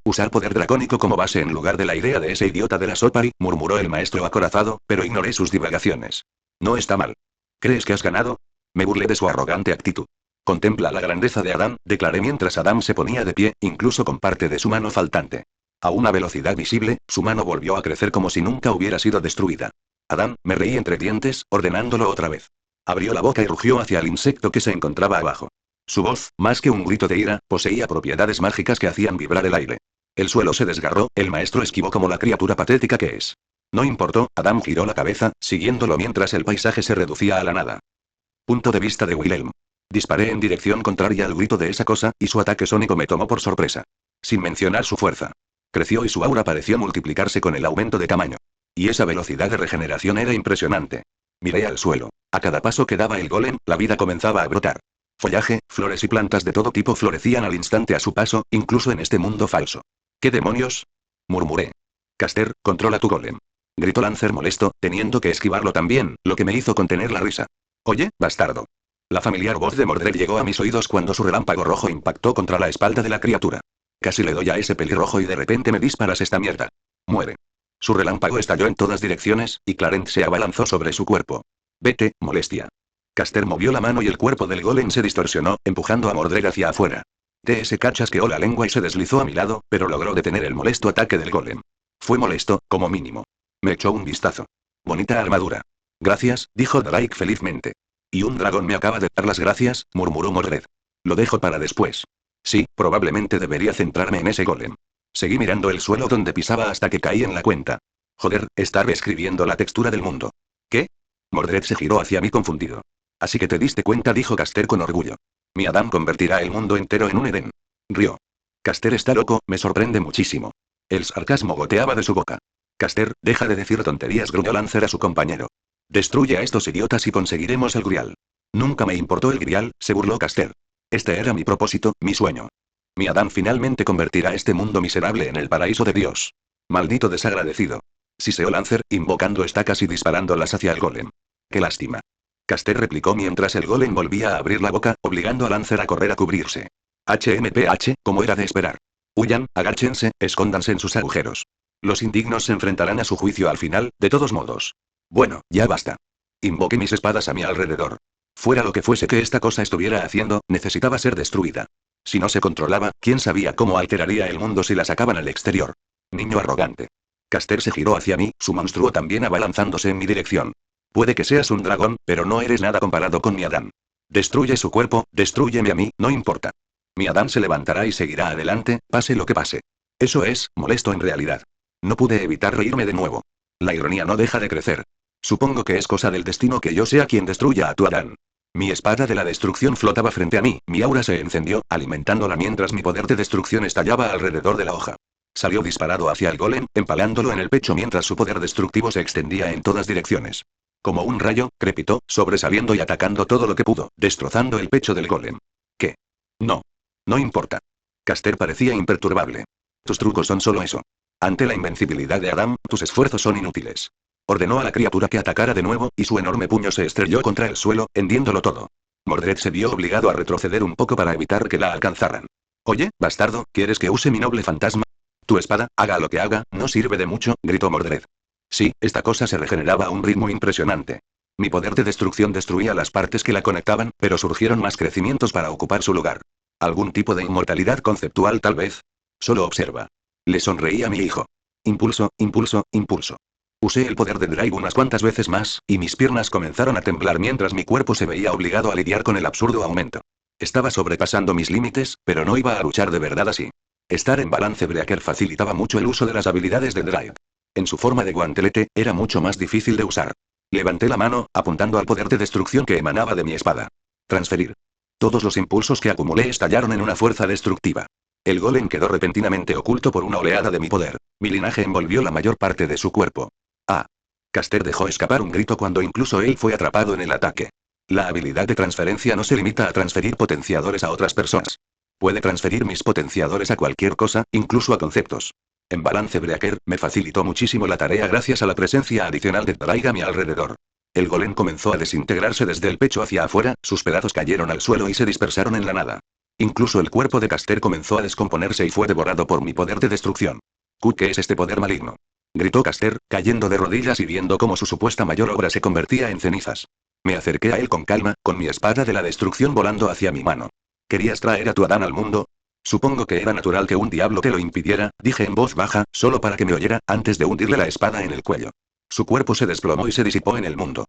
Usar poder dracónico como base en lugar de la idea de ese idiota de la Sopari, murmuró el maestro acorazado, pero ignoré sus divagaciones. No está mal. ¿Crees que has ganado? Me burlé de su arrogante actitud. Contempla la grandeza de Adán, declaré mientras Adán se ponía de pie, incluso con parte de su mano faltante. A una velocidad visible, su mano volvió a crecer como si nunca hubiera sido destruida. Adán, me reí entre dientes, ordenándolo otra vez. Abrió la boca y rugió hacia el insecto que se encontraba abajo. Su voz, más que un grito de ira, poseía propiedades mágicas que hacían vibrar el aire. El suelo se desgarró, el maestro esquivó como la criatura patética que es. No importó, Adán giró la cabeza, siguiéndolo mientras el paisaje se reducía a la nada. Punto de vista de Wilhelm. Disparé en dirección contraria al grito de esa cosa, y su ataque sónico me tomó por sorpresa. Sin mencionar su fuerza. Creció y su aura pareció multiplicarse con el aumento de tamaño. Y esa velocidad de regeneración era impresionante. Miré al suelo. A cada paso que daba el golem, la vida comenzaba a brotar. Follaje, flores y plantas de todo tipo florecían al instante a su paso, incluso en este mundo falso. ¿Qué demonios? Murmuré. Caster, controla tu golem. Gritó Lancer molesto, teniendo que esquivarlo también, lo que me hizo contener la risa. Oye, bastardo. La familiar voz de Mordred llegó a mis oídos cuando su relámpago rojo impactó contra la espalda de la criatura. Casi le doy a ese pelirrojo y de repente me disparas esta mierda. Muere. Su relámpago estalló en todas direcciones, y Clarence se abalanzó sobre su cuerpo. Vete, molestia. Caster movió la mano y el cuerpo del golem se distorsionó, empujando a Mordred hacia afuera. TS chasqueó la lengua y se deslizó a mi lado, pero logró detener el molesto ataque del golem. Fue molesto, como mínimo. Me echó un vistazo. Bonita armadura. Gracias, dijo Drake felizmente. Y un dragón me acaba de dar las gracias, murmuró Mordred. Lo dejo para después. Sí, probablemente debería centrarme en ese golem. Seguí mirando el suelo donde pisaba hasta que caí en la cuenta. Joder, está reescribiendo la textura del mundo. ¿Qué? Mordred se giró hacia mí confundido. Así que te diste cuenta, dijo Caster con orgullo. Mi Adam convertirá el mundo entero en un Edén. Rió. Caster está loco, me sorprende muchísimo. El sarcasmo goteaba de su boca. Caster, deja de decir tonterías, gruñó Lancer a su compañero. Destruye a estos idiotas y conseguiremos el Grial. Nunca me importó el Grial, se burló Caster. Este era mi propósito, mi sueño. Mi Adán finalmente convertirá este mundo miserable en el paraíso de Dios. Maldito desagradecido. Siseó Lancer, invocando estacas y disparándolas hacia el golem. Qué lástima. Caster replicó mientras el golem volvía a abrir la boca, obligando a Lancer a correr a cubrirse. HMPH, como era de esperar. Huyan, agáchense, escóndanse en sus agujeros. Los indignos se enfrentarán a su juicio al final, de todos modos. Bueno, ya basta. Invoqué mis espadas a mi alrededor. Fuera lo que fuese que esta cosa estuviera haciendo, necesitaba ser destruida. Si no se controlaba, ¿quién sabía cómo alteraría el mundo si la sacaban al exterior? Niño arrogante. Caster se giró hacia mí, su monstruo también abalanzándose en mi dirección. Puede que seas un dragón, pero no eres nada comparado con mi Adán. Destruye su cuerpo, destrúyeme a mí, no importa. Mi Adán se levantará y seguirá adelante, pase lo que pase. Eso es, molesto en realidad. No pude evitar reírme de nuevo. La ironía no deja de crecer. Supongo que es cosa del destino que yo sea quien destruya a tu Adán. Mi espada de la destrucción flotaba frente a mí, mi aura se encendió, alimentándola mientras mi poder de destrucción estallaba alrededor de la hoja. Salió disparado hacia el golem, empalándolo en el pecho mientras su poder destructivo se extendía en todas direcciones. Como un rayo, crepitó, sobresaliendo y atacando todo lo que pudo, destrozando el pecho del golem. ¿Qué? No. No importa. Caster parecía imperturbable. Tus trucos son solo eso. Ante la invencibilidad de Adam, tus esfuerzos son inútiles. Ordenó a la criatura que atacara de nuevo, y su enorme puño se estrelló contra el suelo, hendiéndolo todo. Mordred se vio obligado a retroceder un poco para evitar que la alcanzaran. Oye, bastardo, ¿quieres que use mi noble fantasma? Tu espada, haga lo que haga, no sirve de mucho, gritó Mordred. Sí, esta cosa se regeneraba a un ritmo impresionante. Mi poder de destrucción destruía las partes que la conectaban, pero surgieron más crecimientos para ocupar su lugar. ¿Algún tipo de inmortalidad conceptual tal vez? Solo observa. Le sonreí a mi hijo. Impulso, impulso, impulso. Usé el poder de Drive unas cuantas veces más, y mis piernas comenzaron a temblar mientras mi cuerpo se veía obligado a lidiar con el absurdo aumento. Estaba sobrepasando mis límites, pero no iba a luchar de verdad así. Estar en balance breaker facilitaba mucho el uso de las habilidades de Drive. En su forma de guantelete, era mucho más difícil de usar. Levanté la mano, apuntando al poder de destrucción que emanaba de mi espada. Transferir. Todos los impulsos que acumulé estallaron en una fuerza destructiva. El golem quedó repentinamente oculto por una oleada de mi poder. Mi linaje envolvió la mayor parte de su cuerpo. Ah. Caster dejó escapar un grito cuando incluso él fue atrapado en el ataque. La habilidad de transferencia no se limita a transferir potenciadores a otras personas. Puede transferir mis potenciadores a cualquier cosa, incluso a conceptos. En balance breaker, me facilitó muchísimo la tarea gracias a la presencia adicional de Draiga a mi alrededor. El golem comenzó a desintegrarse desde el pecho hacia afuera, sus pedazos cayeron al suelo y se dispersaron en la nada. Incluso el cuerpo de Caster comenzó a descomponerse y fue devorado por mi poder de destrucción. ¿Qué es este poder maligno? Gritó Caster, cayendo de rodillas y viendo cómo su supuesta mayor obra se convertía en cenizas. Me acerqué a él con calma, con mi espada de la destrucción volando hacia mi mano. ¿Querías traer a tu Adán al mundo? Supongo que era natural que un diablo te lo impidiera, dije en voz baja, solo para que me oyera, antes de hundirle la espada en el cuello. Su cuerpo se desplomó y se disipó en el mundo.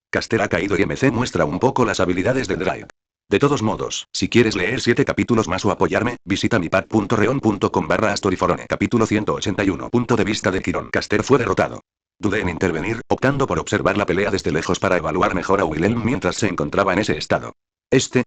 Caster ha caído y MC muestra un poco las habilidades de Drive. De todos modos, si quieres leer 7 capítulos más o apoyarme, visita mipad.reon.com/storyforone. Capítulo 181. Punto de vista de Quirón. Caster fue derrotado. Dudé en intervenir, optando por observar la pelea desde lejos para evaluar mejor a Wilhelm mientras se encontraba en ese estado.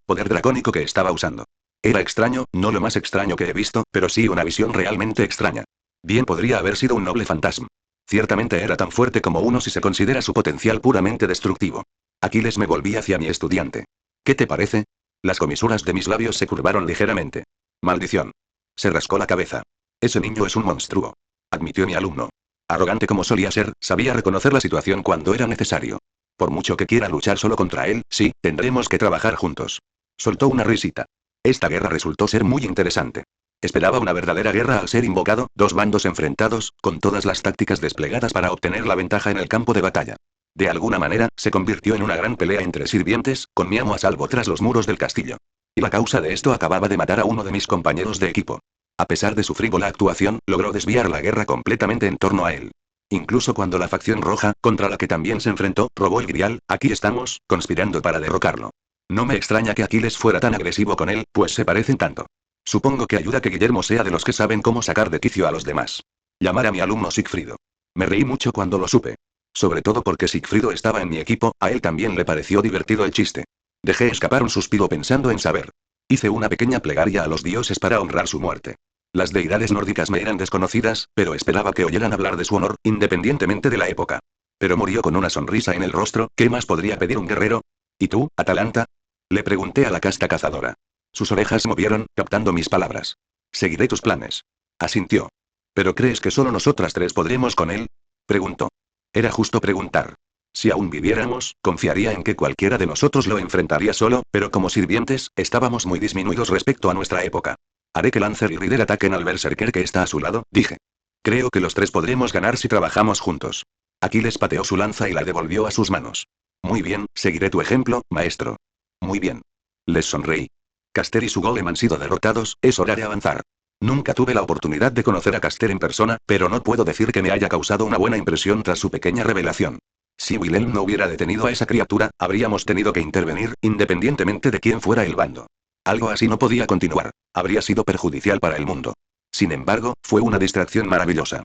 Poder dracónico que estaba usando. Era extraño, no lo más extraño que he visto, pero sí una visión realmente extraña. Bien podría haber sido un noble fantasma. Ciertamente era tan fuerte como uno si se considera su potencial puramente destructivo. Aquiles me volví hacia mi estudiante. ¿Qué te parece? Las comisuras de mis labios se curvaron ligeramente. Maldición. Se rascó la cabeza. Ese niño es un monstruo. Admitió mi alumno. Arrogante como solía ser, sabía reconocer la situación cuando era necesario. Por mucho que quiera luchar solo contra él, sí, tendremos que trabajar juntos. Soltó una risita. Esta guerra resultó ser muy interesante. Esperaba una verdadera guerra al ser invocado, dos bandos enfrentados, con todas las tácticas desplegadas para obtener la ventaja en el campo de batalla. De alguna manera, se convirtió en una gran pelea entre sirvientes, con mi amo a salvo tras los muros del castillo. Y la causa de esto acababa de matar a uno de mis compañeros de equipo. A pesar de su frívola actuación, logró desviar la guerra completamente en torno a él. Incluso cuando la facción roja, contra la que también se enfrentó, robó el grial, aquí estamos, conspirando para derrocarlo. No me extraña que Aquiles fuera tan agresivo con él, pues se parecen tanto. Supongo que ayuda que Guillermo sea de los que saben cómo sacar de quicio a los demás. Llamar a mi alumno Sigfrido. Me reí mucho cuando lo supe. Sobre todo porque Sigfrido estaba en mi equipo, a él también le pareció divertido el chiste. Dejé escapar un suspiro pensando en saber. Hice una pequeña plegaria a los dioses para honrar su muerte. Las deidades nórdicas me eran desconocidas, pero esperaba que oyeran hablar de su honor, independientemente de la época. Pero murió con una sonrisa en el rostro, ¿qué más podría pedir un guerrero? ¿Y tú, Atalanta? Le pregunté a la casta cazadora. Sus orejas se movieron, captando mis palabras. Seguiré tus planes. Asintió. ¿Pero crees que solo nosotras tres podremos con él? Preguntó. Era justo preguntar. Si aún viviéramos, confiaría en que cualquiera de nosotros lo enfrentaría solo, pero como sirvientes, estábamos muy disminuidos respecto a nuestra época. Haré que Lancer y Ryder ataquen al berserker que está a su lado, dije. Creo que los tres podremos ganar si trabajamos juntos. Aquiles pateó su lanza y la devolvió a sus manos. Muy bien, seguiré tu ejemplo, maestro. Muy bien. Les sonreí. Caster y su golem han sido derrotados, es hora de avanzar. Nunca tuve la oportunidad de conocer a Caster en persona, pero no puedo decir que me haya causado una buena impresión tras su pequeña revelación. Si Wilhelm no hubiera detenido a esa criatura, habríamos tenido que intervenir, independientemente de quién fuera el bando. Algo así no podía continuar. Habría sido perjudicial para el mundo. Sin embargo, fue una distracción maravillosa.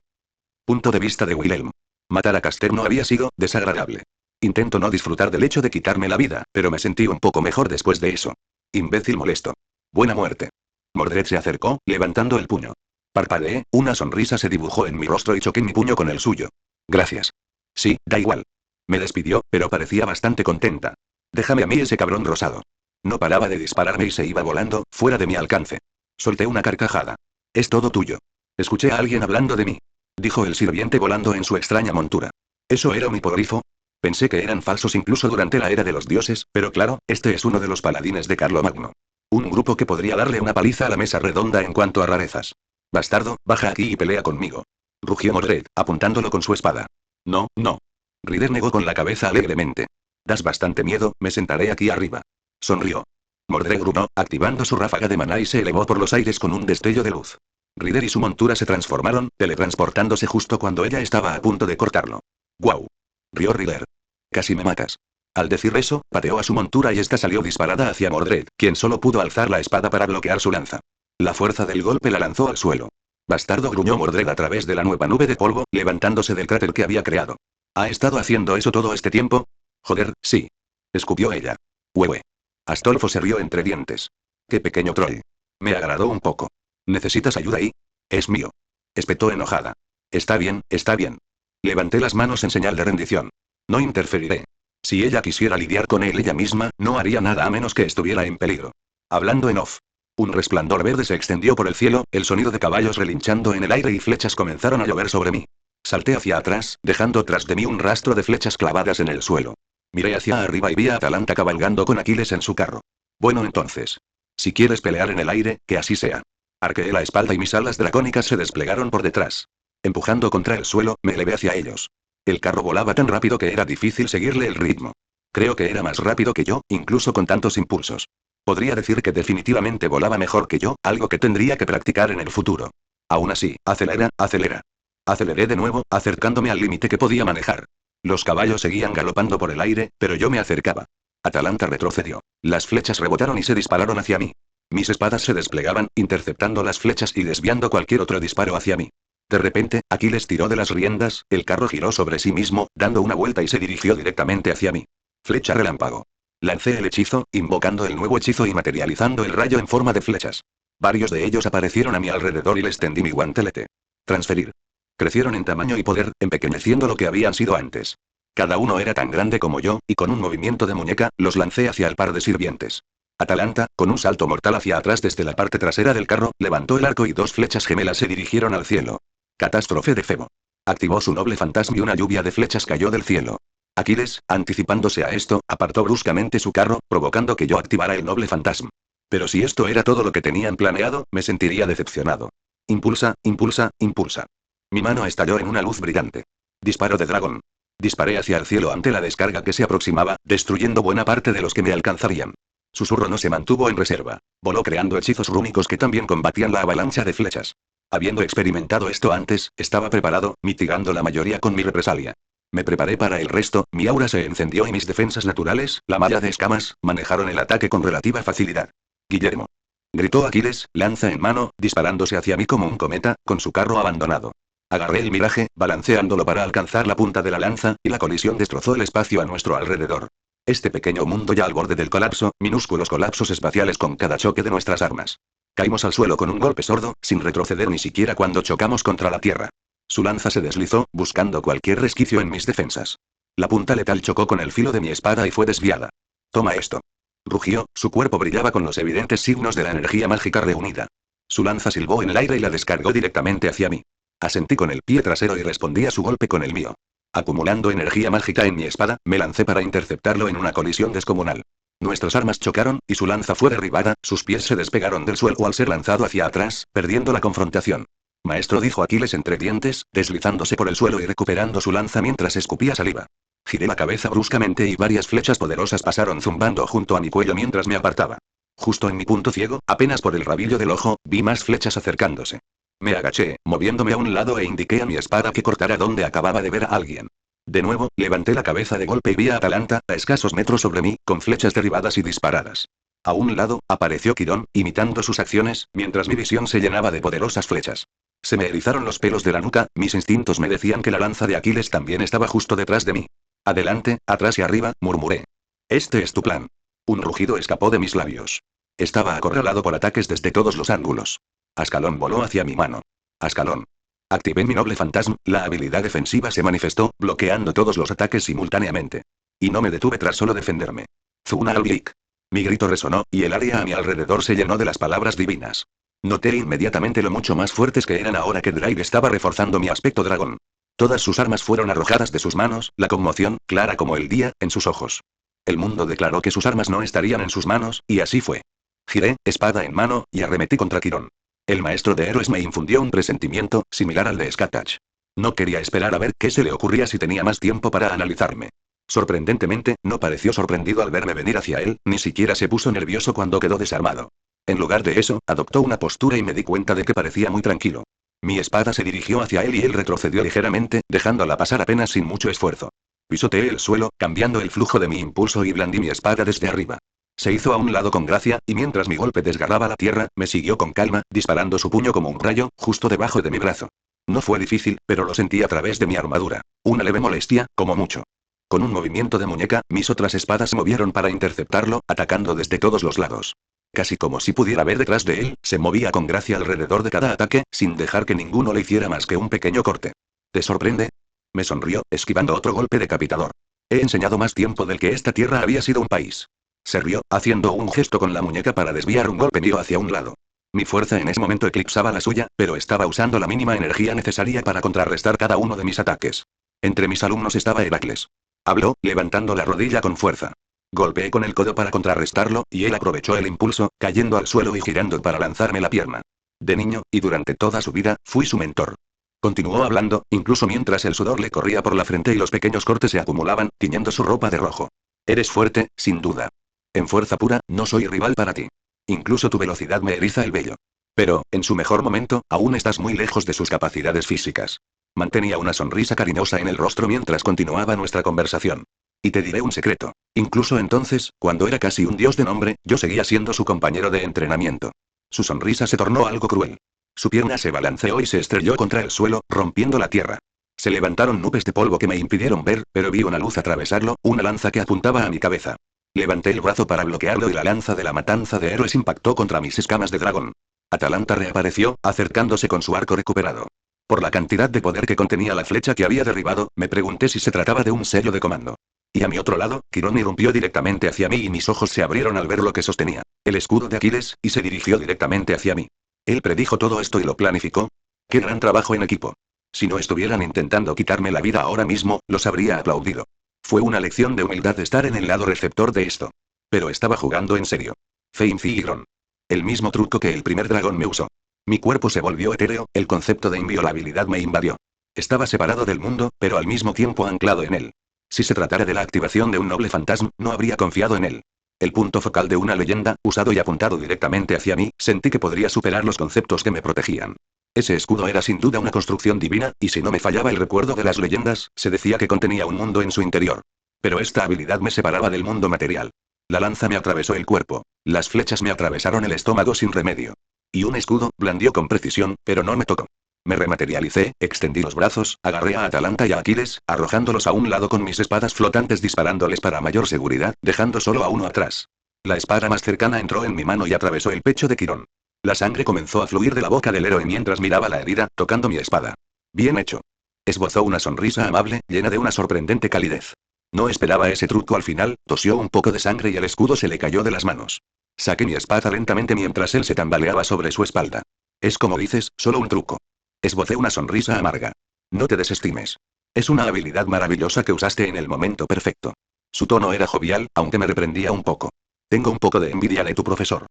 Punto de vista de Wilhelm. Matar a Caster no había sido desagradable. Intento no disfrutar del hecho de quitarme la vida, pero me sentí un poco mejor después de eso. Imbécil molesto. Buena muerte. Mordred se acercó, levantando el puño. Parpadeé, una sonrisa se dibujó en mi rostro y choqué mi puño con el suyo. Gracias. Sí, da igual. Me despidió, pero parecía bastante contenta. Déjame a mí ese cabrón rosado. No paraba de dispararme y se iba volando, fuera de mi alcance. Solté una carcajada. Es todo tuyo. Escuché a alguien hablando de mí. Dijo el sirviente volando en su extraña montura. ¿Eso era un hipogrifo? Pensé que eran falsos incluso durante la era de los dioses, pero claro, este es uno de los paladines de Carlomagno. Un grupo que podría darle una paliza a la mesa redonda en cuanto a rarezas. Bastardo, baja aquí y pelea conmigo. Rugió Mordred, apuntándolo con su espada. No, no. Ryder negó con la cabeza alegremente. Das bastante miedo, me sentaré aquí arriba. Sonrió. Mordred gruñó, activando su ráfaga de maná y se elevó por los aires con un destello de luz. Ryder y su montura se transformaron, teletransportándose justo cuando ella estaba a punto de cortarlo. ¡Guau! Rió Ryder. Casi me matas. Al decir eso, pateó a su montura y esta salió disparada hacia Mordred, quien solo pudo alzar la espada para bloquear su lanza. La fuerza del golpe la lanzó al suelo. Bastardo, gruñó Mordred a través de la nueva nube de polvo, levantándose del cráter que había creado. ¿Ha estado haciendo eso todo este tiempo? Joder, sí. Escupió ella. Huehue. Astolfo se rió entre dientes. Qué pequeño troll. Me agradó un poco. ¿Necesitas ayuda ahí? Es mío. Espetó enojada. Está bien, está bien. Levanté las manos en señal de rendición. No interferiré. Si ella quisiera lidiar con él ella misma, no haría nada a menos que estuviera en peligro. Hablando en off. Un resplandor verde se extendió por el cielo, el sonido de caballos relinchando en el aire y flechas comenzaron a llover sobre mí. Salté hacia atrás, dejando tras de mí un rastro de flechas clavadas en el suelo. Miré hacia arriba y vi a Atalanta cabalgando con Aquiles en su carro. Bueno entonces. Si quieres pelear en el aire, que así sea. Arqueé la espalda y mis alas dracónicas se desplegaron por detrás. Empujando contra el suelo, me elevé hacia ellos. El carro volaba tan rápido que era difícil seguirle el ritmo. Creo que era más rápido que yo, incluso con tantos impulsos. Podría decir que definitivamente volaba mejor que yo, algo que tendría que practicar en el futuro. Aún así, acelera, acelera. Aceleré de nuevo, acercándome al límite que podía manejar. Los caballos seguían galopando por el aire, pero yo me acercaba. Atalanta retrocedió. Las flechas rebotaron y se dispararon hacia mí. Mis espadas se desplegaban, interceptando las flechas y desviando cualquier otro disparo hacia mí. De repente, Aquiles tiró de las riendas, el carro giró sobre sí mismo, dando una vuelta y se dirigió directamente hacia mí. Flecha relámpago. Lancé el hechizo, invocando el nuevo hechizo y materializando el rayo en forma de flechas. Varios de ellos aparecieron a mi alrededor y les tendí mi guantelete. Transferir. Crecieron en tamaño y poder, empequeñeciendo lo que habían sido antes. Cada uno era tan grande como yo, y con un movimiento de muñeca, los lancé hacia el par de sirvientes. Atalanta, con un salto mortal hacia atrás desde la parte trasera del carro, levantó el arco y dos flechas gemelas se dirigieron al cielo. Catástrofe de Febo. Activó su noble fantasma y una lluvia de flechas cayó del cielo. Aquiles, anticipándose a esto, apartó bruscamente su carro, provocando que yo activara el noble fantasma. Pero si esto era todo lo que tenían planeado, me sentiría decepcionado. Impulsa, impulsa, impulsa. Mi mano estalló en una luz brillante. Disparo de dragón. Disparé hacia el cielo ante la descarga que se aproximaba, destruyendo buena parte de los que me alcanzarían. Susurro no se mantuvo en reserva. Voló creando hechizos rúnicos que también combatían la avalancha de flechas. Habiendo experimentado esto antes, estaba preparado, mitigando la mayoría con mi represalia. Me preparé para el resto, mi aura se encendió y mis defensas naturales, la malla de escamas, manejaron el ataque con relativa facilidad. Guillermo. Gritó Aquiles, lanza en mano, disparándose hacia mí como un cometa, con su carro abandonado. Agarré el miraje, balanceándolo para alcanzar la punta de la lanza, y la colisión destrozó el espacio a nuestro alrededor. Este pequeño mundo ya al borde del colapso, minúsculos colapsos espaciales con cada choque de nuestras armas. Caímos al suelo con un golpe sordo, sin retroceder ni siquiera cuando chocamos contra la tierra. Su lanza se deslizó, buscando cualquier resquicio en mis defensas. La punta letal chocó con el filo de mi espada y fue desviada. Toma esto. Rugió, su cuerpo brillaba con los evidentes signos de la energía mágica reunida. Su lanza silbó en el aire y la descargó directamente hacia mí. Asentí con el pie trasero y respondí a su golpe con el mío. Acumulando energía mágica en mi espada, me lancé para interceptarlo en una colisión descomunal. Nuestras armas chocaron, y su lanza fue derribada, sus pies se despegaron del suelo al ser lanzado hacia atrás, perdiendo la confrontación. Maestro, dijo Aquiles entre dientes, deslizándose por el suelo y recuperando su lanza mientras escupía saliva. Giré la cabeza bruscamente y varias flechas poderosas pasaron zumbando junto a mi cuello mientras me apartaba. Justo en mi punto ciego, apenas por el rabillo del ojo, vi más flechas acercándose. Me agaché, moviéndome a un lado e indiqué a mi espada que cortara donde acababa de ver a alguien. De nuevo, levanté la cabeza de golpe y vi a Atalanta, a escasos metros sobre mí, con flechas derribadas y disparadas. A un lado, apareció Quirón, imitando sus acciones, mientras mi visión se llenaba de poderosas flechas. Se me erizaron los pelos de la nuca, mis instintos me decían que la lanza de Aquiles también estaba justo detrás de mí. Adelante, atrás y arriba, murmuré. Este es tu plan. Un rugido escapó de mis labios. Estaba acorralado por ataques desde todos los ángulos. Ascalón voló hacia mi mano. Ascalón. Activé mi noble fantasma, la habilidad defensiva se manifestó, bloqueando todos los ataques simultáneamente. Y no me detuve tras solo defenderme. Zuna Albik. Mi grito resonó, y el área a mi alrededor se llenó de las palabras divinas. Noté inmediatamente lo mucho más fuertes que eran ahora que Drake estaba reforzando mi aspecto dragón. Todas sus armas fueron arrojadas de sus manos, la conmoción, clara como el día, en sus ojos. El mundo declaró que sus armas no estarían en sus manos, y así fue. Giré, espada en mano, y arremetí contra Quirón. El maestro de héroes me infundió un presentimiento, similar al de Skatach. No quería esperar a ver qué se le ocurría si tenía más tiempo para analizarme. Sorprendentemente, no pareció sorprendido al verme venir hacia él, ni siquiera se puso nervioso cuando quedó desarmado. En lugar de eso, adoptó una postura y me di cuenta de que parecía muy tranquilo. Mi espada se dirigió hacia él y él retrocedió ligeramente, dejándola pasar apenas sin mucho esfuerzo. Pisoteé el suelo, cambiando el flujo de mi impulso y blandí mi espada desde arriba. Se hizo a un lado con gracia, y mientras mi golpe desgarraba la tierra, me siguió con calma, disparando su puño como un rayo, justo debajo de mi brazo. No fue difícil, pero lo sentí a través de mi armadura. Una leve molestia, como mucho. Con un movimiento de muñeca, mis otras espadas se movieron para interceptarlo, atacando desde todos los lados. Casi como si pudiera ver detrás de él, se movía con gracia alrededor de cada ataque, sin dejar que ninguno le hiciera más que un pequeño corte. ¿Te sorprende? Me sonrió, esquivando otro golpe decapitador. He enseñado más tiempo del que esta tierra había sido un país. Se rió, haciendo un gesto con la muñeca para desviar un golpe mío hacia un lado. Mi fuerza en ese momento eclipsaba la suya, pero estaba usando la mínima energía necesaria para contrarrestar cada uno de mis ataques. Entre mis alumnos estaba Heracles. Habló, levantando la rodilla con fuerza. Golpeé con el codo para contrarrestarlo, y él aprovechó el impulso, cayendo al suelo y girando para lanzarme la pierna. De niño, y durante toda su vida, fui su mentor. Continuó hablando, incluso mientras el sudor le corría por la frente y los pequeños cortes se acumulaban, tiñendo su ropa de rojo. Eres fuerte, sin duda. En fuerza pura, no soy rival para ti. Incluso tu velocidad me eriza el vello. Pero, en su mejor momento, aún estás muy lejos de sus capacidades físicas. Mantenía una sonrisa cariñosa en el rostro mientras continuaba nuestra conversación. Y te diré un secreto. Incluso entonces, cuando era casi un dios de nombre, yo seguía siendo su compañero de entrenamiento. Su sonrisa se tornó algo cruel. Su pierna se balanceó y se estrelló contra el suelo, rompiendo la tierra. Se levantaron nubes de polvo que me impidieron ver, pero vi una luz atravesarlo, una lanza que apuntaba a mi cabeza. Levanté el brazo para bloquearlo y la lanza de la matanza de héroes impactó contra mis escamas de dragón. Atalanta reapareció, acercándose con su arco recuperado. Por la cantidad de poder que contenía la flecha que había derribado, me pregunté si se trataba de un sello de comando. Y a mi otro lado, Quirón irrumpió directamente hacia mí y mis ojos se abrieron al ver lo que sostenía. El escudo de Aquiles, y se dirigió directamente hacia mí. ¿Él predijo todo esto y lo planificó? ¡Qué gran trabajo en equipo! Si no estuvieran intentando quitarme la vida ahora mismo, los habría aplaudido. Fue una lección de humildad estar en el lado receptor de esto. Pero estaba jugando en serio. Feinzigron. El mismo truco que el primer dragón me usó. Mi cuerpo se volvió etéreo, el concepto de inviolabilidad me invadió. Estaba separado del mundo, pero al mismo tiempo anclado en él. Si se tratara de la activación de un noble fantasma, no habría confiado en él. El punto focal de una leyenda, usado y apuntado directamente hacia mí, sentí que podría superar los conceptos que me protegían. Ese escudo era sin duda una construcción divina, y si no me fallaba el recuerdo de las leyendas, se decía que contenía un mundo en su interior. Pero esta habilidad me separaba del mundo material. La lanza me atravesó el cuerpo. Las flechas me atravesaron el estómago sin remedio. Y un escudo, blandió con precisión, pero no me tocó. Me rematerialicé, extendí los brazos, agarré a Atalanta y a Aquiles, arrojándolos a un lado con mis espadas flotantes disparándoles para mayor seguridad, dejando solo a uno atrás. La espada más cercana entró en mi mano y atravesó el pecho de Quirón. La sangre comenzó a fluir de la boca del héroe mientras miraba la herida, tocando mi espada. Bien hecho. Esbozó una sonrisa amable, llena de una sorprendente calidez. No esperaba ese truco al final, tosió un poco de sangre y el escudo se le cayó de las manos. Saqué mi espada lentamente mientras él se tambaleaba sobre su espalda. Es como dices, solo un truco. Esbocé una sonrisa amarga. No te desestimes. Es una habilidad maravillosa que usaste en el momento perfecto. Su tono era jovial, aunque me reprendía un poco. Tengo un poco de envidia de tu profesor.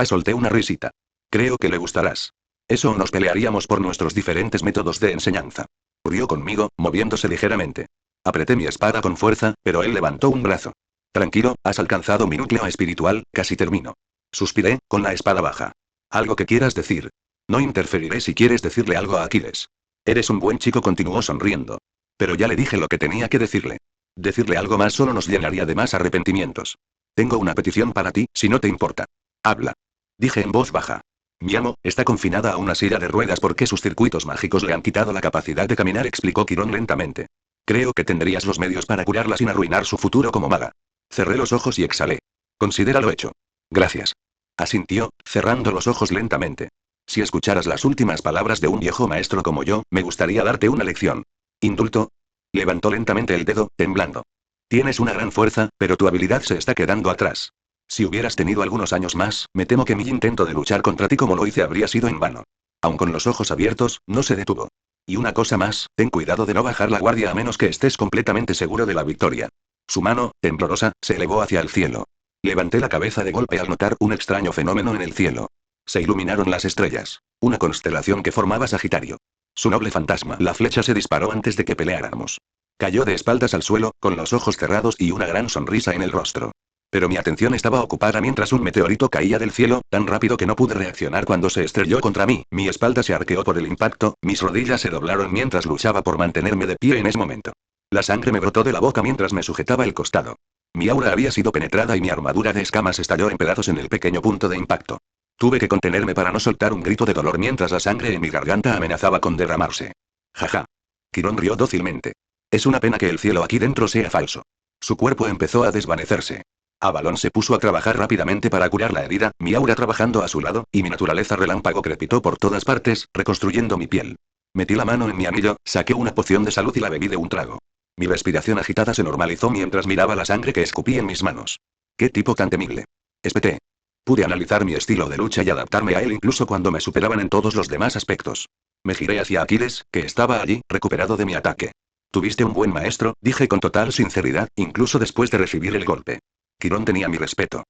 Solté una risita. Creo que le gustarás. Eso nos pelearíamos por nuestros diferentes métodos de enseñanza. Rió conmigo, moviéndose ligeramente. Apreté mi espada con fuerza, pero él levantó un brazo. Tranquilo, has alcanzado mi núcleo espiritual, casi termino. Suspiré, con la espada baja. ¿Algo que quieras decir? No interferiré si quieres decirle algo a Aquiles. Eres un buen chico, continuó sonriendo. Pero ya le dije lo que tenía que decirle. Decirle algo más solo nos llenaría de más arrepentimientos. Tengo una petición para ti, si no te importa. Habla. Dije en voz baja. Mi amo, está confinada a una silla de ruedas porque sus circuitos mágicos le han quitado la capacidad de caminar, explicó Quirón lentamente. Creo que tendrías los medios para curarla sin arruinar su futuro como maga. Cerré los ojos y exhalé. Considéralo hecho. Gracias. Asintió, cerrando los ojos lentamente. Si escucharas las últimas palabras de un viejo maestro como yo, me gustaría darte una lección. ¿Indulto? Levantó lentamente el dedo, temblando. Tienes una gran fuerza, pero tu habilidad se está quedando atrás. Si hubieras tenido algunos años más, me temo que mi intento de luchar contra ti como lo hice habría sido en vano. Aun con los ojos abiertos, no se detuvo. Y una cosa más, ten cuidado de no bajar la guardia a menos que estés completamente seguro de la victoria. Su mano, temblorosa, se elevó hacia el cielo. Levanté la cabeza de golpe al notar un extraño fenómeno en el cielo. Se iluminaron las estrellas. Una constelación que formaba Sagitario. Su noble fantasma. La flecha se disparó antes de que peleáramos. Cayó de espaldas al suelo, con los ojos cerrados y una gran sonrisa en el rostro. Pero mi atención estaba ocupada mientras un meteorito caía del cielo, tan rápido que no pude reaccionar cuando se estrelló contra mí. Mi espalda se arqueó por el impacto, mis rodillas se doblaron mientras luchaba por mantenerme de pie en ese momento. La sangre me brotó de la boca mientras me sujetaba el costado. Mi aura había sido penetrada y mi armadura de escamas estalló en pedazos en el pequeño punto de impacto. Tuve que contenerme para no soltar un grito de dolor mientras la sangre en mi garganta amenazaba con derramarse. Jaja. Quirón rió dócilmente. Es una pena que el cielo aquí dentro sea falso. Su cuerpo empezó a desvanecerse. Avalón se puso a trabajar rápidamente para curar la herida, mi aura trabajando a su lado, y mi naturaleza relámpago crepitó por todas partes, reconstruyendo mi piel. Metí la mano en mi anillo, saqué una poción de salud y la bebí de un trago. Mi respiración agitada se normalizó mientras miraba la sangre que escupí en mis manos. ¡Qué tipo tan temible! Espeté. Pude analizar mi estilo de lucha y adaptarme a él incluso cuando me superaban en todos los demás aspectos. Me giré hacia Aquiles, que estaba allí, recuperado de mi ataque. Tuviste un buen maestro, dije con total sinceridad, incluso después de recibir el golpe. Quirón tenía mi respeto.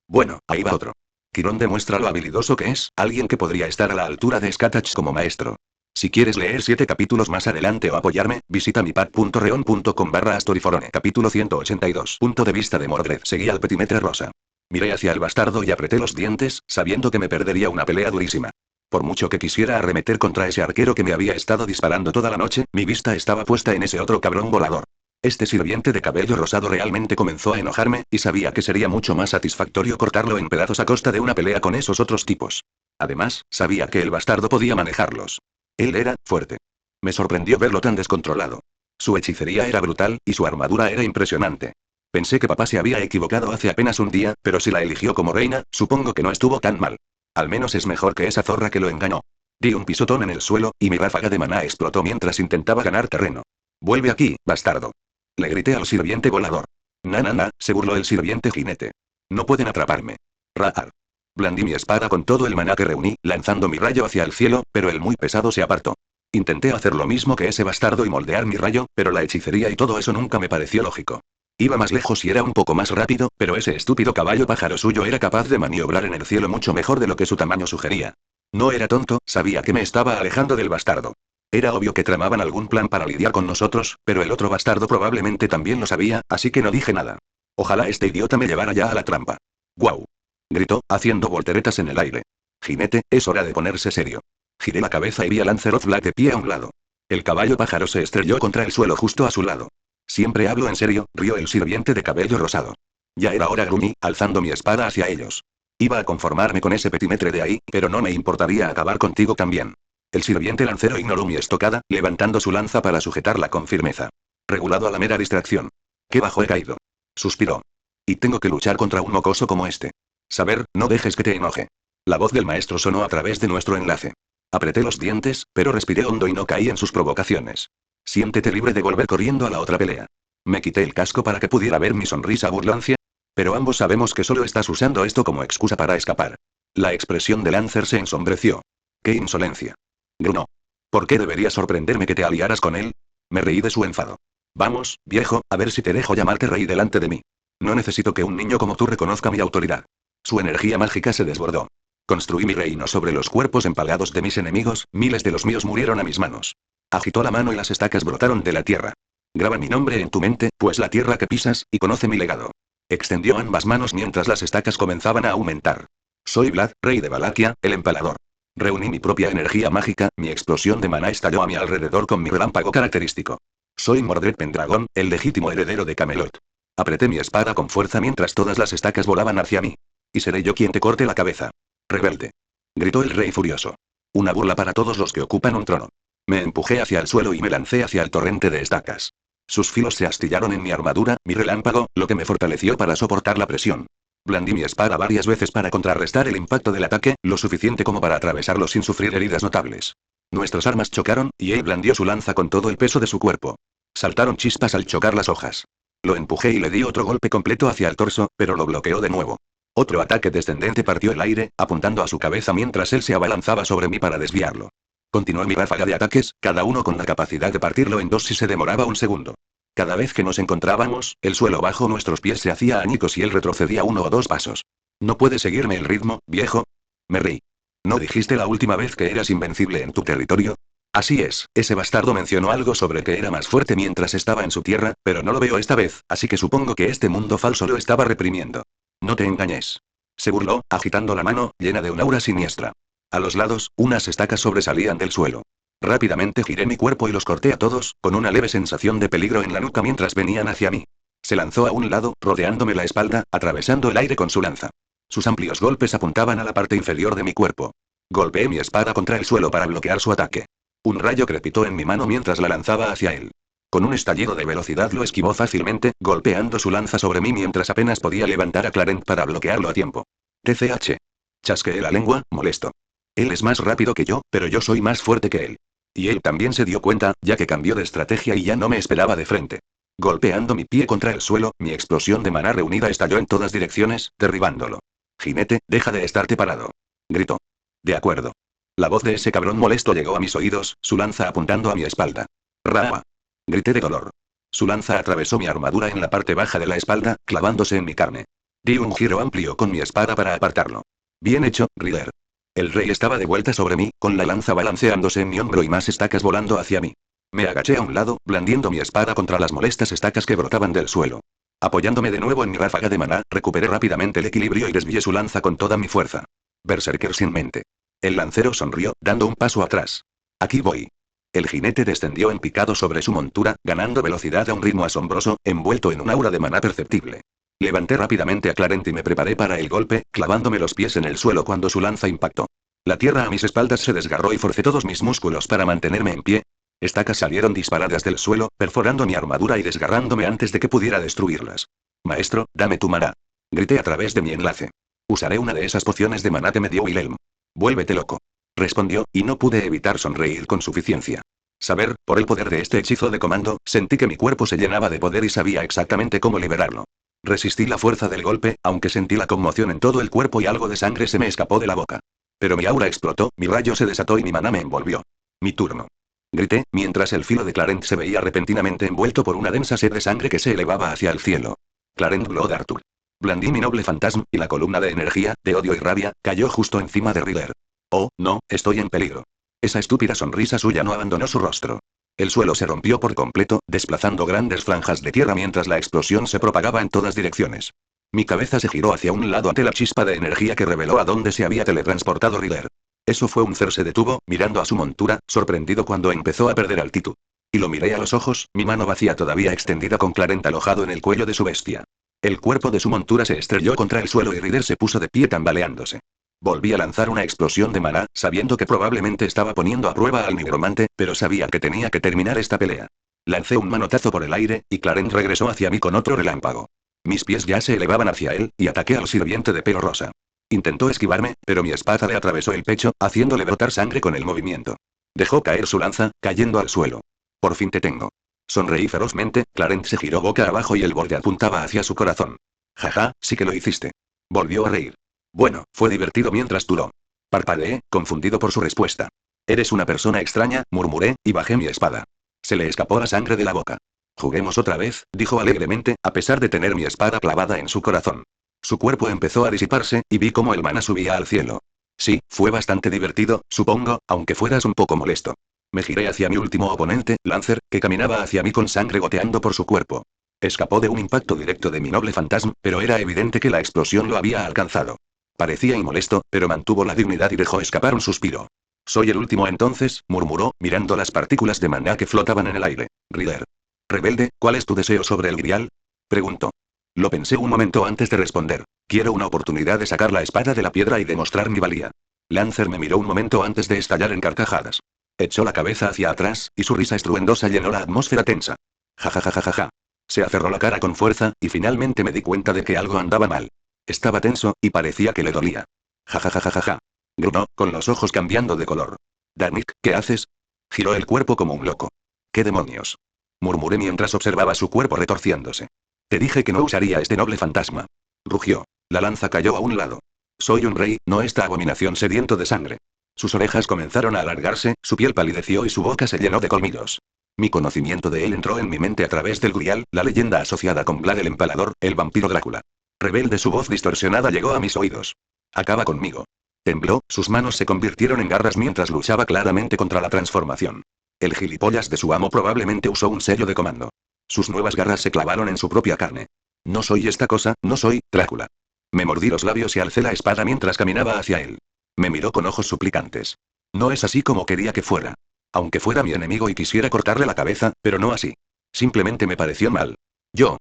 Bueno, ahí va otro. Quirón demuestra lo habilidoso que es, alguien que podría estar a la altura de Skatach como maestro. Si quieres leer 7 capítulos más adelante o apoyarme, visita mi patreon.com/Astoriforone. Capítulo 182. Punto de vista de Mordred. Seguí al petimetre rosa. Miré hacia el bastardo y apreté los dientes, sabiendo que me perdería una pelea durísima. Por mucho que quisiera arremeter contra ese arquero que me había estado disparando toda la noche, mi vista estaba puesta en ese otro cabrón volador. Este sirviente de cabello rosado realmente comenzó a enojarme, y sabía que sería mucho más satisfactorio cortarlo en pedazos a costa de una pelea con esos otros tipos. Además, sabía que el bastardo podía manejarlos. Él era fuerte. Me sorprendió verlo tan descontrolado. Su hechicería era brutal, y su armadura era impresionante. Pensé que papá se había equivocado hace apenas un día, pero si la eligió como reina, supongo que no estuvo tan mal. Al menos es mejor que esa zorra que lo engañó. Di un pisotón en el suelo, y mi ráfaga de maná explotó mientras intentaba ganar terreno. Vuelve aquí, bastardo. Le grité al sirviente volador. Na, se burló el sirviente jinete. No pueden atraparme. Raar. Blandí mi espada con todo el maná que reuní, lanzando mi rayo hacia el cielo, pero el muy pesado se apartó. Intenté hacer lo mismo que ese bastardo y moldear mi rayo, pero la hechicería y todo eso nunca me pareció lógico. Iba más lejos y era un poco más rápido, pero ese estúpido caballo pájaro suyo era capaz de maniobrar en el cielo mucho mejor de lo que su tamaño sugería. No era tonto, sabía que me estaba alejando del bastardo. Era obvio que tramaban algún plan para lidiar con nosotros, pero el otro bastardo probablemente también lo sabía, así que no dije nada. Ojalá este idiota me llevara ya a la trampa. ¡Guau! Gritó, haciendo volteretas en el aire. Jinete, es hora de ponerse serio. Giré la cabeza y vi a Lancelot Black de pie a un lado. El caballo pájaro se estrelló contra el suelo justo a su lado. Siempre hablo en serio, rió el sirviente de cabello rosado. Ya era hora, gruñí, alzando mi espada hacia ellos. Iba a conformarme con ese petimetre de ahí, pero no me importaría acabar contigo también. El sirviente lancero ignoró mi estocada, levantando su lanza para sujetarla con firmeza. Regulado a la mera distracción. ¡Qué bajo he caído! Suspiró. Y tengo que luchar contra un mocoso como este. Saber, no dejes que te enoje. La voz del maestro sonó a través de nuestro enlace. Apreté los dientes, pero respiré hondo y no caí en sus provocaciones. Siéntete libre de volver corriendo a la otra pelea. Me quité el casco para que pudiera ver mi sonrisa burlancia. Pero ambos sabemos que solo estás usando esto como excusa para escapar. La expresión de Lancer se ensombreció. ¡Qué insolencia! Grunó. ¿Por qué debería sorprenderme que te aliaras con él? Me reí de su enfado. Vamos, viejo, a ver si te dejo llamarte rey delante de mí. No necesito que un niño como tú reconozca mi autoridad. Su energía mágica se desbordó. Construí mi reino sobre los cuerpos empalados de mis enemigos, miles de los míos murieron a mis manos. Agitó la mano y las estacas brotaron de la tierra. Graba mi nombre en tu mente, pues la tierra que pisas, y conoce mi legado. Extendió ambas manos mientras las estacas comenzaban a aumentar. Soy Vlad, rey de Valaquia, el empalador. Reuní mi propia energía mágica, mi explosión de maná estalló a mi alrededor con mi relámpago característico. Soy Mordred Pendragon, el legítimo heredero de Camelot. Apreté mi espada con fuerza mientras todas las estacas volaban hacia mí. Y seré yo quien te corte la cabeza. Rebelde. Gritó el rey furioso. Una burla para todos los que ocupan un trono. Me empujé hacia el suelo y me lancé hacia el torrente de estacas. Sus filos se astillaron en mi armadura, mi relámpago, lo que me fortaleció para soportar la presión. Blandí mi espada varias veces para contrarrestar el impacto del ataque, lo suficiente como para atravesarlo sin sufrir heridas notables. Nuestras armas chocaron, y él blandió su lanza con todo el peso de su cuerpo. Saltaron chispas al chocar las hojas. Lo empujé y le di otro golpe completo hacia el torso, pero lo bloqueó de nuevo. Otro ataque descendente partió el aire, apuntando a su cabeza mientras él se abalanzaba sobre mí para desviarlo. Continué mi ráfaga de ataques, cada uno con la capacidad de partirlo en dos si se demoraba un segundo. Cada vez que nos encontrábamos, el suelo bajo nuestros pies se hacía añicos y él retrocedía 1 o 2 pasos. ¿No puedes seguirme el ritmo, viejo? Me reí. ¿No dijiste la última vez que eras invencible en tu territorio? Así es, ese bastardo mencionó algo sobre que era más fuerte mientras estaba en su tierra, pero no lo veo esta vez, así que supongo que este mundo falso lo estaba reprimiendo. No te engañes. Se burló, agitando la mano, llena de un aura siniestra. A los lados, unas estacas sobresalían del suelo. Rápidamente giré mi cuerpo y los corté a todos, con una leve sensación de peligro en la nuca mientras venían hacia mí. Se lanzó a un lado, rodeándome la espalda, atravesando el aire con su lanza. Sus amplios golpes apuntaban a la parte inferior de mi cuerpo. Golpeé mi espada contra el suelo para bloquear su ataque. Un rayo crepitó en mi mano mientras la lanzaba hacia él. Con un estallido de velocidad lo esquivó fácilmente, golpeando su lanza sobre mí mientras apenas podía levantar a Clarent para bloquearlo a tiempo. TCH. Chasqueé la lengua, molesto. Él es más rápido que yo, pero yo soy más fuerte que él. Y él también se dio cuenta, ya que cambió de estrategia y ya no me esperaba de frente. Golpeando mi pie contra el suelo, mi explosión de maná reunida estalló en todas direcciones, derribándolo. Jinete, deja de estarte parado. Gritó. De acuerdo. La voz de ese cabrón molesto llegó a mis oídos, su lanza apuntando a mi espalda. ¡Raa! Grité de dolor. Su lanza atravesó mi armadura en la parte baja de la espalda, clavándose en mi carne. Di un giro amplio con mi espada para apartarlo. Bien hecho, Rider. El rey estaba de vuelta sobre mí, con la lanza balanceándose en mi hombro y más estacas volando hacia mí. Me agaché a un lado, blandiendo mi espada contra las molestas estacas que brotaban del suelo. Apoyándome de nuevo en mi ráfaga de maná, recuperé rápidamente el equilibrio y desvié su lanza con toda mi fuerza. Berserker sin mente. El lancero sonrió, dando un paso atrás. Aquí voy. El jinete descendió en picado sobre su montura, ganando velocidad a un ritmo asombroso, envuelto en un aura de maná perceptible. Levanté rápidamente a Clarent y me preparé para el golpe, clavándome los pies en el suelo cuando su lanza impactó. La tierra a mis espaldas se desgarró y forcé todos mis músculos para mantenerme en pie. Estacas salieron disparadas del suelo, perforando mi armadura y desgarrándome antes de que pudiera destruirlas. Maestro, dame tu maná. Grité a través de mi enlace. Usaré una de esas pociones de maná que me dio Wilhelm. Vuélvete loco. Respondió, y no pude evitar sonreír con suficiencia. Saber, por el poder de este hechizo de comando, sentí que mi cuerpo se llenaba de poder y sabía exactamente cómo liberarlo. Resistí la fuerza del golpe, aunque sentí la conmoción en todo el cuerpo y algo de sangre se me escapó de la boca. Pero mi aura explotó, mi rayo se desató y mi maná me envolvió. Mi turno. Grité, mientras el filo de Clarent se veía repentinamente envuelto por una densa sed de sangre que se elevaba hacia el cielo. Clarent Blood Arthur. Blandí mi noble fantasma, y la columna de energía, de odio y rabia, cayó justo encima de Rider. Oh, no, estoy en peligro. Esa estúpida sonrisa suya no abandonó su rostro. El suelo se rompió por completo, desplazando grandes franjas de tierra mientras la explosión se propagaba en todas direcciones. Mi cabeza se giró hacia un lado ante la chispa de energía que reveló a dónde se había teletransportado Riddler. Eso fue un ser. Se detuvo, mirando a su montura, sorprendido cuando empezó a perder altitud. Y lo miré a los ojos, mi mano vacía todavía extendida con Clarent alojado en el cuello de su bestia. El cuerpo de su montura se estrelló contra el suelo y Riddler se puso de pie tambaleándose. Volví a lanzar una explosión de maná, sabiendo que probablemente estaba poniendo a prueba al nigromante, pero sabía que tenía que terminar esta pelea. Lancé un manotazo por el aire, y Clarent regresó hacia mí con otro relámpago. Mis pies ya se elevaban hacia él, y ataqué al sirviente de pelo rosa. Intentó esquivarme, pero mi espada le atravesó el pecho, haciéndole brotar sangre con el movimiento. Dejó caer su lanza, cayendo al suelo. Por fin te tengo. Sonreí ferozmente, Clarent se giró boca abajo y el borde apuntaba hacia su corazón. Jaja, sí que lo hiciste. Volvió a reír. Bueno, fue divertido mientras duró. Parpadeé, confundido por su respuesta. Eres una persona extraña, murmuré, y bajé mi espada. Se le escapó la sangre de la boca. Juguemos otra vez, dijo alegremente, a pesar de tener mi espada clavada en su corazón. Su cuerpo empezó a disiparse, y vi cómo el maná subía al cielo. Sí, fue bastante divertido, supongo, aunque fueras un poco molesto. Me giré hacia mi último oponente, Lancer, que caminaba hacia mí con sangre goteando por su cuerpo. Escapó de un impacto directo de mi noble fantasma, pero era evidente que la explosión lo había alcanzado. Parecía inmolesto, pero mantuvo la dignidad y dejó escapar un suspiro. Soy el último entonces, murmuró, mirando las partículas de maná que flotaban en el aire. Riddler. Rebelde, ¿cuál es tu deseo sobre el grial? Preguntó. Lo pensé un momento antes de responder. Quiero una oportunidad de sacar la espada de la piedra y demostrar mi valía. Lancer me miró un momento antes de estallar en carcajadas. Echó la cabeza hacia atrás, y su risa estruendosa llenó la atmósfera tensa. Ja. Se aferró la cara con fuerza, y finalmente me di cuenta de que algo andaba mal. Estaba tenso, y parecía que le dolía. Ja. Gruñó, con los ojos cambiando de color. Danik, ¿qué haces? Giró el cuerpo como un loco. ¿Qué demonios? Murmuré mientras observaba su cuerpo retorciéndose. Te dije que no usaría este noble fantasma. Rugió. La lanza cayó a un lado. Soy un rey, no esta abominación sediento de sangre. Sus orejas comenzaron a alargarse, su piel palideció y su boca se llenó de colmillos. Mi conocimiento de él entró en mi mente a través del grial, la leyenda asociada con Vlad el Empalador, el vampiro Drácula. Rebelde, su voz distorsionada llegó a mis oídos. Acaba conmigo. Tembló, sus manos se convirtieron en garras mientras luchaba claramente contra la transformación. El gilipollas de su amo probablemente usó un sello de comando. Sus nuevas garras se clavaron en su propia carne. No soy esta cosa, no soy Drácula. Me mordí los labios y alcé la espada mientras caminaba hacia él. Me miró con ojos suplicantes. No es así como quería que fuera. Aunque fuera mi enemigo y quisiera cortarle la cabeza, pero no así. Simplemente me pareció mal.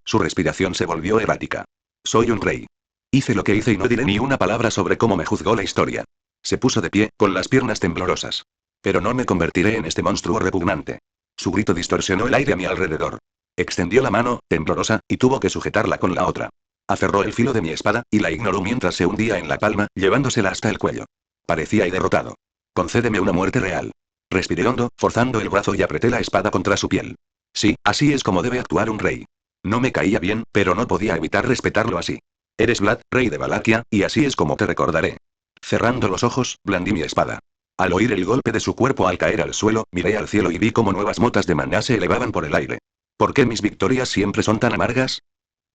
Su respiración se volvió errática. Soy un rey. Hice lo que hice y no diré ni una palabra sobre cómo me juzgó la historia. Se puso de pie, con las piernas temblorosas. Pero no me convertiré en este monstruo repugnante. Su grito distorsionó el aire a mi alrededor. Extendió la mano, temblorosa, y tuvo que sujetarla con la otra. Aferró el filo de mi espada, y la ignoró mientras se hundía en la palma, llevándosela hasta el cuello. Parecía derrotado. Concédeme una muerte real. Respiré hondo, forzando el brazo y apreté la espada contra su piel. Sí, así es como debe actuar un rey. No me caía bien, pero no podía evitar respetarlo así. Eres Vlad, rey de Valaquia, y así es como te recordaré. Cerrando los ojos, blandí mi espada. Al oír el golpe de su cuerpo al caer al suelo, miré al cielo y vi cómo nuevas motas de maná se elevaban por el aire. ¿Por qué mis victorias siempre son tan amargas?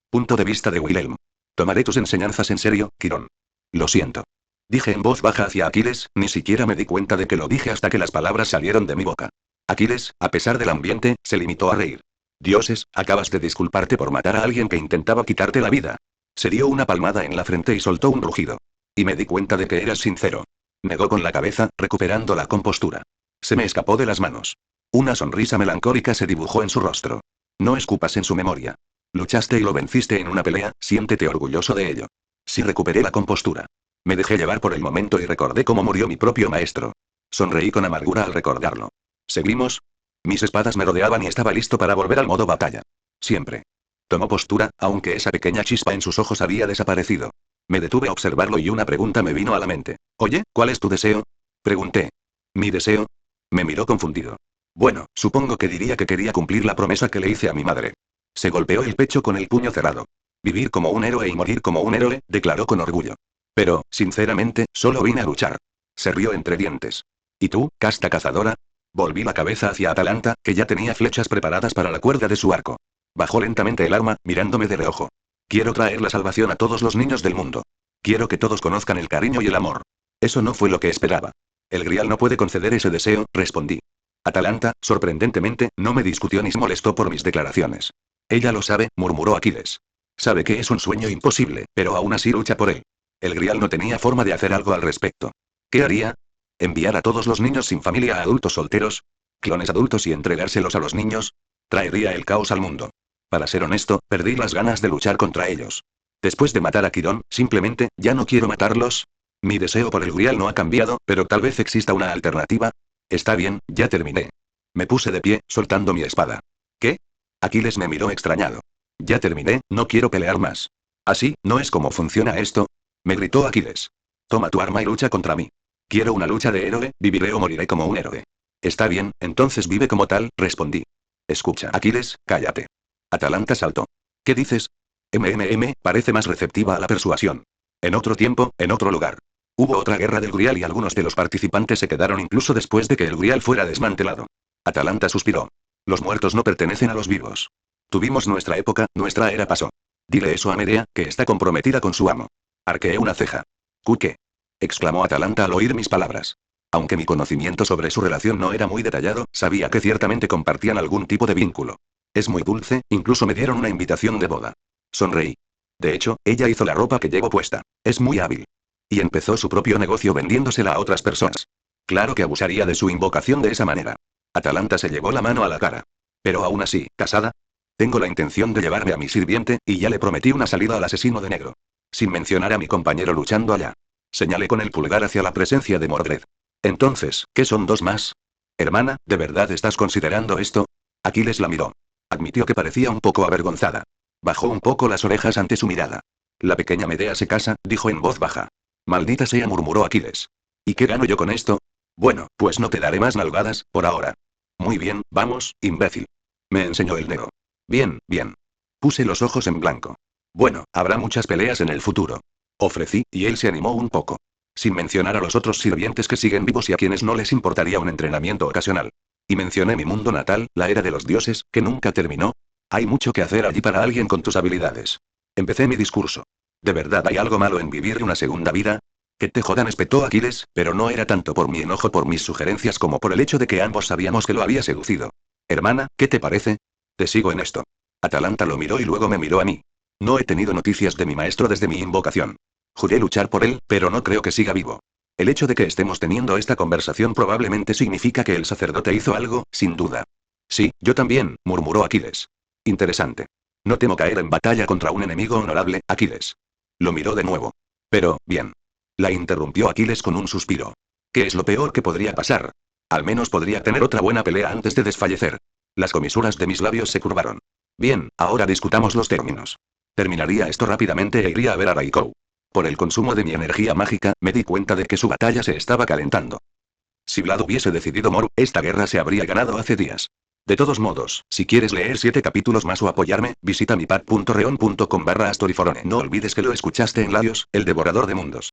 Punto de vista de Wilhelm. Tomaré tus enseñanzas en serio, Quirón. Lo siento. Dije en voz baja hacia Aquiles, ni siquiera me di cuenta de que lo dije hasta que las palabras salieron de mi boca. Aquiles, a pesar del ambiente, se limitó a reír. Dioses, acabas de disculparte por matar a alguien que intentaba quitarte la vida. Se dio una palmada en la frente y soltó un rugido. Y me di cuenta de que eras sincero. Negó con la cabeza, recuperando la compostura. Se me escapó de las manos. Una sonrisa melancólica se dibujó en su rostro. No escupas en su memoria. Luchaste y lo venciste en una pelea, siéntete orgulloso de ello. Sí, recuperé la compostura. Me dejé llevar por el momento y recordé cómo murió mi propio maestro. Sonreí con amargura al recordarlo. ¿Seguimos? Mis espadas me rodeaban y estaba listo para volver al modo batalla. Siempre. Tomó postura, aunque esa pequeña chispa en sus ojos había desaparecido. Me detuve a observarlo y una pregunta me vino a la mente. Oye, ¿cuál es tu deseo? Pregunté. ¿Mi deseo? Me miró confundido. Bueno, supongo que diría que quería cumplir la promesa que le hice a mi madre. Se golpeó el pecho con el puño cerrado. Vivir como un héroe y morir como un héroe, declaró con orgullo. Pero, sinceramente, solo vine a luchar. Se rió entre dientes. ¿Y tú, casta cazadora? Volví la cabeza hacia Atalanta, que ya tenía flechas preparadas para la cuerda de su arco. Bajó lentamente el arma, mirándome de reojo. Quiero traer la salvación a todos los niños del mundo. Quiero que todos conozcan el cariño y el amor. Eso no fue lo que esperaba. El grial no puede conceder ese deseo, respondí. Atalanta, sorprendentemente, no me discutió ni se molestó por mis declaraciones. Ella lo sabe, murmuró Aquiles. Sabe que es un sueño imposible, pero aún así lucha por él. El Grial no tenía forma de hacer algo al respecto. ¿Qué haría? ¿Enviar a todos los niños sin familia a adultos solteros? ¿Clones adultos y entregárselos a los niños? Traería el caos al mundo. Para ser honesto, perdí las ganas de luchar contra ellos. Después de matar a Quirón, simplemente, ya no quiero matarlos. Mi deseo por el Grial no ha cambiado, pero tal vez exista una alternativa. Está bien, ya terminé. Me puse de pie, soltando mi espada. ¿Qué? Aquiles me miró extrañado. Ya terminé, no quiero pelear más. ¿Así, no es como funciona esto? Me gritó Aquiles. Toma tu arma y lucha contra mí. Quiero una lucha de héroe, viviré o moriré como un héroe. Está bien, entonces vive como tal, respondí. Escucha, Aquiles, cállate. Atalanta saltó. ¿Qué dices? Parece más receptiva a la persuasión. En otro tiempo, en otro lugar. Hubo otra guerra del Grial y algunos de los participantes se quedaron incluso después de que el Grial fuera desmantelado. Atalanta suspiró. Los muertos no pertenecen a los vivos. Tuvimos nuestra época, nuestra era pasó. Dile eso a Medea, que está comprometida con su amo. Arqueé una ceja. ¿Qué? Exclamó Atalanta al oír mis palabras. Aunque mi conocimiento sobre su relación no era muy detallado, sabía que ciertamente compartían algún tipo de vínculo. Es muy dulce, incluso me dieron una invitación de boda. Sonreí. De hecho, ella hizo la ropa que llevo puesta. Es muy hábil. Y empezó su propio negocio vendiéndosela a otras personas. Claro que abusaría de su invocación de esa manera. Atalanta se llevó la mano a la cara. Pero aún así, ¿casada? Tengo la intención de llevarme a mi sirviente, y ya le prometí una salida al asesino de negro. Sin mencionar a mi compañero luchando allá. Señalé con el pulgar hacia la presencia de Mordred. Entonces, ¿qué son dos más? Hermana, ¿de verdad estás considerando esto? Aquiles la miró. Admitió que parecía un poco avergonzada. Bajó un poco las orejas ante su mirada. La pequeña Medea se casa, dijo en voz baja. Maldita sea, murmuró Aquiles. ¿Y qué gano yo con esto? Bueno, pues no te daré más nalgadas, por ahora. Muy bien, vamos, imbécil. Me enseñó el dedo. Bien, bien. Puse los ojos en blanco. Bueno, habrá muchas peleas en el futuro. Ofrecí, y él se animó un poco. Sin mencionar a los otros sirvientes que siguen vivos y a quienes no les importaría un entrenamiento ocasional. Y mencioné mi mundo natal, la era de los dioses, que nunca terminó. Hay mucho que hacer allí para alguien con tus habilidades. Empecé mi discurso. ¿De verdad hay algo malo en vivir una segunda vida? Que te jodan, espetó Aquiles, pero no era tanto por mi enojo por mis sugerencias como por el hecho de que ambos sabíamos que lo había seducido. Hermana, ¿qué te parece? Te sigo en esto. Atalanta lo miró y luego me miró a mí. No he tenido noticias de mi maestro desde mi invocación. Juré luchar por él, pero no creo que siga vivo. El hecho de que estemos teniendo esta conversación probablemente significa que el sacerdote hizo algo, sin duda. Sí, yo también, murmuró Aquiles. Interesante. No temo caer en batalla contra un enemigo honorable, Aquiles. Lo miró de nuevo. Pero, bien. La interrumpió Aquiles con un suspiro. ¿Qué es lo peor que podría pasar? Al menos podría tener otra buena pelea antes de desfallecer. Las comisuras de mis labios se curvaron. Bien, ahora discutamos los términos. Terminaría esto rápidamente e iría a ver a Raikou. Por el consumo de mi energía mágica, me di cuenta de que su batalla se estaba calentando. Si Vlad hubiese decidido esta guerra se habría ganado hace días. De todos modos, si quieres leer 7 capítulos más o apoyarme, visita mi pad.reon.com/Astoriforone. No olvides que lo escuchaste en Larios, el devorador de mundos.